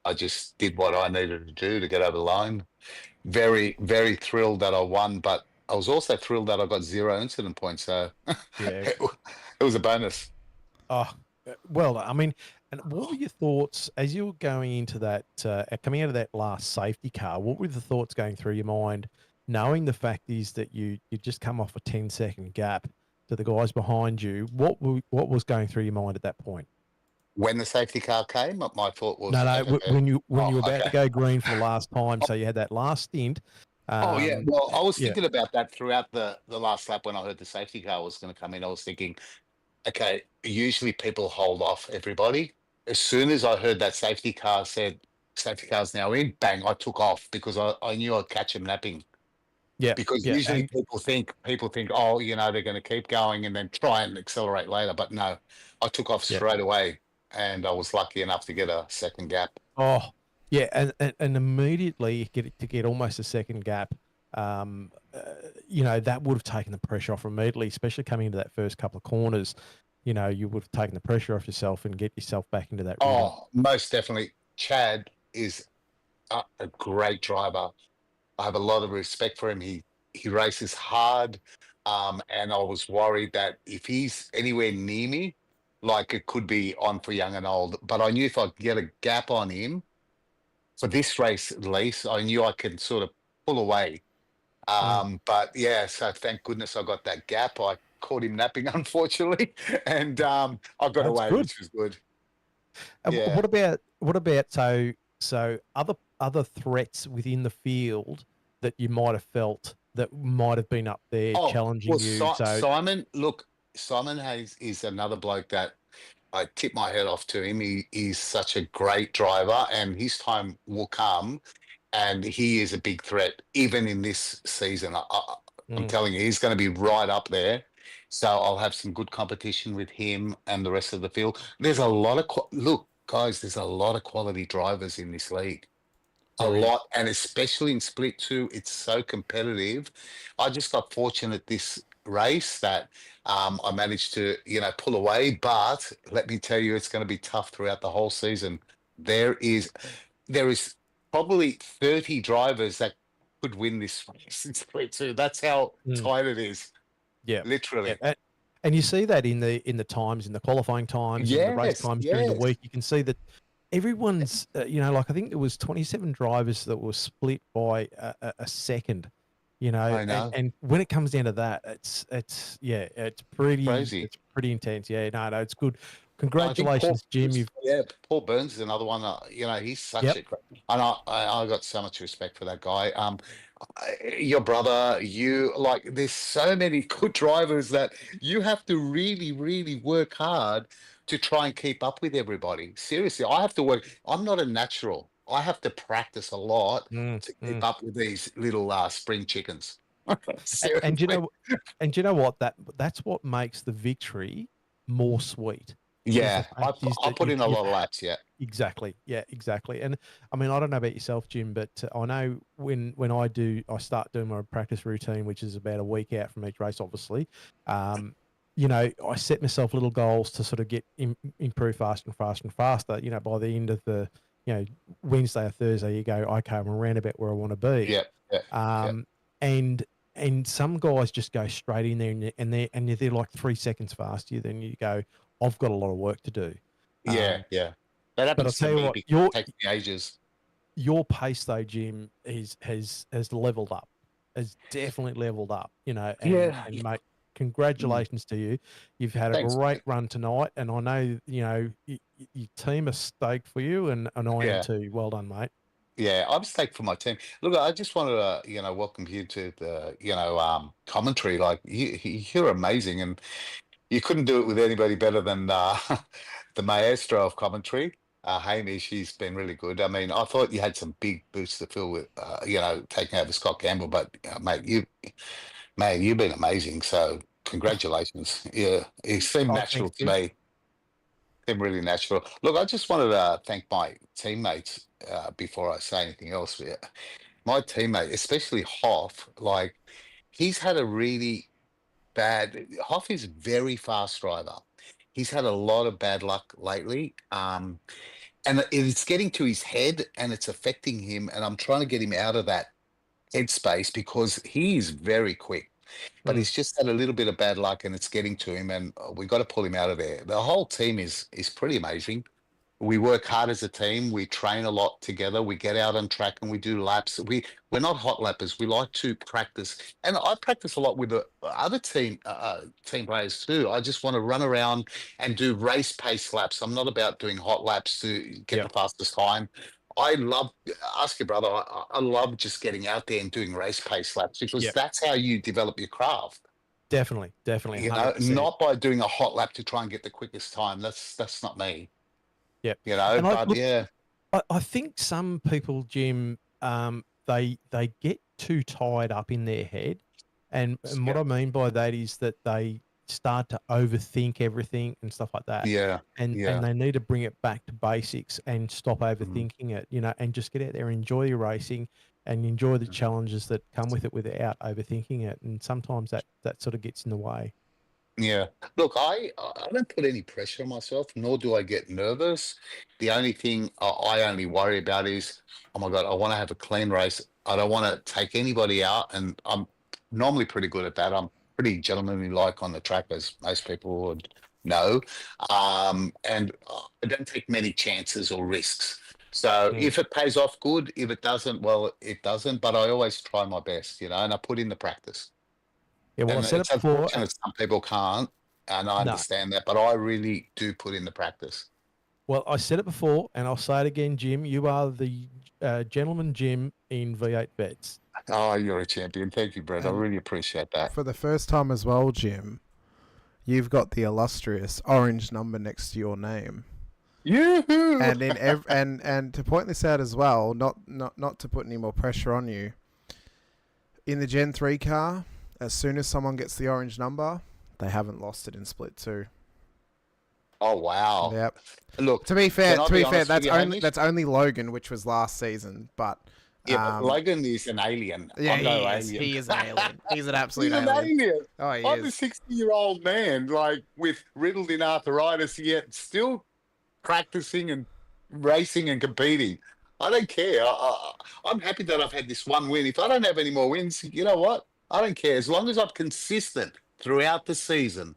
I just did what I needed to do to get over the line. Very, very thrilled that I won, but I was also thrilled that I got 0 incident points. So Yeah. it was a bonus. Oh, well, I mean, and what were your thoughts as you were going into that, coming out of that last safety car? What were the thoughts going through your mind, knowing the fact is that you just come off a 10-second gap to the guys behind you? What was going through your mind at that point? When the safety car came, my thought was when you were about to go green for the last time, so you had that last stint. Yeah. Well, I was thinking about that throughout the last lap when I heard the safety car was going to come in. I was thinking, okay, usually people hold off everybody. As soon as I heard that safety car said safety car's now in, bang, I took off because I knew I'd catch them napping. Yeah. Because usually people think, oh, you know, they're going to keep going and then try and accelerate later. But no, I took off straight away, and I was lucky enough to get a second gap. Oh, yeah, and immediately get almost a second gap. You know, that would have taken the pressure off immediately, especially coming into that first couple of corners. You know, you would have taken the pressure off yourself and get yourself back into that rhythm. Oh, most definitely. Chad is a great driver. I have a lot of respect for him. He races hard, and I was worried that if he's anywhere near me, like it could be on for young and old. But I knew if I could get a gap on him for this race at least, I knew I could sort of pull away. But yeah, so thank goodness I got that gap. I caught him napping, unfortunately, and I got away, which was good. Yeah. What about so other threats within the field that you might have felt that might have been up there challenging you? Simon Hayes is another bloke that I tip my head off to him. He's such a great driver, and his time will come, and he is a big threat even in this season. I'm telling you, he's going to be right up there. So I'll have some good competition with him and the rest of the field. There's a lot of guys. There's a lot of quality drivers in this league. A lot, and especially in Split 2, it's so competitive. I just got fortunate this race that I managed to, pull away. But let me tell you, it's going to be tough throughout the whole season. There is probably 30 drivers that could win this race in Split 2. That's how tight it is. Yeah. literally. And you see that in the times, in the qualifying times, and the race Yes, times during the yes. week. You can see that everyone's, like I think there was 27 drivers that were split by a second. I And know. when it comes down to that, it's Crazy. pretty intense. Yeah, no, it's good. I think Paul, Congratulations, Jim. You've Paul Burns is another one. He's such Yep. a great, and I got so much respect for that guy. Your brother, there's so many good drivers that you have to really, really work hard to try and keep up with everybody. Seriously, I have to work. I'm not a natural. I have to practice a lot to keep up with these little spring chickens. And Seriously. you know what, that's what makes the victory more sweet. Is the Yeah, fact is I that put in a lot of laps. Yeah. exactly. Yeah, exactly. And I mean, I don't know about yourself, Jim, but I know when I start doing my practice routine, which is about a week out from each race, obviously. I set myself little goals to sort of get improve faster and faster and faster. By the end of the Wednesday or Thursday, you go, okay, I'm around about where I want to be. Yeah. Yeah. Yeah. And some guys just go straight in there and they're like 3 seconds faster than you go. I've got a lot of work to do. Yeah. Yeah. That But I'll happens to tell you me what, because it takes me ages. your pace though, Jim, has leveled up. Has definitely leveled up. Yeah. And mate, congratulations to you. You've had a Thanks, great mate. run tonight, and I know your team are stoked for you, and I am Yeah. too. Well done, mate. Yeah, I'm stoked for my team. Look, I just wanted to, welcome you to the, commentary. Like you're amazing, and you couldn't do it with anybody better than the maestro of commentary, Hamish. He's been really good. I mean, I thought you had some big boots to fill with, taking over Scott Campbell, but mate, you've been amazing. So congratulations. Yeah, it seemed Oh, natural thanks, to Jim. me. Seemed really natural. Look, I just wanted to thank my teammates before I say anything else. Yeah. My teammate, especially Hoff, like he's had a really Hoff is a very fast driver. He's had a lot of bad luck lately. And it's getting to his head and it's affecting him. And I'm trying to get him out of that headspace because he is very quick. But he's just had a little bit of bad luck and it's getting to him, and we got to pull him out of there. The whole team is pretty amazing. We work hard as a team. We train a lot together. We get out on track and we do laps. We're not hot lappers. We like to practice, and I practice a lot with the other team players too. I just want to run around and do race pace laps. I'm not about doing hot laps to get the fastest time. I love ask your brother. I love just getting out there and doing race pace laps because that's how you develop your craft. Definitely, 100%. Not by doing a hot lap to try and get the quickest time. That's not me. Yep. And look, yeah. I think some people, Jim, they get too tied up in their head, and what I mean by that is that they start to overthink everything and stuff like that. Yeah. And they need to bring it back to basics and stop overthinking it, and just get out there and enjoy your racing and enjoy the challenges that come with it without overthinking it. And sometimes that sort of gets in the way. Yeah. Look, I don't put any pressure on myself, nor do I get nervous. The only thing I only worry about is, oh my God, I want to have a clean race. I don't want to take anybody out, and I'm normally pretty good at that. I'm pretty gentlemanly like on the track, as most people would know. And I don't take many chances or risks. So if it pays off, good. If it doesn't, well, it doesn't. But I always try my best, and I put in the practice. Yeah, well, And I said it's it before. unfortunate some people can't, and I understand that, but I really do put in the practice. Well, I said it before, and I'll say it again, Jim. You are the gentleman Jim in V8 Vets. Oh, you're a champion. Thank you, Brett. I really appreciate that. For the first time as well, Jim, you've got the illustrious orange number next to your name. Yoo-hoo! And in and to point this out as well, not to put any more pressure on you. In the Gen 3 car, as soon as someone gets the orange number, they haven't lost it in Split 2. Oh, wow. Yep. Look, To be fair, Hamish? that's only Logan, which was last season, but but Logan is an alien. yeah, I'm no he is. alien. He is an alien. He's an absolute He's an alien. alien. Oh, he I'm a is. 60-year-old man, like with riddled in arthritis, yet still practicing and racing and competing. I don't care. I'm happy that I've had this one win. If I don't have any more wins, you know what? I don't care. As long as I'm consistent throughout the season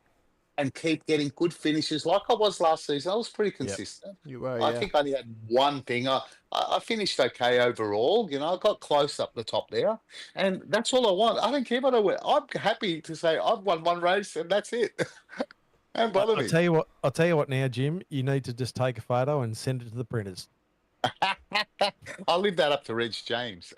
and keep getting good finishes like I was last season. I was pretty consistent. You were, I yeah. think I only had one thing. I finished okay overall. I got close up the top there, and that's all I want. I don't care what I win. I'm happy to say I've won one race and that's it. Don't bother I'll me. tell you what. I'll tell you what now, Jim. You need to just take a photo and send it to the printers. I'll leave that up to Reg James.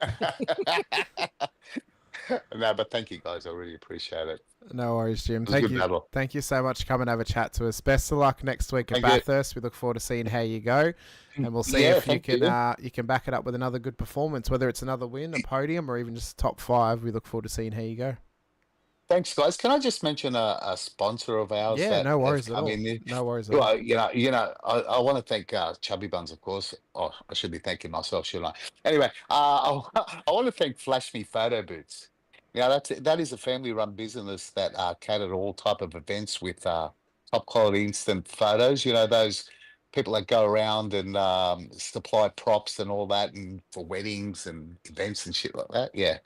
No, but thank you guys. I really appreciate it. No worries, Jim. was a Thank good you. battle. Thank you so much for coming and have a chat to us. Best of luck next week at Thank you. Bathurst. We look forward to seeing how you go, and we'll see Yeah, if you thank can you can back it up with another good performance, whether it's another win, a podium, or even just top 5. We look forward to seeing how you go. Thanks, guys. Can I just mention a sponsor of ours? Yeah, no worries that's at all. come in? No worries at all. Well, I want to thank Chubby Buns, of course. Oh, I should be thanking myself, shouldn't I? Anyway, I want to thank Flash Me Photo Boots. That is a family-run business that cater to all type of events with top-quality instant photos. Those people that go around and supply props and all that, and for weddings and events and shit like that. Yeah,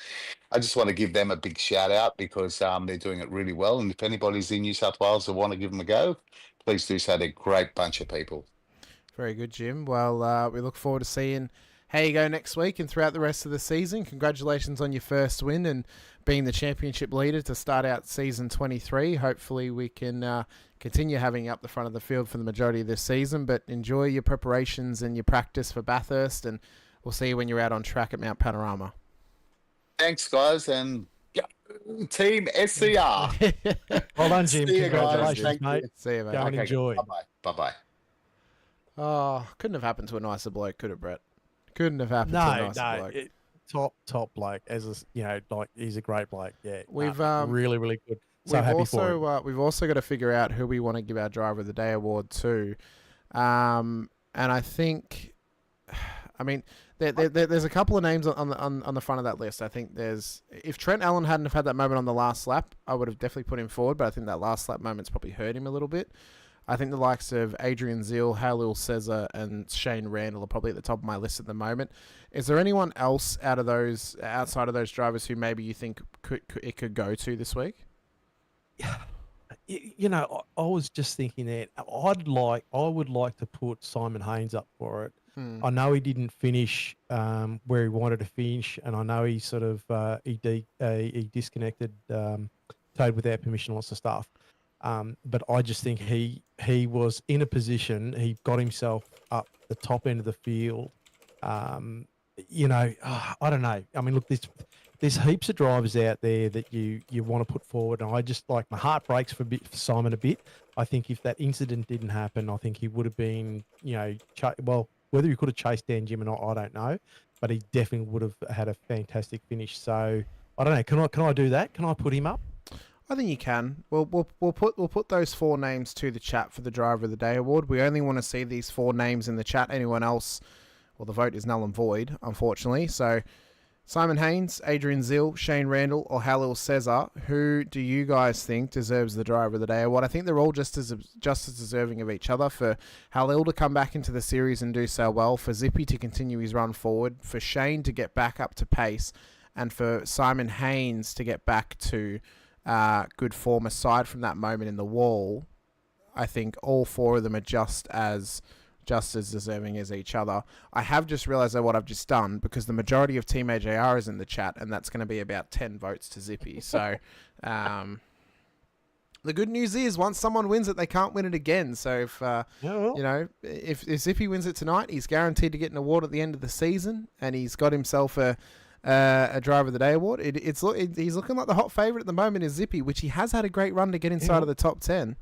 I just want to give them a big shout out because they're doing it really well. And if anybody's in New South Wales that want to give them a go, please do so. They're a great bunch of people. Very good, Jim. Well, we look forward to seeing how you go next week and throughout the rest of the season. Congratulations on your first win and being the championship leader to start out season 23. Hopefully we can continue having you up the front of the field for the majority of this season, but enjoy your preparations and your practice for Bathurst, and we'll see you when you're out on track at Mount Panorama. Thanks, guys, and Team SCR. Well done, Jim. See you guys. Congratulations, Thank mate. you. See you, mate. Go and enjoy. Bye-bye. Bye-bye. Oh, couldn't have happened to a nicer bloke, could it, Brett? Couldn't have happened to a nicer bloke. Top bloke. He's a great bloke. Yeah, We've really good. So happy for him. We've also got to figure out who we want to give our Driver of the Day award to, and I think, there's a couple of names on the front of that list. I think if Trent Allen hadn't have had that moment on the last lap, I would have definitely put him forward. But I think that last lap moment's probably hurt him a little bit. I think the likes of Adrian Zeal, Halil Cesar, and Shane Randall are probably at the top of my list at the moment. Is there anyone else outside of those drivers who maybe you think it could go to this week? I was just thinking that I would like to put Simon Haynes up for it. I know he didn't finish where he wanted to finish, and I know he sort of he disconnected, towed without permission, lots of stuff. But I just think he was in a position, he got himself up the top end of the field. I don't know. I mean, look, there's heaps of drivers out there that you want to put forward, and I just my heart breaks for Simon a bit. I think if that incident didn't happen, I think he would have been, whether he could have chased down Jim or not, I don't know, but he definitely would have had a fantastic finish. So I don't know. Can I do that? Can I put him up? I think you can. We'll put those 4 names to the chat for the Driver of the Day award. We only want to see these 4 names in the chat. Anyone else, well, the vote is null and void, unfortunately. So Simon Haynes, Adrian Zeal, Shane Randall, or Halil Cesar, who do you guys think deserves the Driver of the Day award? I think they're all just as deserving of each other. For Halil to come back into the series and do so well, for Zippy to continue his run forward, for Shane to get back up to pace, and for Simon Haynes to get back to good form aside from that moment in the wall. I think all 4 of them are just as deserving as each other. I have just realised what I've just done, because the majority of Team AJR is in the chat, and that's going to be about 10 votes to Zippy. So the good news is, once someone wins it, they can't win it again. So if Zippy wins it tonight, he's guaranteed to get an award at the end of the season, and he's got himself a Driver of the Day award. He's looking like the hot favourite at the moment is Zippy, which he has had a great run to get inside of the top 10.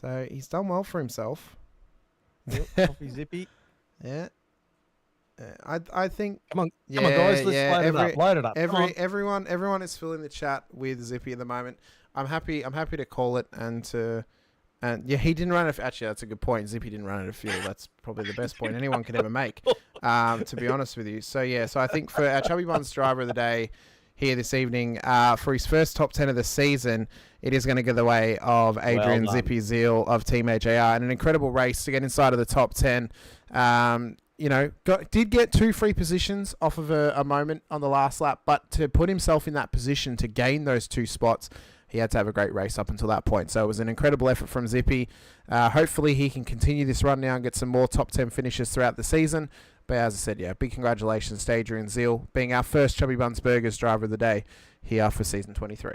So he's done well for himself. Coffee Zippy. Yeah. I think. Come on, guys. Let's load it up. Everyone is filling the chat with Zippy at the moment. I'm happy to call it and he didn't run it. Actually, that's a good point. Zippy didn't run it a field. That's probably the best point anyone could ever make. To be honest with you. So I think for our Chubby Buns Driver of the Day here this evening, for his first top 10 of the season, it is going to go the way of Adrian Zippy Zeal of Team AJR, and an incredible race to get inside of the top 10. Did get 2 free positions off of a moment on the last lap, but to put himself in that position to gain those 2 spots he had to have a great race up until that point. So it was an incredible effort from Zippy. Hopefully he can continue this run now and get some more top 10 finishes throughout the season. But as I said, yeah, big congratulations to Adrian Zeal, being our first Chubby Buns Burgers driver of the day here for season 23.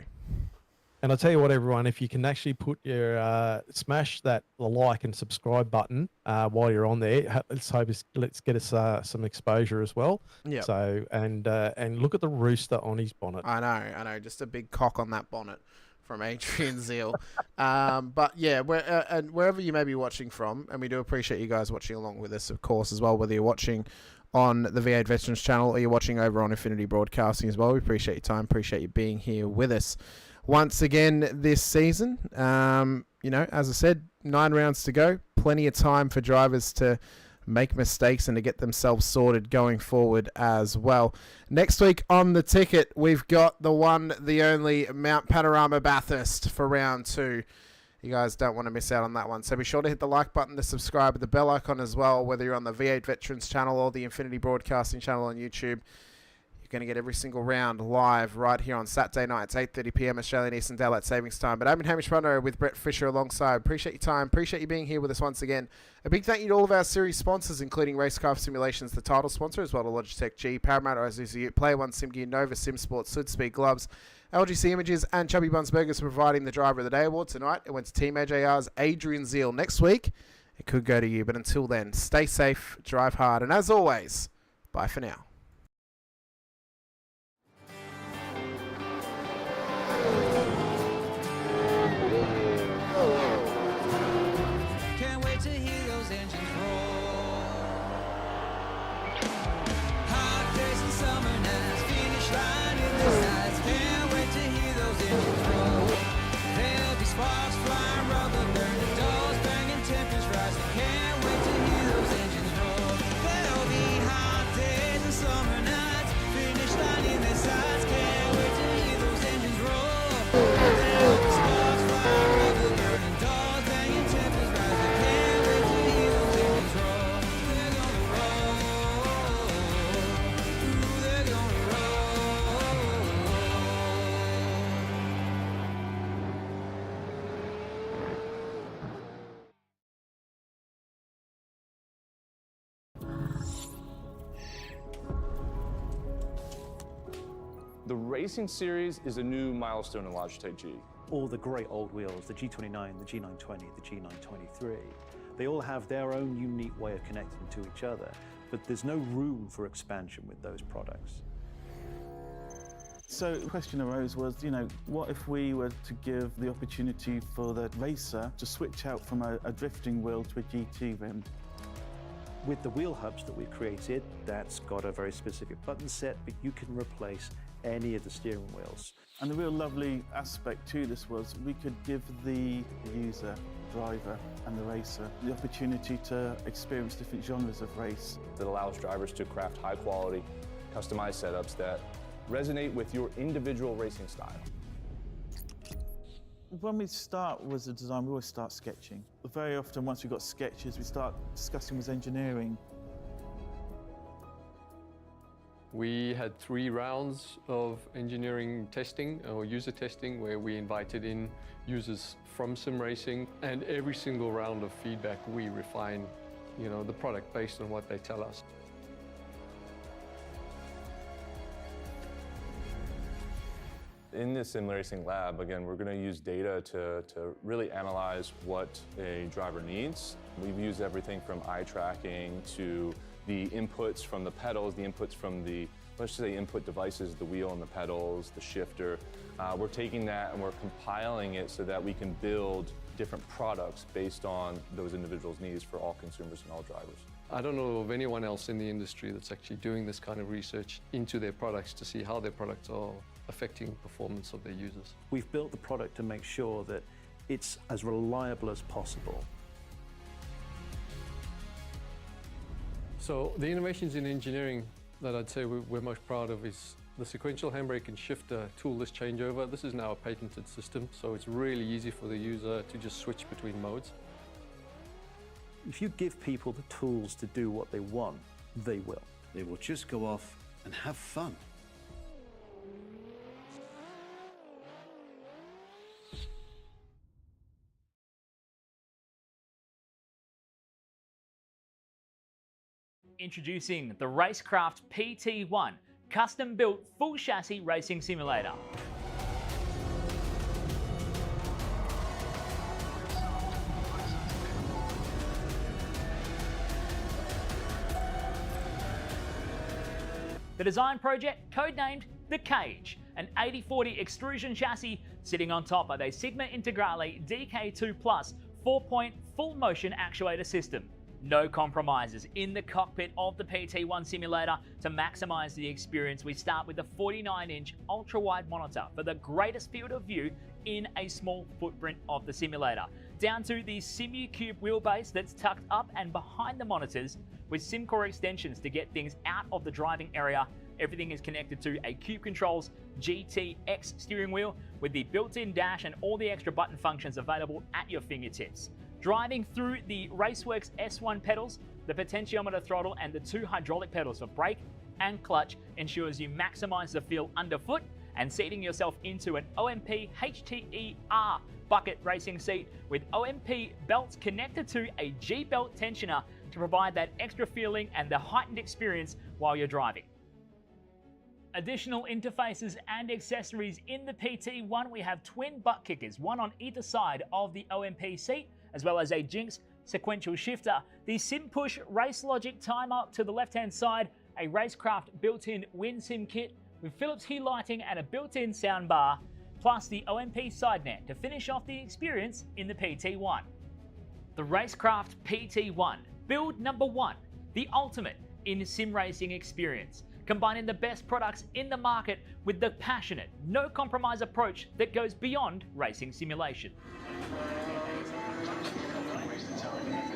And I'll tell you what, everyone, if you can actually put your smash the like and subscribe button while you're on there, let's get us some exposure as well. Yeah. So and look at the rooster on his bonnet. I know, just a big cock on that bonnet from Adrian Zeal. But yeah, and wherever you may be watching from, and we do appreciate you guys watching along with us, of course, as well, whether you're watching on the V8 Veterans channel or you're watching over on Infinity Broadcasting as well. We appreciate your time, appreciate you being here with us once again this season. As I said, 9 rounds to go. Plenty of time for drivers to make mistakes and to get themselves sorted going forward as well. Next week on the ticket, we've got the one, the only Mount Panorama Bathurst for round 2. You guys don't want to miss out on that one. So be sure to hit the like button, the subscribe, the bell icon as well, whether you're on the V8 Veterans channel or the Infinity Broadcasting channel on YouTube. Going to get every single round live right here on Saturday nights, 8:30 p.m. Australian Eastern Daylight Savings Time. But I'm Hamish Munro with Brett Fisher alongside. Appreciate your time. Appreciate you being here with us once again. A big thank you to all of our series sponsors, including Racecraft Simulations, the title sponsor, as well to Logitech G, Parramatta Isuzu, Player One Sim Gear, Nova Sim Sports, Sudspeed Gloves, LGC Images, and Chubby Buns Burgers for providing the Driver of the Day award tonight. It went to Team AJR's Adrian Zeal. Next week, it could go to you. But until then, stay safe, drive hard, and as always, bye for now. The Racing Series is a new milestone in Logitech G. All the great old wheels, the G29, the G920, the G923, they all have their own unique way of connecting to each other, but there's no room for expansion with those products. So the question arose was, what if we were to give the opportunity for the racer to switch out from a drifting wheel to a GT rim? With the wheel hubs that we've created, that's got a very specific button set, but you can replace any of the steering wheels. And the real lovely aspect to this was we could give the user, driver and the racer the opportunity to experience different genres of race. That allows drivers to craft high quality, customized setups that resonate with your individual racing style. When we start with the design, we always start sketching. Very often, once we've got sketches, we start discussing with engineering. We had 3 rounds of engineering testing or user testing where we invited in users from sim racing, and every single round of feedback we refine, the product based on what they tell us. In the sim racing lab, again, we're going to use data to really analyze what a driver needs. We've used everything from eye tracking to the inputs from the pedals, the inputs from the, let's say, input devices, the wheel and the pedals, the shifter. We're taking that and we're compiling it so that we can build different products based on those individuals' needs for all consumers and all drivers. I don't know of anyone else in the industry that's actually doing this kind of research into their products to see how their products are affecting performance of their users. We've built the product to make sure that it's as reliable as possible. So the innovations in engineering that I'd say we're most proud of is the sequential handbrake and shifter toolless changeover. This is now a patented system, so it's really easy for the user to just switch between modes. If you give people the tools to do what they want, they will. They will just go off and have fun. Introducing the Rackraft PT1, custom-built full chassis racing simulator. The design project, codenamed The Cage, an 80/40 extrusion chassis sitting on top of a Sigma Integrale DK2 Plus 4-point full motion actuator system. No compromises in the cockpit of the PT1 simulator. To maximize the experience, we start with the 49-inch ultra-wide monitor for the greatest field of view in a small footprint of the simulator, down to the SimuCube wheelbase that's tucked up and behind the monitors with SimCore extensions to get things out of the driving area. Everything is connected to a Cube Controls GTX steering wheel with the built-in dash and all the extra button functions available at your fingertips. Driving through the Raceworks S1 pedals, the potentiometer throttle and the 2 hydraulic pedals for brake and clutch ensures you maximize the feel underfoot, and seating yourself into an OMP HTER bucket racing seat with OMP belts connected to a G-belt tensioner to provide that extra feeling and the heightened experience while you're driving. Additional interfaces and accessories in the PT1, we have twin butt kickers, one on either side of the OMP seat, as well as a Jinx sequential shifter, the SimPush Race Logic timer to the left-hand side, a Racecraft built-in WinSim kit with Philips Hue lighting and a built-in soundbar, plus the OMP side net to finish off the experience in the PT1. The Racecraft PT1, build number 1, the ultimate in sim racing experience, combining the best products in the market with the passionate, no compromise approach that goes beyond racing simulation. Waste the time.